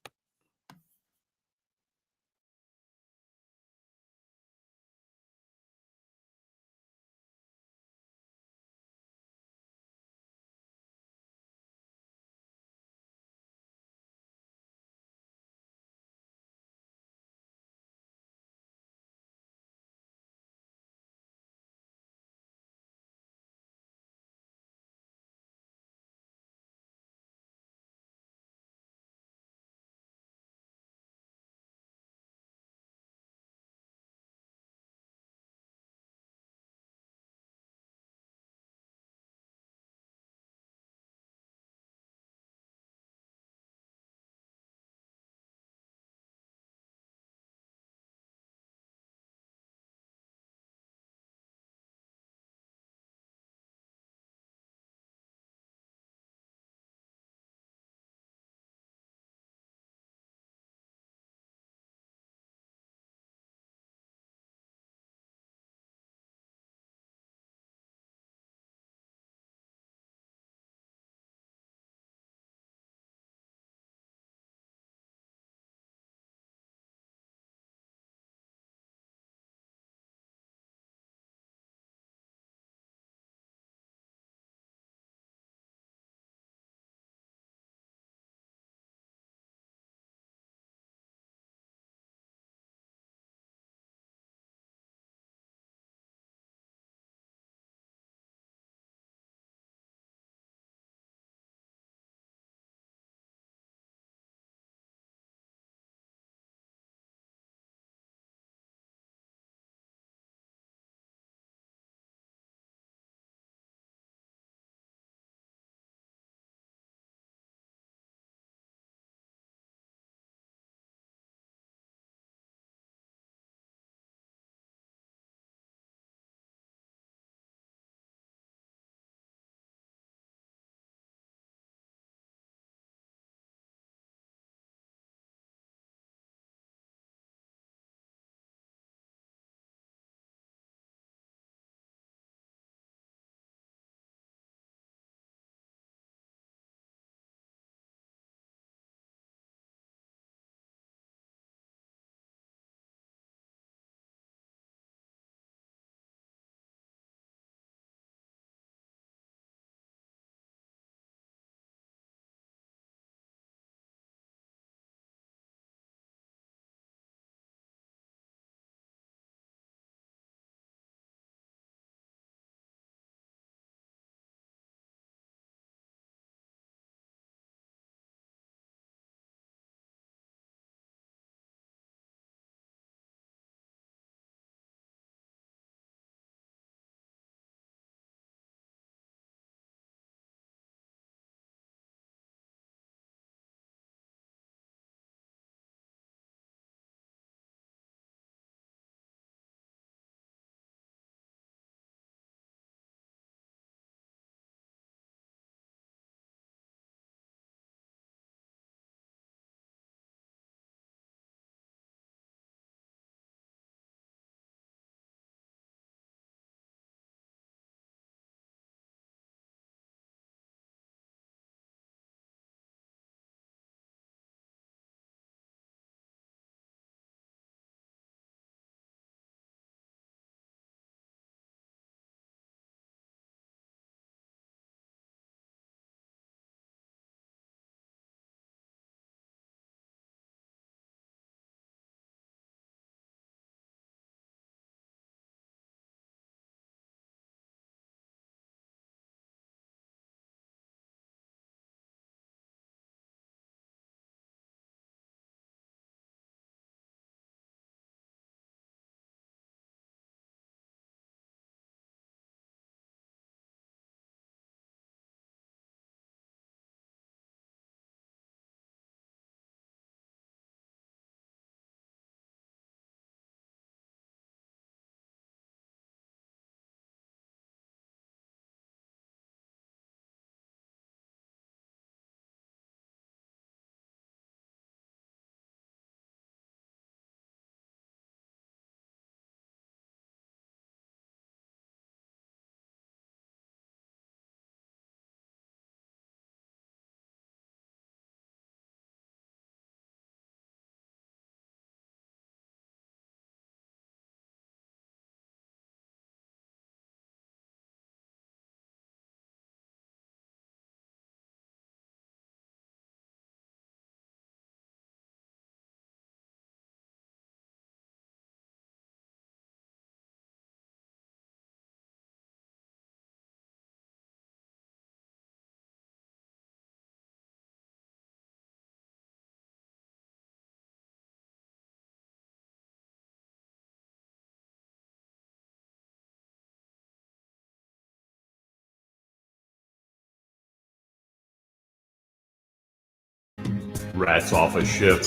Rats off a ship.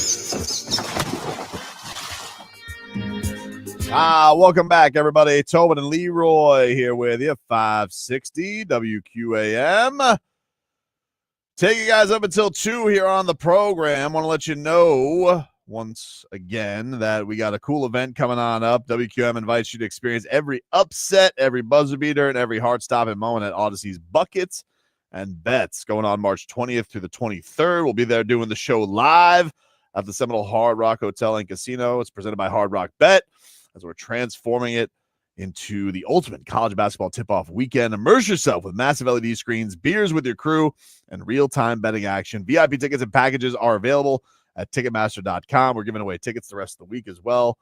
Welcome back, everybody. Tobin and Leroy here with you, 560 WQAM. Take you guys up until 2 here on the program. Want to let you know once again that we got a cool event coming on up. WQM invites you to experience every upset, every buzzer beater, and every heart-stopping moment at Odyssey's Buckets and Bets going on March 20th through the 23rd. We'll be there doing the show live at the Seminole Hard Rock Hotel and Casino. It's presented by Hard Rock Bet as we're transforming it into the ultimate college basketball tip-off weekend. Immerse yourself with massive LED screens, beers with your crew, and real-time betting action. VIP tickets and packages are available at Ticketmaster.com. We're giving away tickets the rest of the week as well.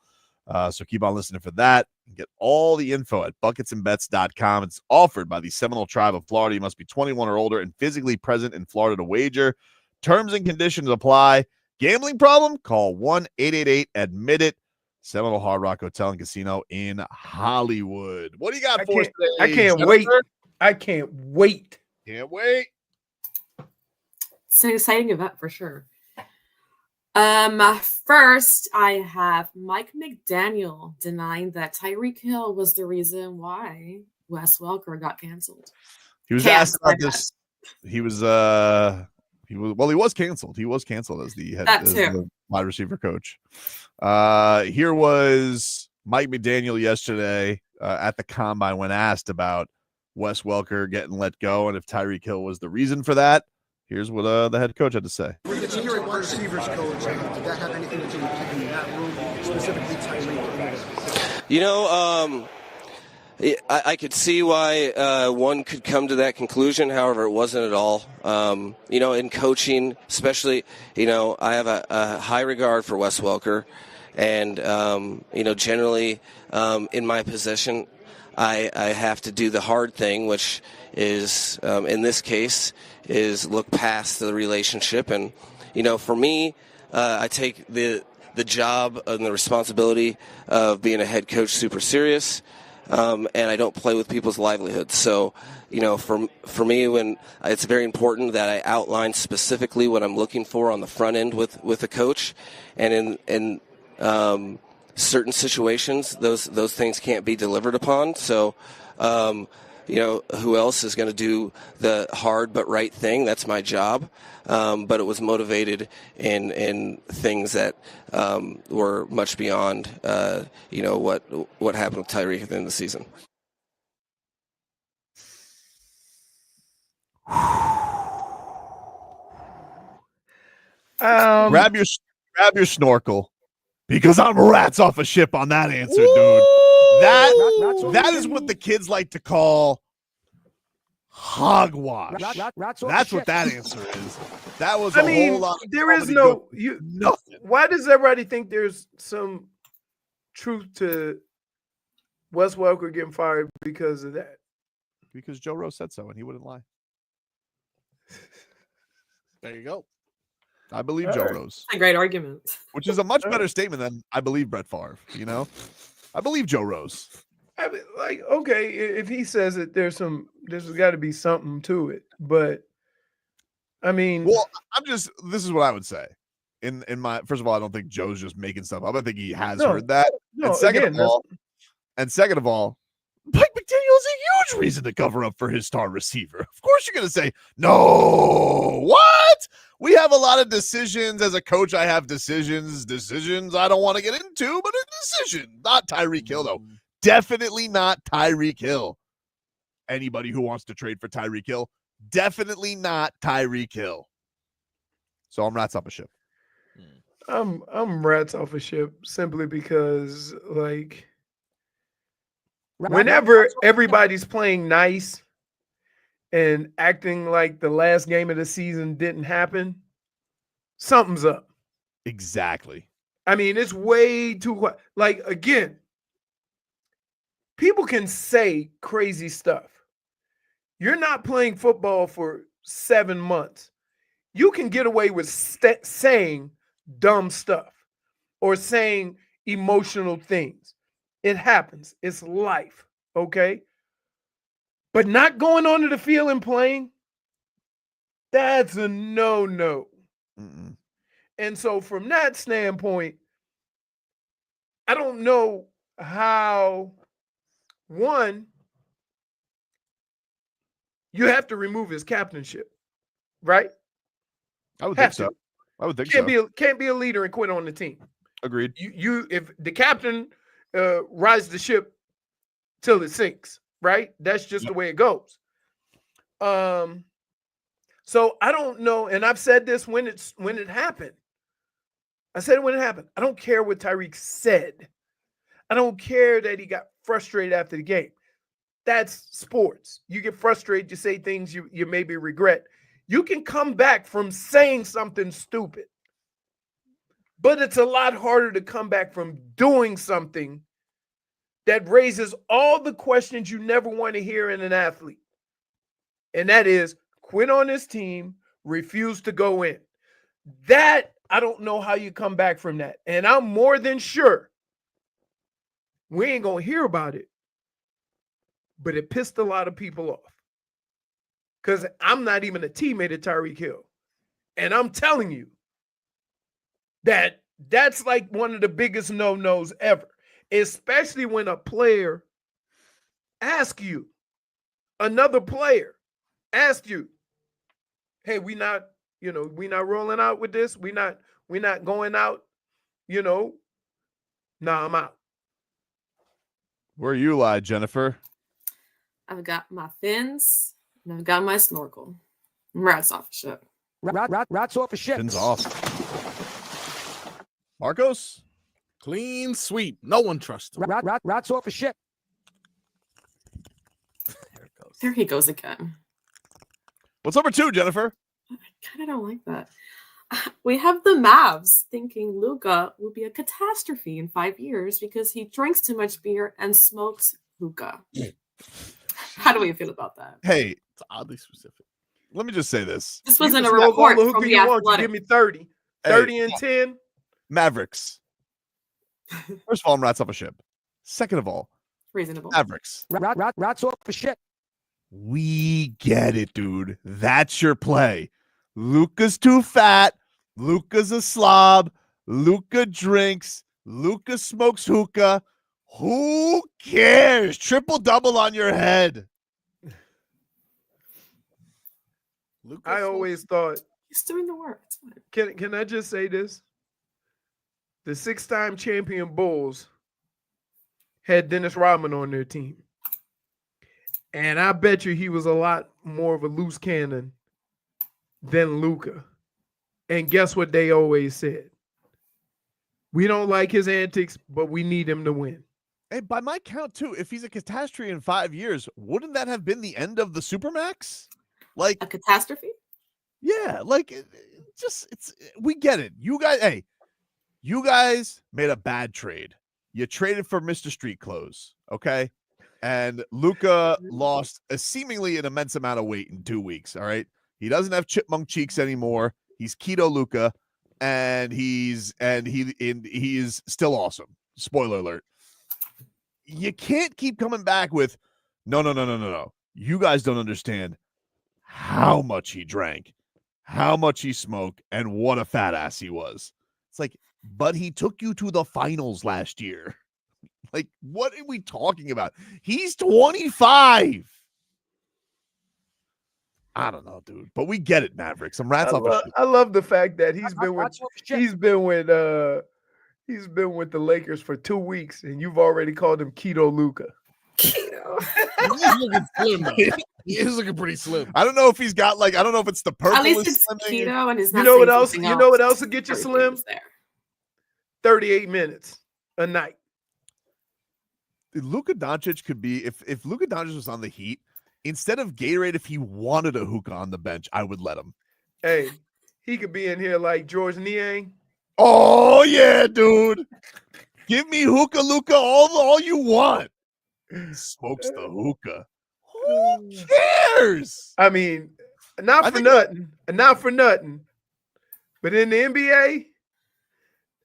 So keep on listening for that. Get all the info at bucketsandbets.com. It's offered by the Seminole Tribe of Florida. You must be 21 or older and physically present in Florida to wager. Terms and conditions apply. Gambling problem? Call 1-888-ADMIT-IT. Seminole Hard Rock Hotel and Casino in Hollywood. What do you got for us today? I can't wait. I can't wait. Can't wait. It's an exciting event for sure. First, I have Mike McDaniel denying that Tyreek Hill was the reason why Wes Welker got canceled. He was asked about this. He was canceled. He was canceled as the wide receiver coach. Here was Mike McDaniel yesterday at the combine when asked about Wes Welker getting let go and if Tyreek Hill was the reason for that. Here's what the head coach had to say. The generic wide receivers coach, did that have anything to do with keeping that room, specifically Tyreek? You know, I could see why one could come to that conclusion. However, it wasn't at all. You know, in coaching, especially, you know, I have a high regard for Wes Welker. And, you know, generally in my position, I have to do the hard thing, which is, in this case, is look past the relationship. And, you know, for me, I take the job and the responsibility of being a head coach super serious. And I don't play with people's livelihoods. So, you know, for me, when it's very important that I outline specifically what I'm looking for on the front end with a coach. And in certain situations, those things can't be delivered upon. So, you know, who else is going to do the hard but right thing? That's my job. But it was motivated in things that were much beyond, you know, what happened with Tyreek at the end of the season. Grab your snorkel, because I'm rats off a ship on that answer, dude. That is what the kids like to call hogwash. That's what that answer is. That was a whole lot. There is nothing. Why does everybody think there's some truth to Wes Welker getting fired because of that? Because Joe Rose said so, and he wouldn't lie. There you go. I believe Joe Rose. That's a great argument. Which is a much better statement than I believe Brett Favre, you know? I believe Joe Rose. I mean, like, okay, if he says it, there's got to be something to it. But I mean, well, this is what I would say. In my, first of all, I don't think Joe's just making stuff up. I think he has heard that. And second of all, Mike McDaniel is a huge reason to cover up for his star receiver. Of course you're going to say, no, what? We have a lot of decisions. As a coach, I have decisions I don't want to get into, but a decision. Not Tyreek Hill, though. Definitely not Tyreek Hill. Anybody who wants to trade for Tyreek Hill, definitely not Tyreek Hill. So I'm rats off a ship. I'm rats off a ship simply because, like, whenever everybody's playing nice and acting like the last game of the season didn't happen, something's up. Exactly. I mean, it's way too, like, again, people can say crazy stuff. You're not playing football for 7 months. You can get away with saying dumb stuff or saying emotional things. It happens. It's life, okay? But not going onto the field and playing, that's a no-no. And so from that standpoint, I don't know how, one, you have to remove his captainship, right? I would think so. I would think Can't be a leader and quit on the team. Agreed. You if the captain rides the ship till it sinks, right? That's just the way it goes. So I don't know, and I've said this when it happened. I said it when it happened. I don't care what Tyreek said. I don't care that he got frustrated after the game. That's sports. You get frustrated, you say things you maybe regret. You can come back from saying something stupid. But it's a lot harder to come back from doing something that raises all the questions you never want to hear in an athlete. And that is quit on this team, refuse to go in. That, I don't know how you come back from that. And I'm more than sure we ain't going to hear about it. But it pissed a lot of people off. Because I'm not even a teammate of Tyreek Hill. And I'm telling you that that's like one of the biggest no-nos ever. Especially when a player asks you, another player asks you, hey, we not rolling out with this. We not going out, nah, I'm out. Where you lie, Jennifer? I've got my fins and I've got my snorkel. Rats off a ship. Rats off a ship. Fins off. Marcos? Clean sweep. No one trusts him. Rats off a ship. There he goes again. What's number 2, Jennifer? I kind of don't like that. We have the Mavs thinking Luka will be a catastrophe in 5 years because he drinks too much beer and smokes hookah. How do we feel about that? Hey, it's oddly specific. Let me just say this. This wasn't a report from the Athletic. Give me 30. 30 and 10. Mavericks. First of all, I'm rats off a ship. Second of all, reasonable. Mavericks. Rats off a ship. We get it, dude. That's your play. Luka's too fat. Luka's a slob. Luka drinks. Luka smokes hookah. Who cares? Triple-double on your head. I always thought. He's doing the work. It's fine. Can I just say this? The 6-time champion Bulls had Dennis Rodman on their team. And I bet you he was a lot more of a loose cannon than Luka. And guess what they always said? We don't like his antics, but we need him to win. Hey, by my count, too, if he's a catastrophe in 5 years, wouldn't that have been the end of the Supermax? Like a catastrophe? Yeah, like we get it. You guys made a bad trade. You traded for Mr. Street Clothes, okay? And Luka lost seemingly an immense amount of weight in 2 weeks, all right? He doesn't have chipmunk cheeks anymore. He's keto Luka, and he is still awesome. Spoiler alert. You can't keep coming back with no. You guys don't understand how much he drank, how much he smoked, and what a fat ass he was. It's like, but he took you to the finals last year. Like, what are we talking about? He's 25. I don't know, dude, but we get it, Mavericks. Some rats off a ship. I love the fact that he's been with the Lakers for 2 weeks, and you've already called him Keto Luka. Keto. He's looking slim, though. He is looking pretty slim. I don't know if he's got I don't know if it's the purple. At least it's keto and it's not. You know what else? You know what else will get you slim? 38 minutes a night. Luka Dončić could be if Luka Dončić was on the Heat, instead of Gatorade, if he wanted a hookah on the bench, I would let him. Hey, he could be in here like George Niang. Oh yeah, dude. Give me hookah, Luka, all you want. Smokes the hookah. Who cares? I mean, not for nothing. But in the NBA,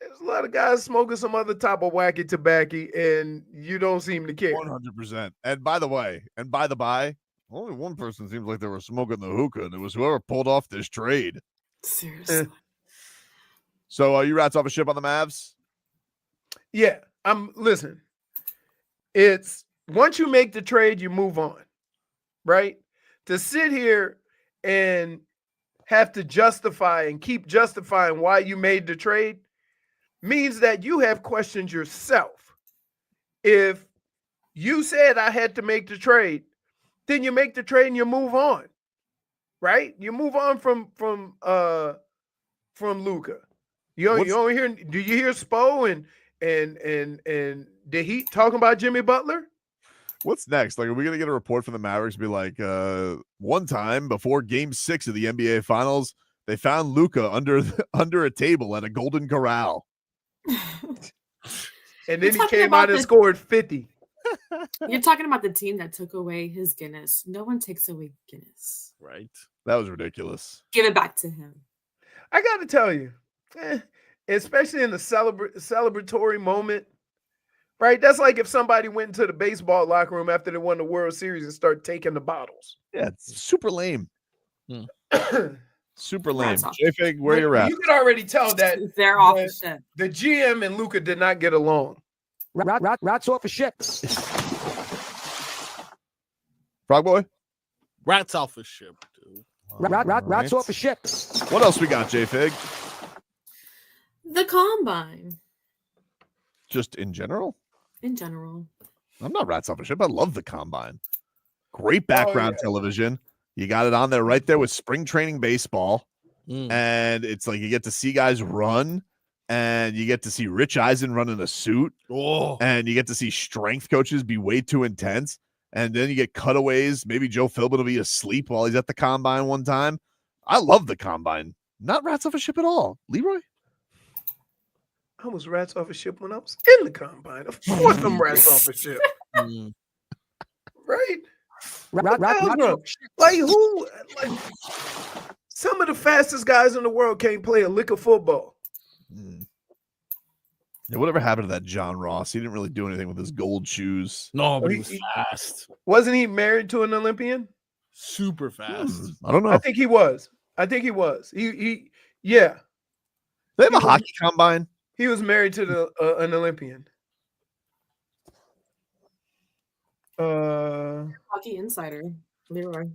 there's a lot of guys smoking some other type of wacky tobacco, and you don't seem to care. 100%. And by the by, only one person seems like they were smoking the hookah, and it was whoever pulled off this trade. Seriously. So you rats off a ship on the Mavs? Yeah, listen. It's once you make the trade, you move on, right? To sit here and have to justify and keep justifying why you made the trade means that you have questioned yourself. If you said I had to make the trade, then you make the trade and you move on, right? You move on from Luka. You don't hear? Do you hear Spo and the Heat talking about Jimmy Butler? What's next? Like, are we gonna get a report from the Mavericks? Be like, one time before Game 6 of the NBA Finals, they found Luka under a table at a Golden Corral, and then he came out and scored 50. You're talking about the team that took away his Guinness. No one takes away Guinness. Right? That was ridiculous. Give it back to him. I got to tell you, especially in the celebratory moment, right? That's like if somebody went into the baseball locker room after they won the World Series and started taking the bottles. Yeah, it's super lame. Super lame. JFig, where you're at? You could already tell that they're off the ship. The GM and Luka did not get along. Rats off a ship. Frog boy? Rats off a ship, dude. Rats off a ship. What else we got, JFig? The Combine. Just in general? In general. I'm not rats off a ship. I love the Combine. Great background television. You got it on there right there with spring training baseball. And it's like you get to see guys run, and you get to see Rich Eisen run in a suit. And you get to see strength coaches be way too intense. And then you get cutaways. Maybe Joe Philbin will be asleep while he's at the Combine one time. I love the Combine. Not rats off a ship at all. Leroy? I was rats off a ship when I was in the Combine. Of course I'm rats off a ship. Right? Like who? Like, some of the fastest guys in the world can't play a lick of football. Yeah, whatever happened to that John Ross? He didn't really do anything with his gold shoes. No, but he was fast. Wasn't he married to an Olympian? Super fast. I don't know. I think he was. He yeah. They have a hockey combine. He was married to an Olympian. Hockey insider, Leroy.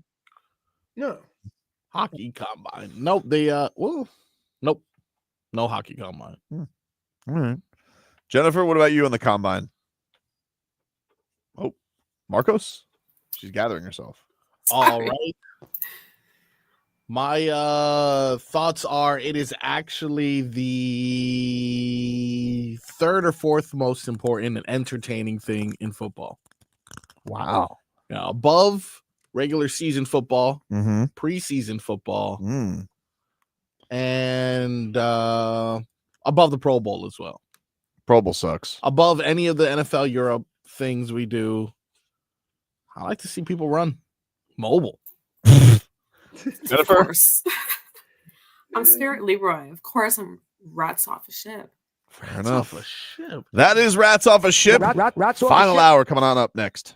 No. Hockey combine. Nope. Nope. No hockey combine. All right. Jennifer, what about you on the Combine? Oh, Marcos? She's gathering herself. All right. My thoughts are it is actually the third or fourth most important and entertaining thing in football. Wow. Yeah, above regular season football, Mm-hmm. preseason football, and above the Pro Bowl as well. Pro Bowl sucks. Above any of the NFL Europe things we do. I like to see people run mobile. Of course. I'm Spirit Leroy. Of course, I'm rats off a ship. Fair enough. Off a ship. That is Rats Off a Ship. Rats off a Final ship. hour coming on up next.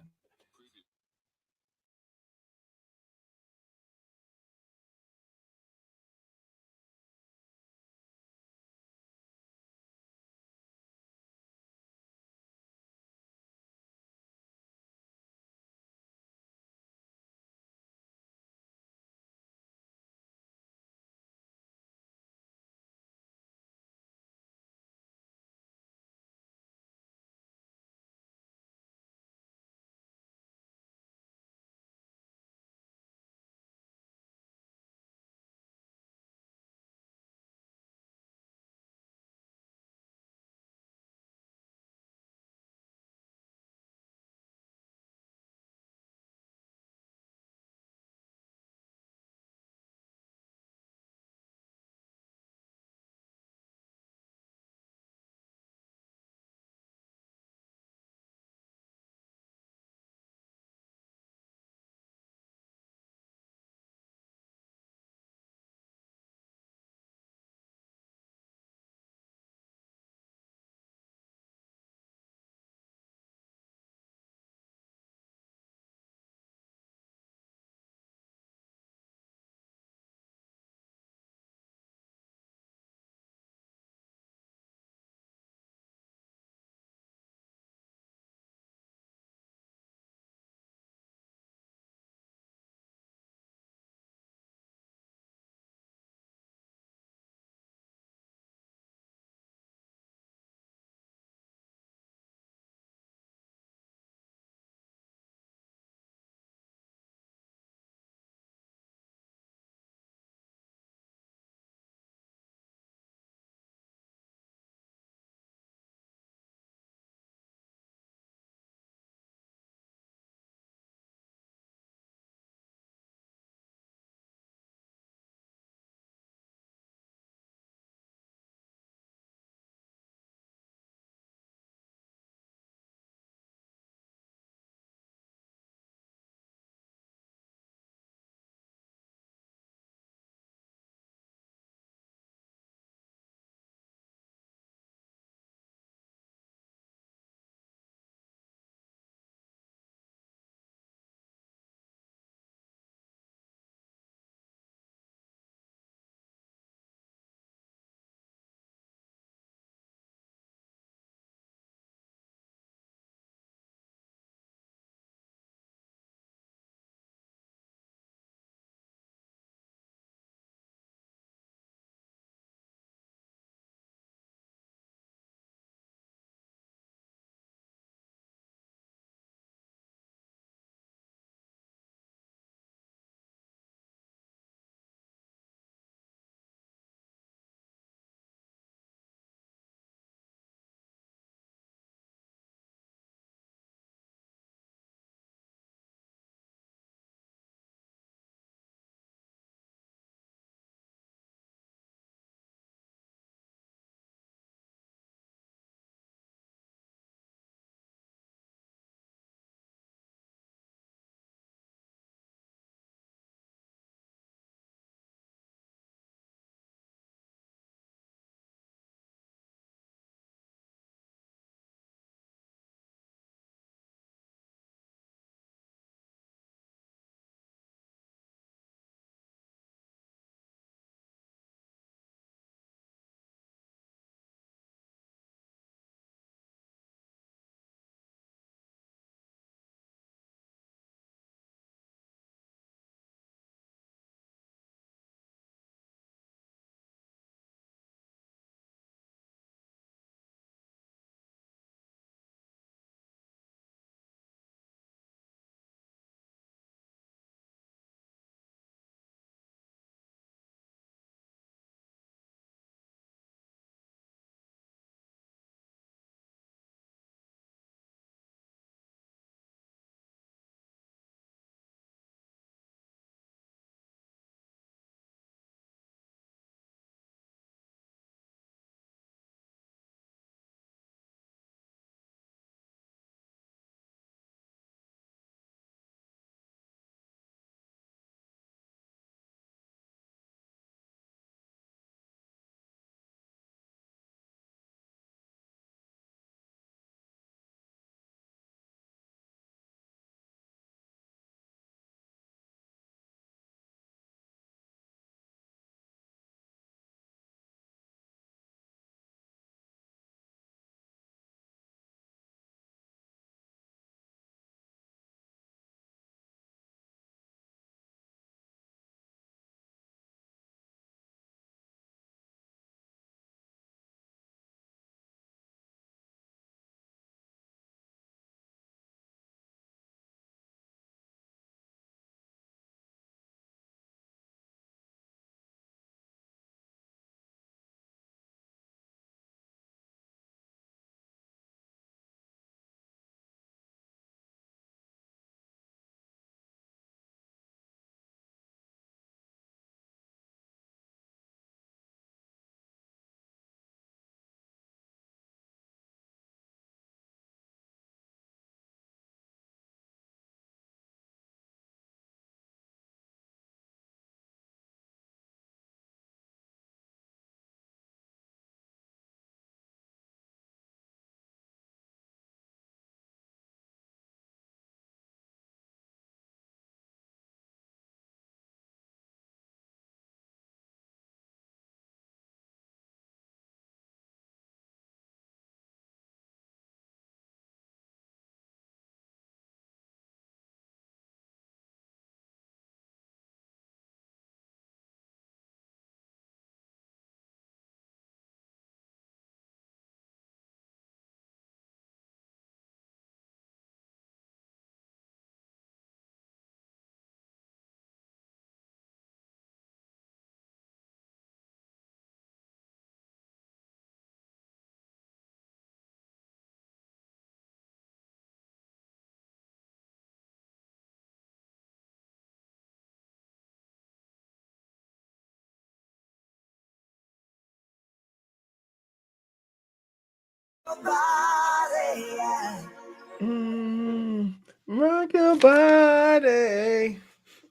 Rock your body,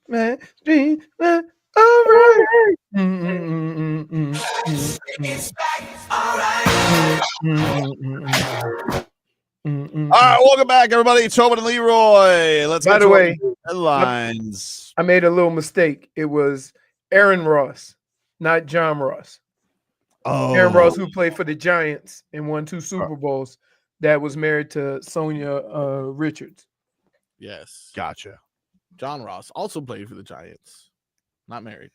man. All right. All right, welcome back, everybody. Tobin and Leroy. Let's By get the to way, our headlines. I made a little mistake. It was Aaron Ross, not John Ross. Oh, Aaron Ross, who played for the Giants and won 2 Super Bowls, that was married to Sonia Richards. Yes. Gotcha. John Ross also played for the Giants. Not married.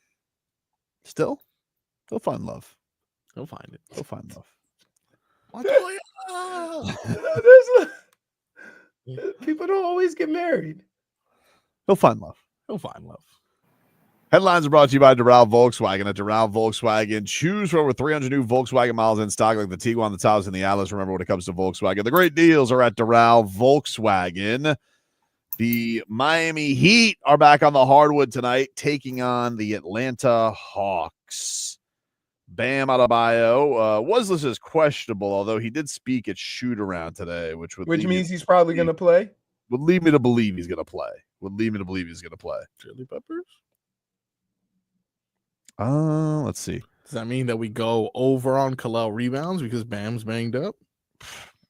Still? He'll find love. He'll find it. He'll find love. People don't always get married. He'll find love. He'll find love. Headlines are brought to you by Doral Volkswagen. At Doral Volkswagen, choose for over 300 new Volkswagen models in stock, like the Tiguan, the Taos, and the Atlas. Remember, when it comes to Volkswagen, the great deals are at Doral Volkswagen. The Miami Heat are back on the hardwood tonight, taking on the Atlanta Hawks. Bam Adebayo was listed as questionable, although he did speak at shoot-around today, which means he's probably going to play. Would lead me to believe he's going to play. Chili peppers? Let's see. Does that mean that we go over on Kalel rebounds because Bam's banged up?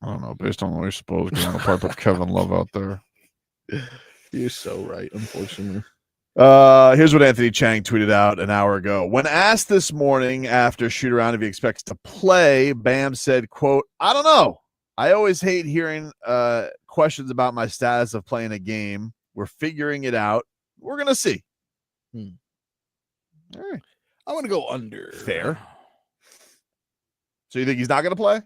I don't know. Based on what we're supposed to, on the part of Kevin Love out there. You're so right, unfortunately. Here's what Anthony Chang tweeted out an hour ago. When asked this morning after shoot-around if he expects to play, Bam said, quote, "I don't know. I always hate hearing questions about my status of playing a game. We're figuring it out. We're going to see." All right. I'm going to go under. Fair. So you think he's not going to play?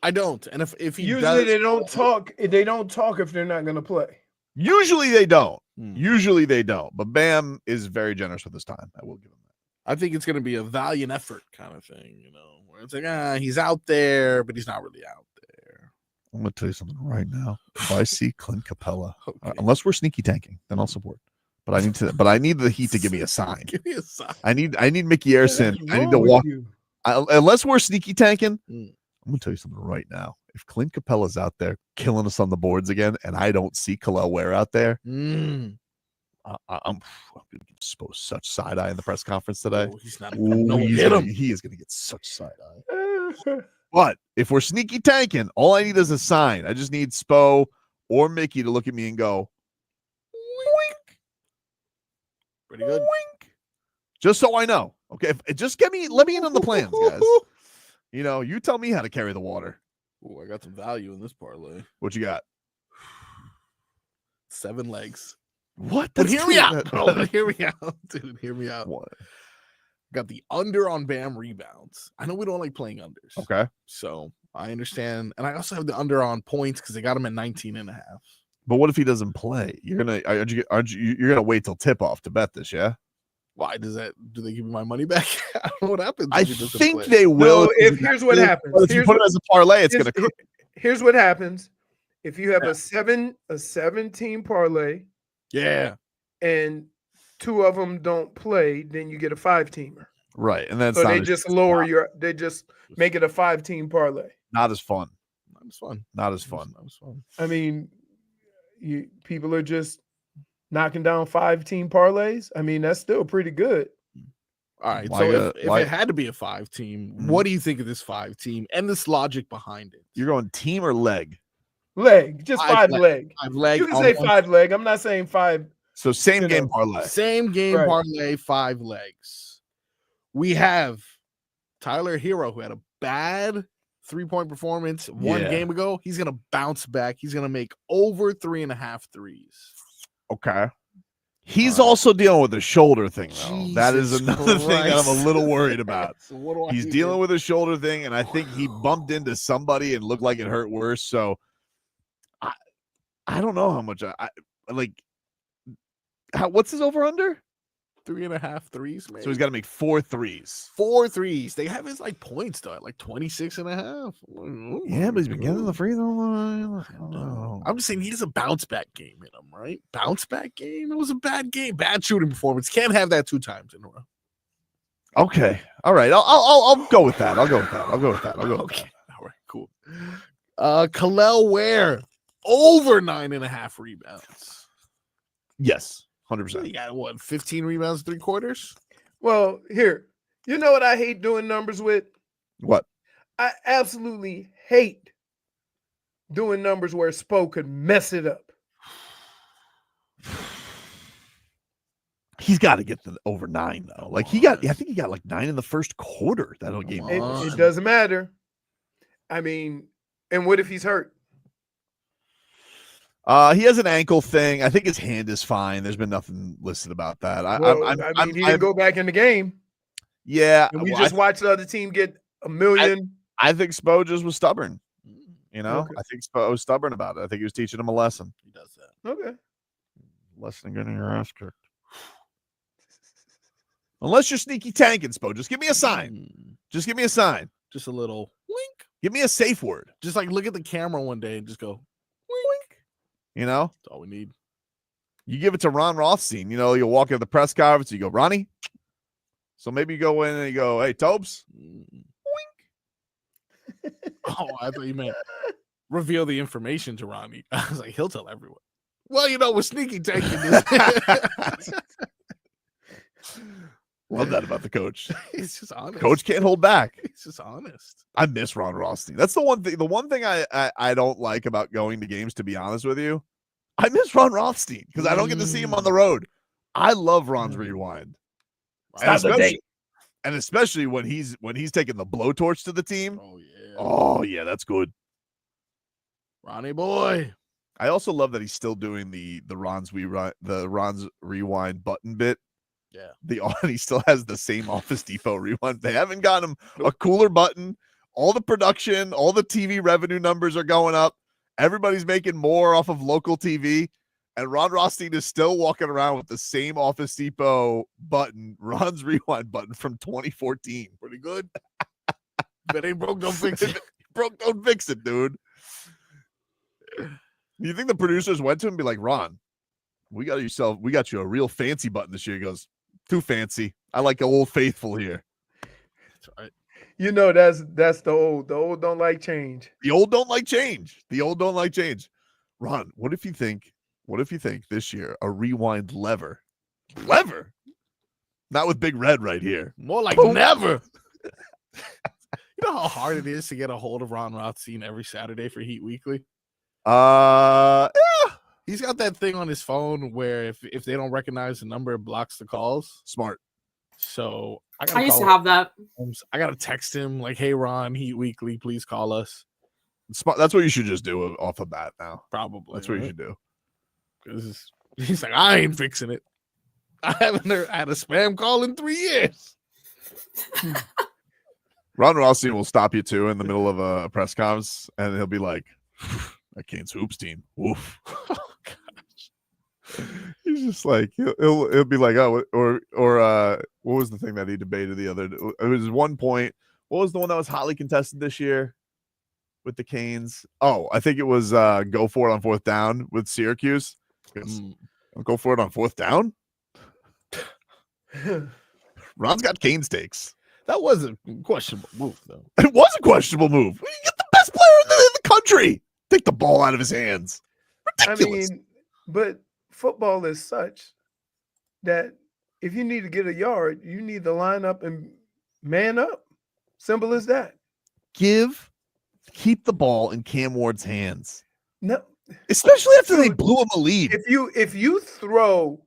I don't. And if he usually they don't talk if they're not going to play. Usually they don't. But Bam is very generous with his time. I will give him that. I think it's going to be a valiant effort kind of thing, where it's like, he's out there, but he's not really out there. I'm going to tell you something right now. If I see Clint Capella, unless we're sneaky tanking, then I'll support. But I need the Heat to give me a sign. Give me a sign. I need Mickey Arison. I need to walk. Unless we're sneaky tanking, I'm going to tell you something right now. If Clint Capella's out there killing us on the boards again, and I don't see Kalel Ware out there, I'm going to get exposed such side eye in the press conference today. He's not going to hit him. He is going to get such side eye. But if we're sneaky tanking, all I need is a sign. I just need Spo or Mickey to look at me and go, wink. Pretty good. Wink. Just so I know. Okay. Let me in on the plans, guys. You tell me how to carry the water. Oh, I got some value in this parlay. What you got? 7 legs. What? But hear me out. Hear me out, dude. Hear me out. What? Got the under on Bam rebounds. I know we don't like playing unders. Okay. So I understand. And I also have the under on points because they got him at 19.5. But what if he doesn't play? You're gonna wait till tip off to bet this, yeah? Why do they give me my money back? I don't know what happens. I think they will. No, here's what happens. If you put it as a parlay, it's gonna. Here's what happens. If you have a 7-team parlay, and 2 of them don't play, then you get a 5-teamer. Right, and then so they just they just make it a 5-team parlay. Not as fun. Not as fun. I mean, people are just knocking down 5-team parlays. I mean, that's still pretty good. All right. So if it had to be a 5-team, what do you think of this 5-team and this logic behind it? You're going team or leg? Leg, just 5 leg. 5 leg. You can say 5 leg. I'm not saying 5. So same game parlay. Same game parlay, 5 legs. We have Tyler Hero, who had a bad 3-point performance one game ago. He's going to bounce back. He's going to make over 3.5 threes. Okay. He's also dealing with a shoulder thing, though. That is another thing that I'm a little worried about. So he's dealing with a shoulder thing, and I think he bumped into somebody and looked like it hurt worse. So I don't know how much I like. What's his over under? 3.5 threes, man. So he's got to make 4 threes. 4 threes. They have his points though at 26.5. Yeah, but he's been getting the free throw line. I'm just saying he has a bounce back game in him, right? Bounce back game. It was a bad game, bad shooting performance. Can't have that 2 times in a row. Okay, all right. I'll go with that. I'll go with that. Okay, all right, cool. Kalel Ware over 9.5 rebounds. Yes, 100%. He got what, 15 rebounds, 3 quarters? Well, here, you know what I hate doing numbers with? What? I absolutely hate doing numbers where Spo could mess it up. He's got to get the over 9 though. Like I think he got like 9 in the first quarter. That whole game. It doesn't matter. I mean, and what if he's hurt? He has an ankle thing. I think his hand is fine. There's been nothing listed about that. He didn't go back in the game. Yeah, And we just watched the other team get a million. I think Spo just was stubborn. You know, Okay. I think Spo was stubborn about it. I think he was teaching him a lesson. He does that. Okay. Lesson getting your ass kicked. Unless you're sneaky tanking, Spo, just give me a sign. Just give me a sign. Just a little wink. Give me a safe word. Just like look at the camera one day and just go wink. You know? That's all we need. You give it to Ron Rothstein. You know, you'll walk into the press conference, you go, Ronnie. So maybe you go in and you go, hey, Tobes. Oh, I thought you meant reveal the information to Ronnie. I was like, he'll tell everyone. Well, you know, we're sneaky taking this. Love that about the coach. He's just honest. Coach can't hold back. He's just honest. I miss Ron Rothstein. That's the one thing. The one thing I don't like about going to games, to be honest with you, I miss Ron Rothstein because I don't get to see him on the road. I love Ron's rewind, and especially when he's taking the blowtorch to the team. Oh yeah, that's good. Ronnie boy. I also love that he's still doing the Ron's rewind button bit. Yeah. He still has the same Office Depot rewind. They haven't got him a cooler button. All the production, all the TV revenue numbers are going up. Everybody's making more off of local TV. And Ron Rothstein is still walking around with the same Office Depot button, Ron's rewind button from 2014. Pretty good. But ain't broke, don't fix it. Broke, don't fix it, dude. You think the producers went to him and be like, Ron, we got you a real fancy button this year. He goes, too fancy. I like Old Faithful here. That's right. You know, that's the old. The old don't like change. The old don't like change. The old don't like change. Ron, what if you think this year a rewind lever? Not with Big Red right here. More like Boom. never. You know how hard it is to get a hold of Ron Rothstein every Saturday for Heat Weekly? Yeah. He's got that thing on his phone where if they don't recognize the number, it blocks the calls. Smart. So I used to have that. I gotta text him like, "Hey Ron, Heat Weekly, please call us." Smart. That's what you should just do off of bat now. Probably. That's what you should do. Because he's like, I ain't fixing it. I haven't had a spam call in 3 years. Ron Rothstein will stop you too in the middle of a press conference, and he'll be like, "That Canes hoops team, woof." Oh gosh. He's just like he'll be like, oh, or what was the thing that he debated the other day? It was 1 point. What was the one that was hotly contested this year with the Canes? Oh, I think it was go for it on 4th down with Syracuse. Go for it on 4th down. Ron's got Canes takes. That was a questionable move, though. It was a questionable move. You get the best player in the country. Take the ball out of his hands. Ridiculous. I mean, but football is such that if you need to get a yard, you need to line up and man up. Simple as that. Keep the ball in Cam Ward's hands. No, especially after they blew him a lead. If you throw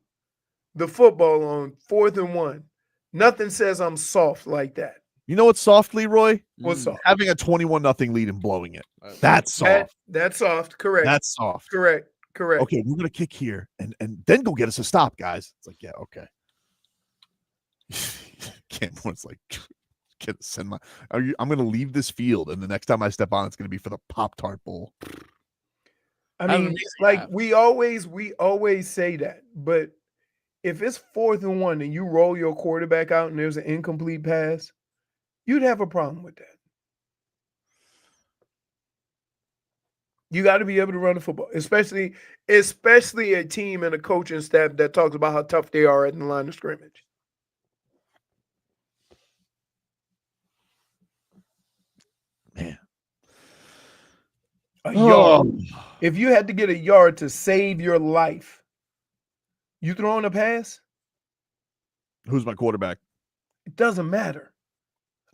the football on 4th and 1, nothing says I'm soft like that. You know what's soft, Leroy? What's soft? Having a 21-0 lead and blowing it. That's soft. That's soft. Correct. That's soft. Correct. Okay, we're gonna kick here and then go get us a stop, guys. It's like, yeah, okay. Cameron's like, I'm gonna leave this field, and the next time I step on, it's gonna be for the Pop-Tart Bowl. I mean, like we always say that, but if it's 4th and 1 and you roll your quarterback out and there's an incomplete pass, you'd have a problem with that. You got to be able to run the football, especially a team and a coaching staff that talks about how tough they are at the line of scrimmage. Man. A yard. If you had to get a yard to save your life, you throwing a pass? Who's my quarterback? It doesn't matter.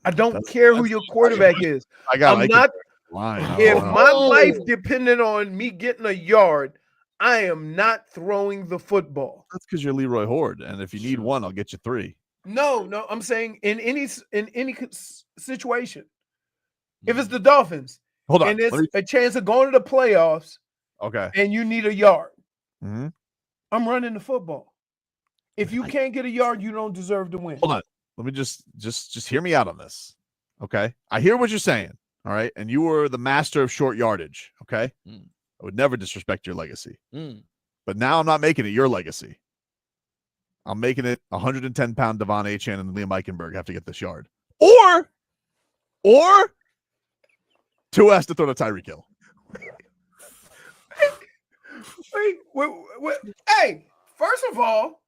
I don't care who your quarterback is. I'm not. Line. If my life depended on me getting a yard, I am not throwing the football. That's because you're Leroy Horde, and if you need one, I'll get you 3. No, I'm saying in any situation. If it's the Dolphins, hold on, and it's a chance of going to the playoffs, okay, and you need a yard, mm-hmm. I'm running the football. If you can't get a yard, you don't deserve to win. Hold on, let me just hear me out on this, okay? I hear what you're saying, all right, and you were the master of short yardage, okay? I would never disrespect your legacy, but now I'm not making it your legacy. I'm making it 110-pound Devon Achane and Liam Eichenberg have to get this yard, or Tua has to throw to Tyreek Hill. Wait. Hey, first of all,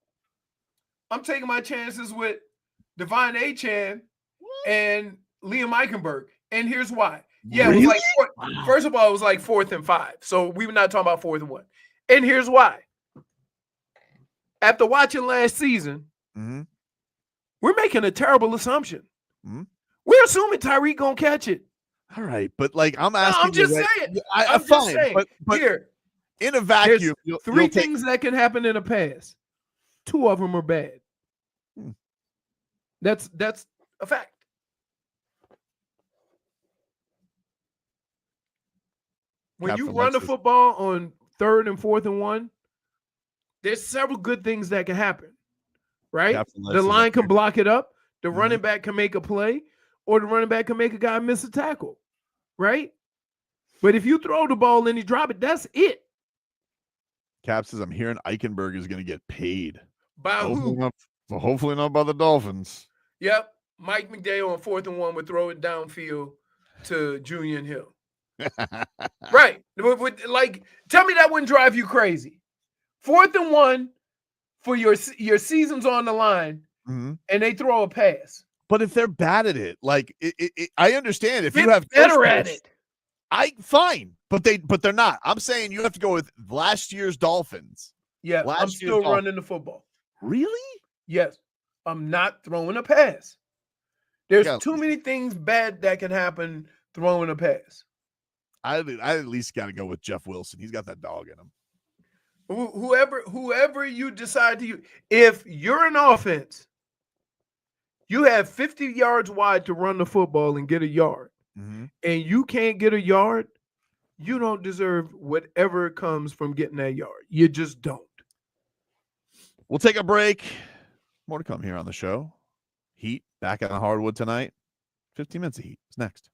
I'm taking my chances with Devon Achane and Liam Eichenberg. And here's why. Yeah, really? It was like first of all, it was like 4th and 5. So we were not talking about 4th and 1. And here's why. After watching last season, we're making a terrible assumption. We're assuming Tyreek gonna catch it. All right, but like I'm asking. No, I'm just saying. I'm just saying. But here, in a vacuum, three things that can happen in a pass. 2 of them are bad. That's a fact. When you run the football on 3rd and 4th and 1, there's several good things that can happen, right? The line can block it up. The running back can make a play, or the running back can make a guy miss a tackle, right? But if you throw the ball and you drop it, that's it. Cap says, I'm hearing Eichenberg is going to get paid. By who? Hopefully not by the Dolphins. Yep. Mike McDaniel on 4th and 1 would throw it downfield to Julian Hill. Right. Like, tell me that wouldn't drive you crazy. 4th and 1 for your season's on the line, and they throw a pass. But if they're bad at it, like I understand if Get you have better at it. Fine, but they're not. I'm saying you have to go with last year's Dolphins. Yeah, I'm still running the football. Really? Yes. I'm not throwing a pass. There's too many things bad that can happen throwing a pass. I at least got to go with Jeff Wilson. He's got that dog in him. Whoever you decide to use, if you're an offense, you have 50 yards wide to run the football and get a yard, and you can't get a yard, you don't deserve whatever comes from getting that yard. You just don't. We'll take a break. More to come here on the show. Heat back on the hardwood tonight. 15 minutes of Heat is next.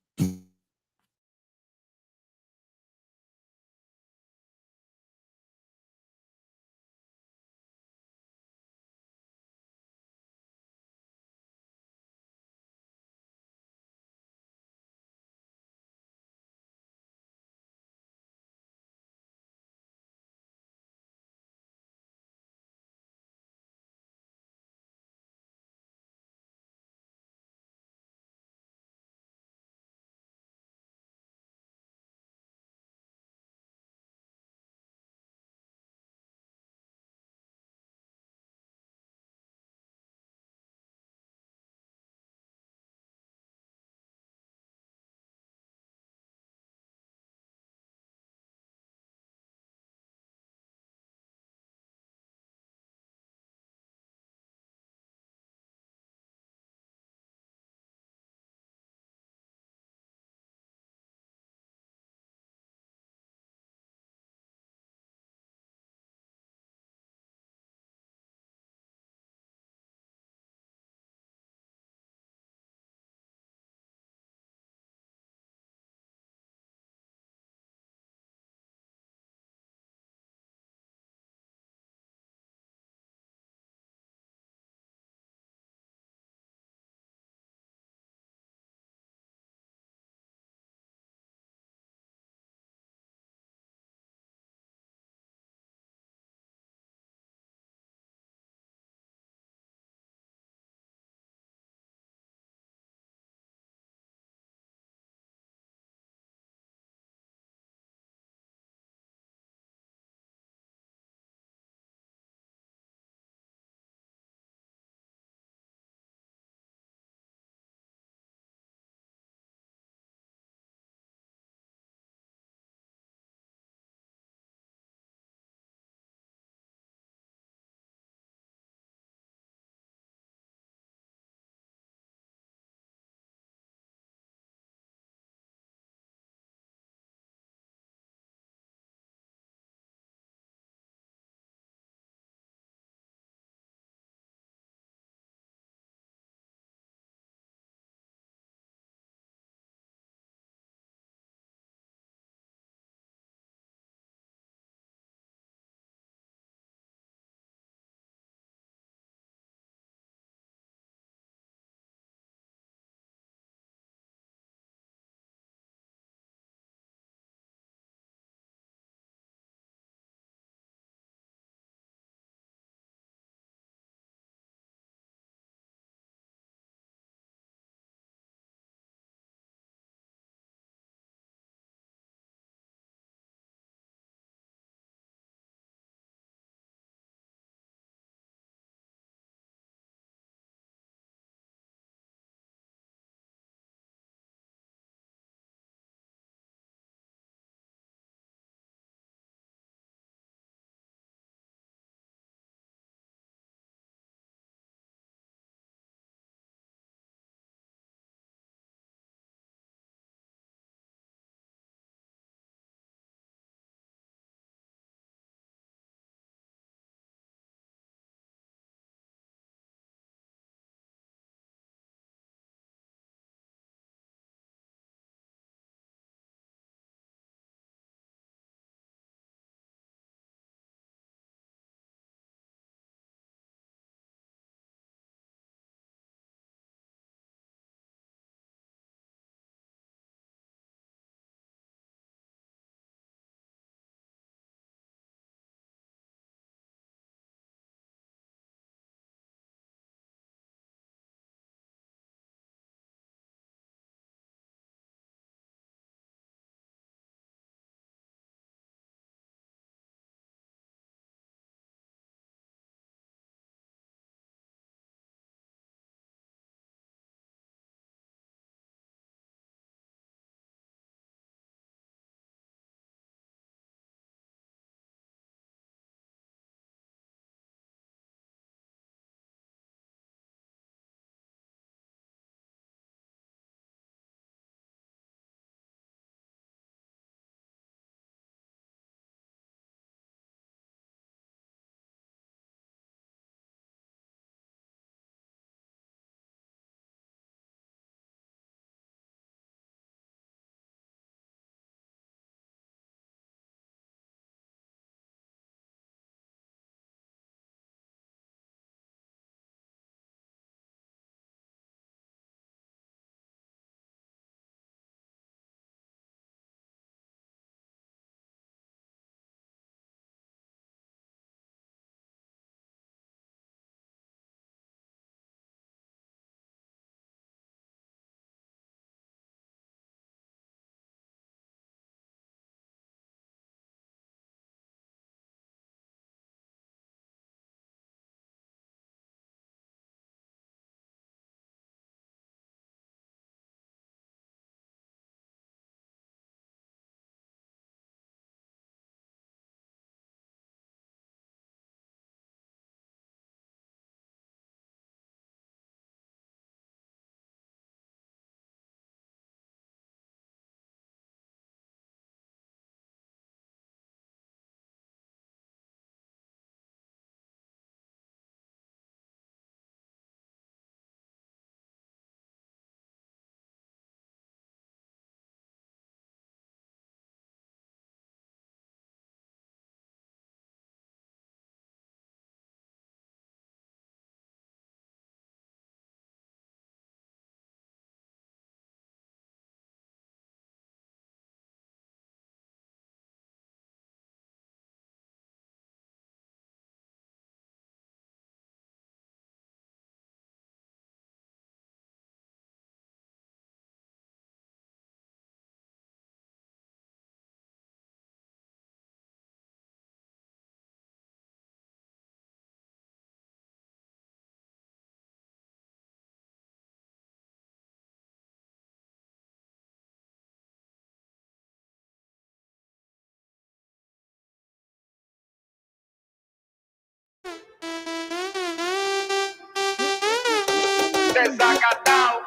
desacatado.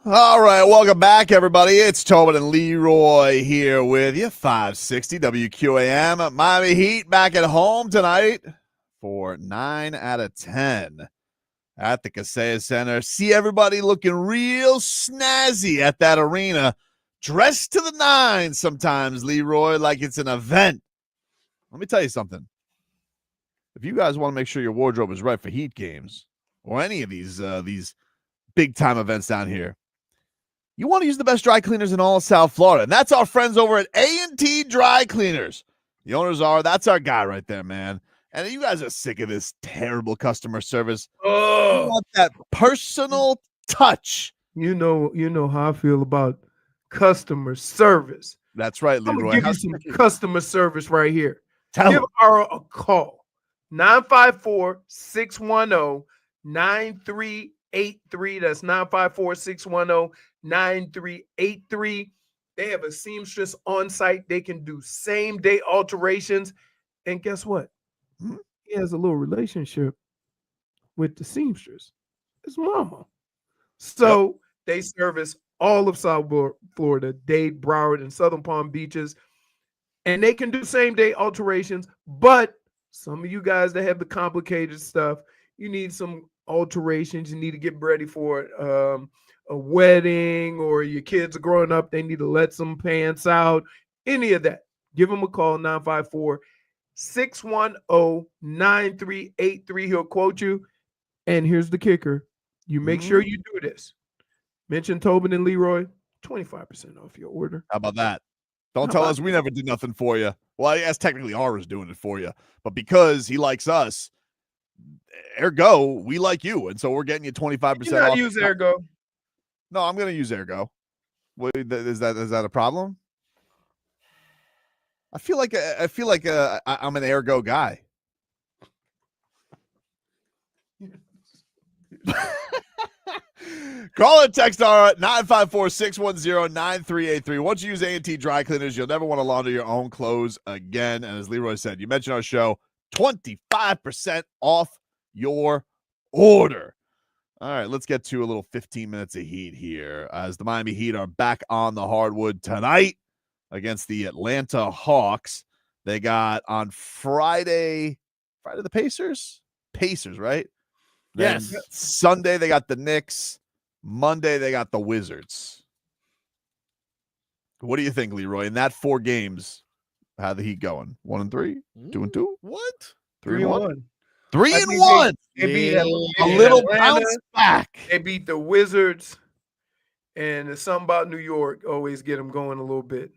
All right, welcome back, everybody. It's Tobin and Leroy here with you. 560 WQAM. Miami Heat back at home tonight for 9 out of 10 at the Kaseya Center. See everybody looking real snazzy at that arena, dressed to the nines sometimes, Leroy, like it's an event. Let me tell you something. If you guys want to make sure your wardrobe is right for Heat games or any of these big-time events down here, you want to use the best dry cleaners in all of South Florida. And that's our friends over at A&T Dry Cleaners. The owners that's our guy right there, man. And you guys are sick of this terrible customer service. Oh. You want that personal touch. You know how I feel about customer service. That's right, Leroy. I'm going to give you some customer service right here. Give Ara a call. 954-610-9383. That's 954-610-9383. They have a seamstress on site. They can do same day alterations. And guess what? He has a little relationship with the seamstress. His mama. So they service all of South Florida, Dade, Broward, and Southern Palm Beaches. And they can do same day alterations. But some of you guys that have the complicated stuff, you need some alterations. You need to get ready for a wedding, or your kids are growing up, they need to let some pants out, any of that. Give them a call, 954-610-9383. He'll quote you. And here's the kicker. You make sure you do this. Mention Tobin and Leroy, 25% off your order. How about that? Don't tell us we never did nothing for you. Well, I guess technically Ara's doing it for you. But because he likes us, ergo, we like you. And so we're getting you 25% You not off. use Ergo. No, I'm going to use Ergo. Is that a problem? I feel like I'm an Ergo guy. Call or text our 954-610-9383. Once you use A&T Dry Cleaners, you'll never want to launder your own clothes again. And as Leroy said, you mentioned our show, 25% off your order. All right, let's get to a little 15 minutes of Heat here as the Miami Heat are back on the hardwood tonight against the Atlanta Hawks. They got on Friday the Pacers, right? Then Yes. Sunday, they got the Knicks. Monday, they got the Wizards. What do you think, Leroy? In that 4 games, how the Heat going? 1-3? 2-2? What? 3-1? 3-1. 3-1. They beat A little Atlanta. bounce back. They beat the Wizards. And there's something about New York always get them going a little bit.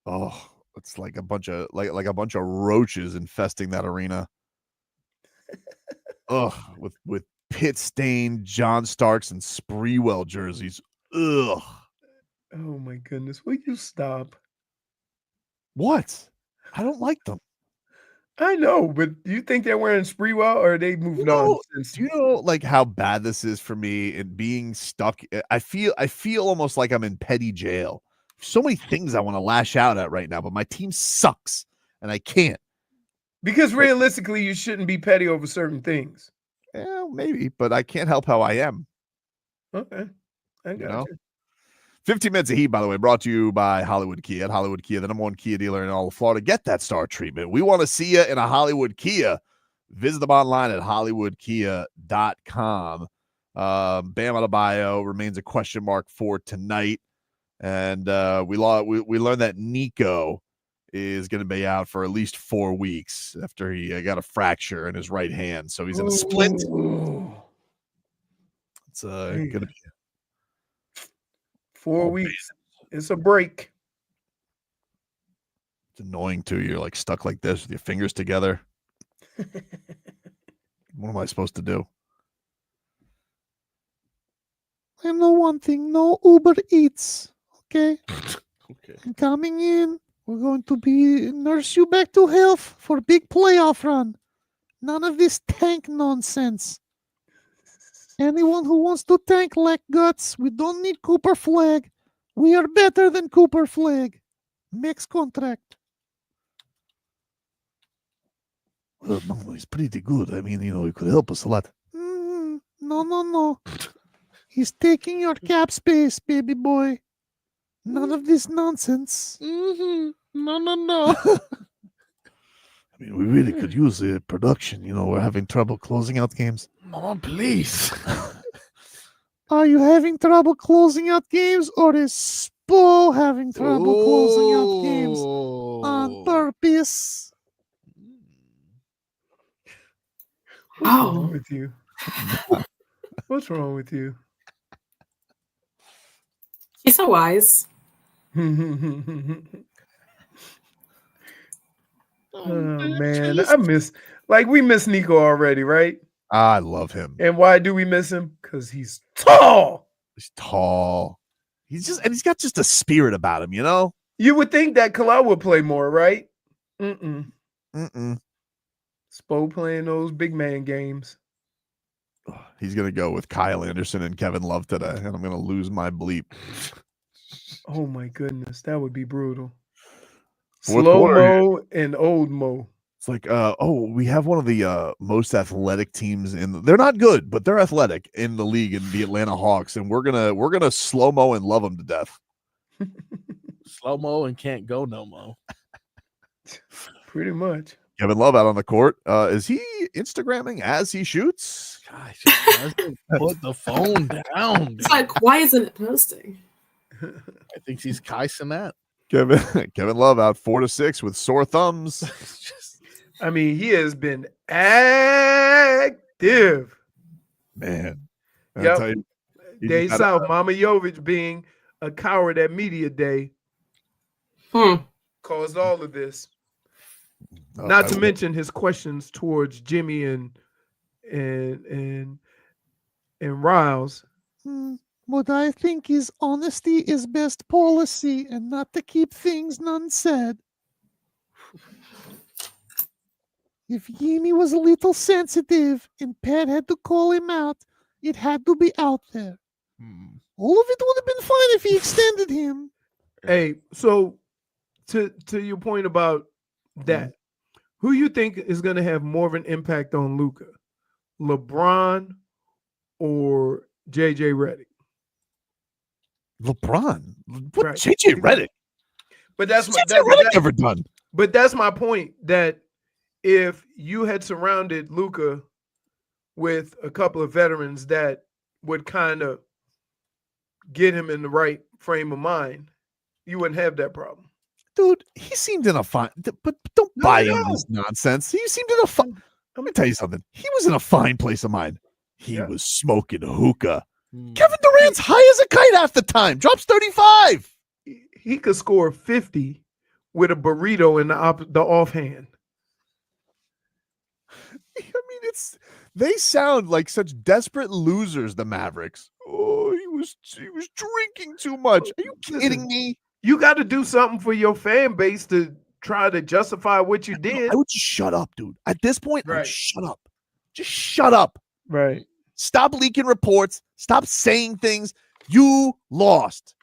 Oh, it's like a bunch of like a bunch of roaches infesting that arena. Ugh, with pit stained John Starks and Sprewell jerseys. Ugh. Oh my goodness. Will you stop? What? I don't like them. I know, but do you think they're wearing Sprewell or are they moved on? Do you know like how bad this is for me and being stuck? I feel almost like I'm in petty jail. So many things I want to lash out at right now, but my team sucks and I can't. Because realistically, you shouldn't be petty over certain things. Yeah, maybe, but I can't help how I am. Okay. I got you. 15 minutes of Heat, by the way, brought to you by Hollywood Kia. At Hollywood Kia, the #1 Kia dealer in all of Florida. Get that star treatment. We want to see you in a Hollywood Kia. Visit them online at hollywoodkia.com. Bam Adebayo remains a question mark for tonight. And we learned that Nico is going to be out for at least 4 weeks after he got a fracture in his right hand. So he's in a splint. It's going to be 4 weeks. It's a break. It's annoying too. You're like stuck like this with your fingers together. What am I supposed to do? I know one thing. No Uber Eats. Okay. Okay. I'm coming in. We're going to nurse you back to health for a big playoff run. None of this tank nonsense. Anyone who wants to tank like guts, we don't need Cooper Flagg. We are better than Cooper Flagg. Max contract. Well, no, he's pretty good. I mean, he could help us a lot. No. He's taking your cap space, baby boy. None of this nonsense. No. I mean, we really could use the production. We're having trouble closing out games. Mom, please. Are you having trouble closing out games, or is Spo having trouble closing out games on purpose? What's wrong with you? What's wrong with you? He's so wise. Oh man, we miss Nico already, right? I love him. And why do we miss him? Because he's tall. He's tall. He's got just a spirit about him, You would think that Kalau would play more, right? Mm-mm. Spo playing those big man games. He's going to go with Kyle Anderson and Kevin Love today, and I'm going to lose my bleep. Oh, my goodness. That would be brutal. Fourth Slow quarter. Mo and old Mo. It's like, we have one of the most athletic teams they're not good, but they're athletic in the league, in the Atlanta Hawks, and we're gonna slow mo and love them to death. Slow mo and can't go no mo. Pretty much. Kevin Love out on the court. Is he Instagramming as he shoots? Gosh, put the phone down. It's like, why isn't it posting? I think he's kissing that. Kevin Love out 4-6 with sore thumbs. I mean, he has been active. Man. Yep. Day South, Mama Jović being a coward at media day caused all of this. Not to mention his questions towards Jimmy and Riles. What I think is honesty is best policy, and not to keep things none said. If Yimi was a little sensitive and Pat had to call him out, it had to be out there. All of it would have been fine if he extended him. Hey, so to your point about that, who you think is going to have more of an impact on Luka? LeBron or JJ Redick? LeBron? What Right. JJ Redick? But that's What's JJ Redick ever done? But that's my point, that if you had surrounded Luka with a couple of veterans that would kind of get him in the right frame of mind, you wouldn't have that problem. Dude, he seemed in a fine, but don't buy into this nonsense. He seemed in a fine. Let me tell you something. He was in a fine place of mind. He was smoking hookah. Kevin Durant's high as a kite half the time. Drops 35. He could score 50 with a burrito in the offhand. I mean, they sound like such desperate losers, the Mavericks. Oh, he was drinking too much. Are you kidding me? You got to do something for your fan base to try to justify what you did. I would just shut up, dude. At this point, I would shut up. Just shut up. Right. Stop leaking reports. Stop saying things. You lost.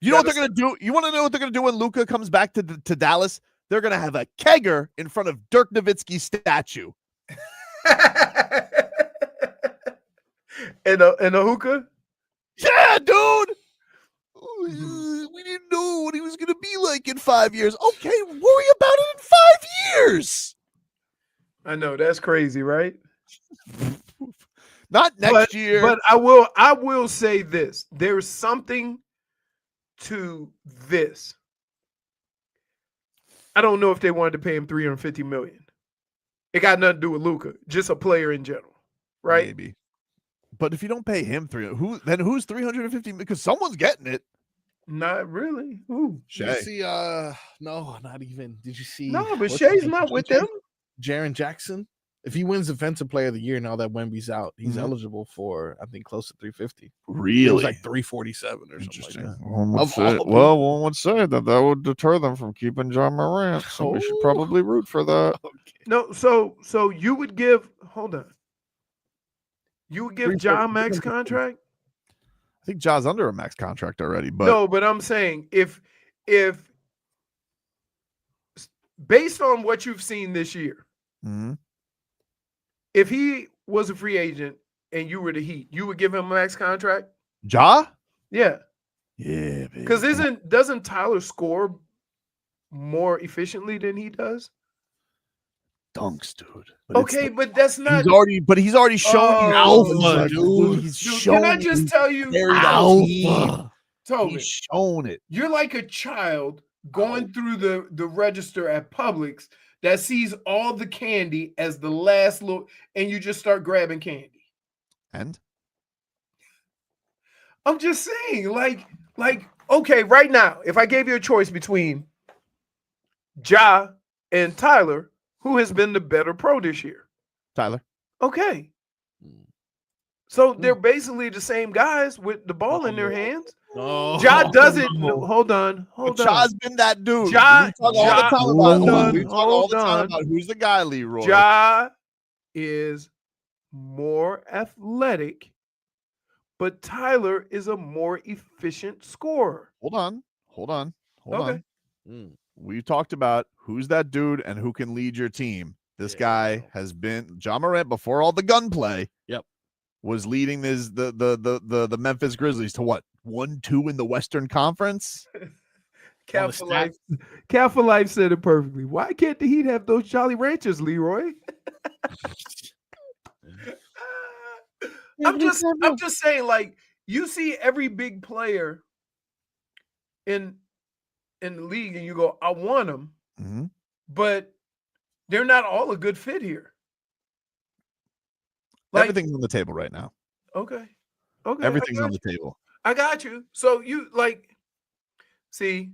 You know what they're going to do? You want to know what they're going to do when Luka comes back to Dallas? They're going to have a kegger in front of Dirk Nowitzki's statue. And a hookah? Yeah, dude. We didn't know what he was going to be like in 5 years. Okay, worry about it in 5 years. I know, that's crazy, right? Not next year. But I will say this. There's something to this. I don't know if they wanted to pay him $350 million. It got nothing to do with Luka, just a player in general, right? Maybe. But if you don't pay him who's $350? Because someone's getting it. Not really. Who? Shea. Did you see? No, not even. Did you see? No, but Shea's not with them. Jaren Jackson. If he wins Defensive Player of the Year now that Wemby's out, he's eligible for, I think, close to 350. Really? It was like 347 or something like that. One would say that would deter them from keeping Ja Morant. So we should probably root for that. No, so you would give. Hold on. You would give Ja max contract? I think Ja's under a max contract already, but No, but I'm saying if based on what you've seen this year, Mhm. if he was a free agent and you were the Heat, you would give him a max contract? Ja? Yeah. Yeah, baby. Because doesn't Tyler score more efficiently than he does? Dunks, dude. But Okay, but that's not. He's already shown you Alpha, dude. He's shown. Can I just tell you, alpha? Tobin, He's shown it. you're like a child going through the register at Publix that sees all the candy as the last look, and you just start grabbing candy. And I'm just saying, like, okay, right now, if I gave you a choice between Ja and Tyler, who has been the better pro this year? Tyler. Okay. So they're basically the same guys with the ball in their hands. Ja does it. No, hold on. Ja's been that dude. Ja, we talk all the time on. about who's the guy, Leroy. Ja is more athletic, but Tyler is a more efficient scorer. Hold on. Okay. We talked about who's that dude and who can lead your team. This guy has been Ja Morant before all the gunplay. Yep. Was leading the Memphis Grizzlies to what? 1-2 in the Western Conference? Cat for Life said it perfectly. Why can't the Heat have those Jolly Ranchers, Leroy? I'm just saying, like, you see every big player in the league, and you go, I want them, but they're not all a good fit here. Like, Everything's on the table right now. Okay. Everything's on the table. I got you. So you see,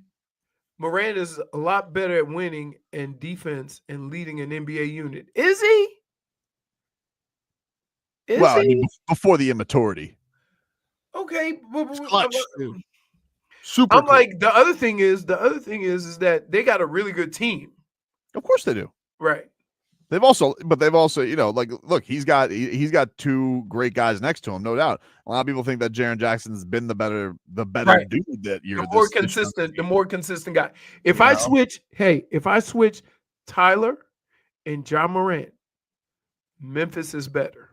Morant is a lot better at winning and defense and leading an NBA unit. Is he? I mean, before the immaturity. Okay. Clutch, dude. Super. I'm like, the other thing is that they got a really good team. Of course they do. Right. They've also, like, look, he's got two great guys next to him, no doubt. A lot of people think that Jaren Jackson's been the better Right. dude that year. The more consistent guy. If I switch Tyler and Ja Morant, Memphis is better.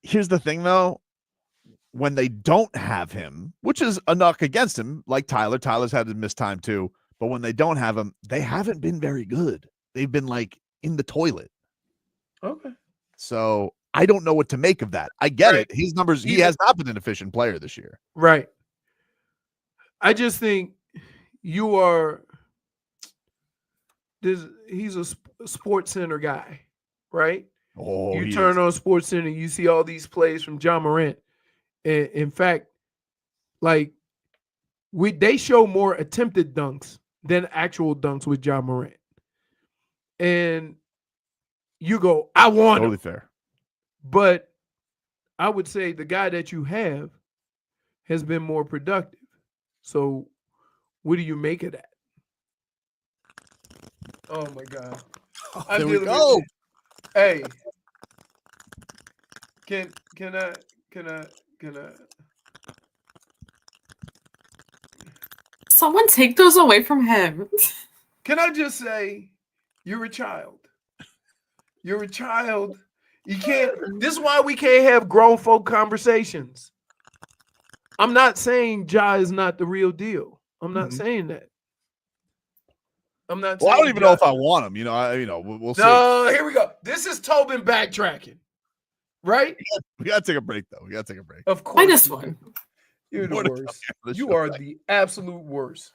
Here's the thing, though. When they don't have him, which is a knock against him, like Tyler's had to miss time too. But when they don't have him, they haven't been very good. They've been like in the toilet. Okay. So I don't know what to make of that. I get it. His numbers, he has not been an efficient player this year. Right. I just think he's a Sports Center guy, right? Oh, you turn on Sports Center, you see all these plays from Ja Morant. And in fact, like they show more attempted dunks than actual dunks with Ja Morant. And you go, I want totally him. Fair. But I would say the guy that you have has been more productive. So what do you make of that? Oh my God. There we go. Hey. Can I Someone take those away from him. Can I just say, you're a child. You're a child. You can't. This is why we can't have grown folk conversations. I'm not saying Ja is not the real deal. I'm not saying that. I'm not. Well, I saying don't even Ja. know if I want him. We'll see. No, here we go. This is Tobin backtracking, right? We gotta take a break, though. Of course. Minus one. You're the More to worst. come on the You show. are the absolute worst.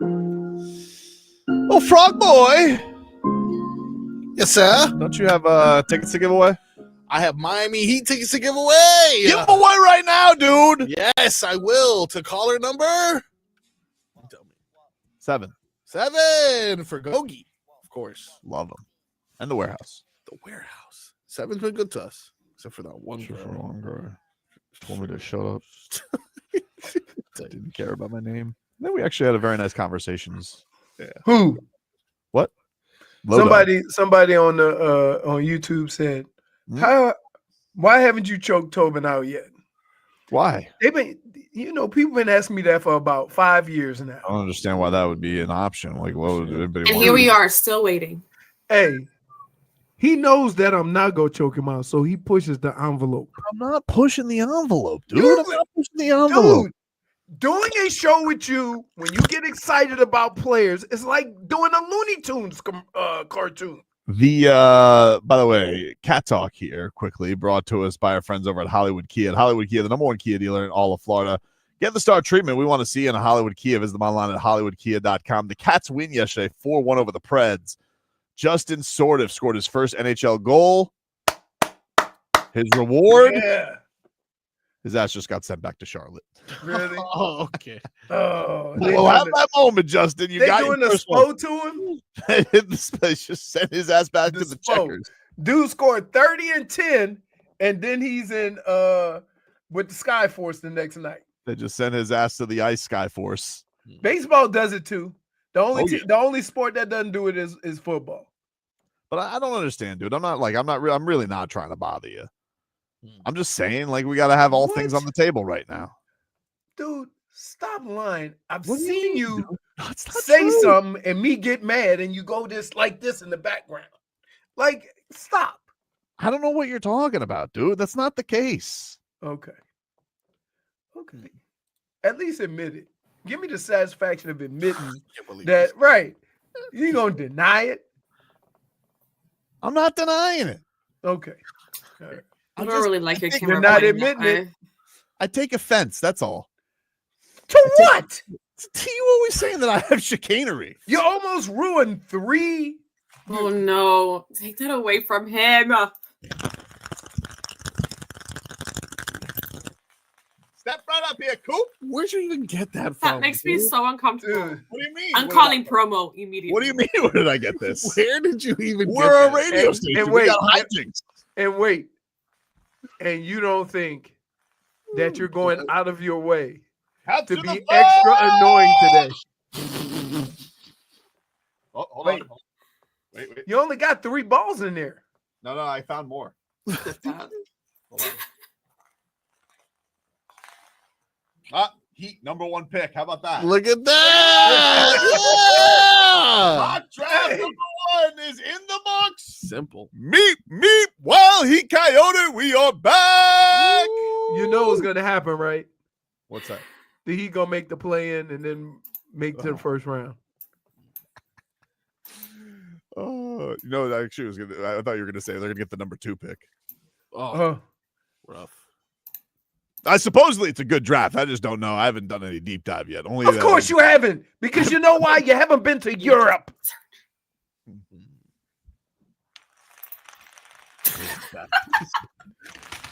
Oh, Frog Boy. Yes, sir. Don't you have tickets to give away? I have Miami Heat tickets to give away. Give them away right now, dude. Yes, I will. To caller number 7 for Gogi, of course. Love them. And the warehouse. The warehouse. 7's been good to us, except for that one guy. Told me to shut up. Didn't care about my name. Then we actually had a very nice conversations. Yeah. Who? What? Lodo. Somebody on the on YouTube said, why haven't you choked Tobin out yet? Why? They've been, people been asking me that for about 5 years now. I don't understand why that would be an option. Like, what would anybody And want? here we are, still waiting. Hey, he knows that I'm not gonna choke him out, so he pushes the envelope. I'm not pushing the envelope, dude. I'm not pushing the envelope. Dude, doing a show with you when you get excited about players, it's like doing a Looney Tunes cartoon. The by the way, Cat Talk here quickly brought to us by our friends over at Hollywood Kia. At Hollywood Kia, the #1 Kia dealer in all of Florida. Get the star treatment we want to see in a Hollywood Kia. Visit them online at hollywoodkia.com. The Cats win yesterday, 4-1 over the Preds. Justin Sordiff scored his first NHL goal. His reward, his ass just got sent back to Charlotte. Really? Oh, okay. Oh, well, have that moment, Justin. You got doing your the first one. SPO to him. They just sent his ass back to the Checkers. Dude scored 30 and 10, and then he's in with the Sky Force the next night. They just sent his ass to the Ice Sky Force. Baseball does it too. The only sport that doesn't do it is football. But I don't understand, dude. I'm really not trying to bother you. I'm just saying, like, we got to have all things on the table right now. Dude, stop lying. I've seen you say say something and me get mad and you go like this in the background. Like, stop. I don't know what you're talking about, dude. That's not the case. Okay. At least admit it. Give me the satisfaction of admitting that, right. You ain't going to deny it? I'm not denying it. Okay. All right. I don't really like your camera. You're not pointing that admitting it. way. I take offense. That's all. To what? You always saying that I have chicanery. You almost ruined 3. Oh, no. Take that away from him. Step right up here, Coop. Where'd you even get that from? That makes me so uncomfortable. Dude. What do you mean? I'm calling promo immediately. What do you mean? Where did I get this? Where did you even We're get a radio station. And we got hijinks. And wait. And you don't think that you're going out of your way to be extra annoying today? Oh, hold Wait. on. Wait. You only got 3 balls in there. No, I found more. Hold on. Heat #1 pick. How about that? Look at that. Mock draft #1 is in the books. Simple. Meep, Wild Heat Coyote. We are back. You know what's going to happen, right? What's that? The Heat going to make the play-in and then make to the first round. Oh, actually, I thought you were going to say they're going to get the #2 pick. Oh, rough. Supposedly it's a good draft. I just don't know. I haven't done any deep dive yet. Of course you haven't, because you know why? You haven't been to Europe.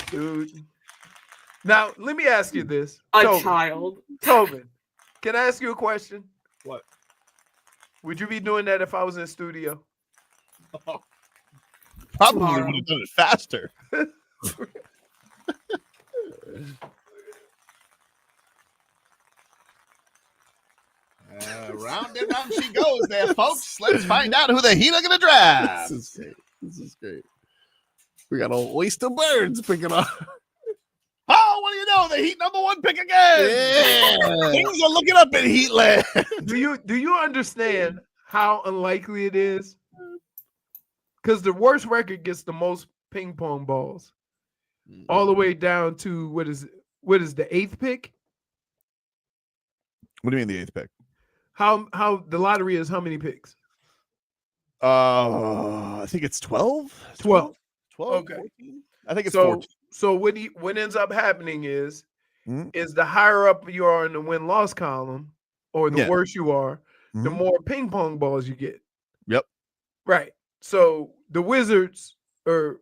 Dude. Now, let me ask you this. Child. Tobin, can I ask you a question? What? Would you be doing that if I was in studio? Probably would have done it faster. Round and round she goes there, folks. Let's find out who the Heat are going to draft. This is great. We got all oyster birds picking up. Oh, what do you know? The Heat #1 pick again. Yeah. Things are looking up in Heatland. Do you understand how unlikely it is? Because the worst record gets the most ping pong balls, all the way down to what is the 8th pick? What do you mean the 8th pick? How the lottery is? How many picks? I think it's 12. 12. 12. Okay. 14? I think it's 14. So what ends up happening is the higher up you are in the win-loss column, or the worse you are, the more ping pong balls you get. Yep. Right. So the Wizards are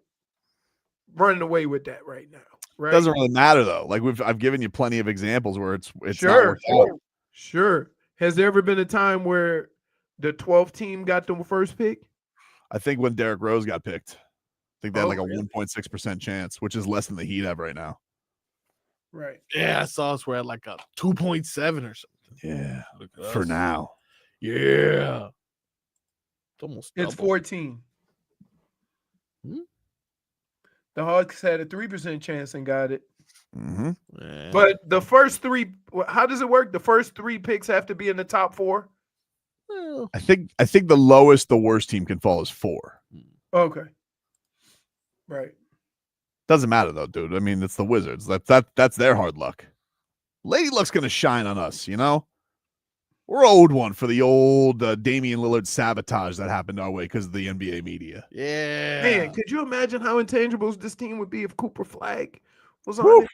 running away with that right now. Right. Doesn't really matter though. Like I've given you plenty of examples where it's sure. not worked out. Sure. Has there ever been a time where the 12th team got the first pick? I think when Derrick Rose got picked, I think they had like a 1.6% chance, which is less than the Heat have right now. Right. Yeah, I saw us. We're at like a 2.7 or something. Yeah. For now. Yeah. It's almost It's double. 14. The Hawks had a 3% chance and got it. Yeah. But the first three, how does it work? The first 3 picks have to be in the top 4? I think the lowest the worst team can fall is 4. Okay. Right. Doesn't matter though, dude. I mean, it's the Wizards. That's their hard luck. Lady Luck's gonna shine on us, you know? We're owed one for the old Damian Lillard sabotage that happened our way because of the NBA media. Yeah. Man, could you imagine how intangibles this team would be if Cooper Flagg was on it?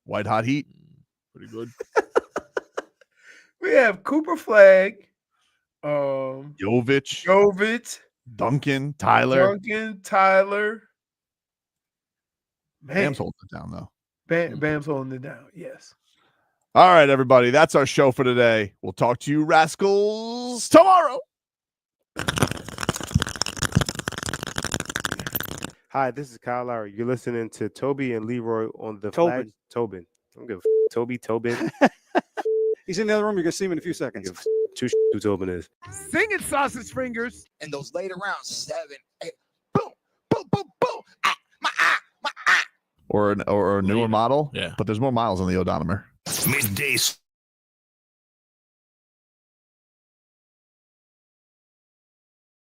White hot heat. Pretty good. We have Cooper Flagg, Jović, Duncan, Tyler. Man. Bam's holding it down though. Bam's holding it down. Yes. All right, everybody. That's our show for today. We'll talk to you rascals tomorrow. Hi, this is Kyle Lowry. You're listening to Toby and Leroy on the Flagg. Tobin. I don't give a Tobin. He's in the other room. You're going to see him in a few seconds. Tush who Tobin is. Sing it, sausage fingers. And those later rounds, 7, 8. Or a newer model. Yeah. But there's more miles on the odometer. Midday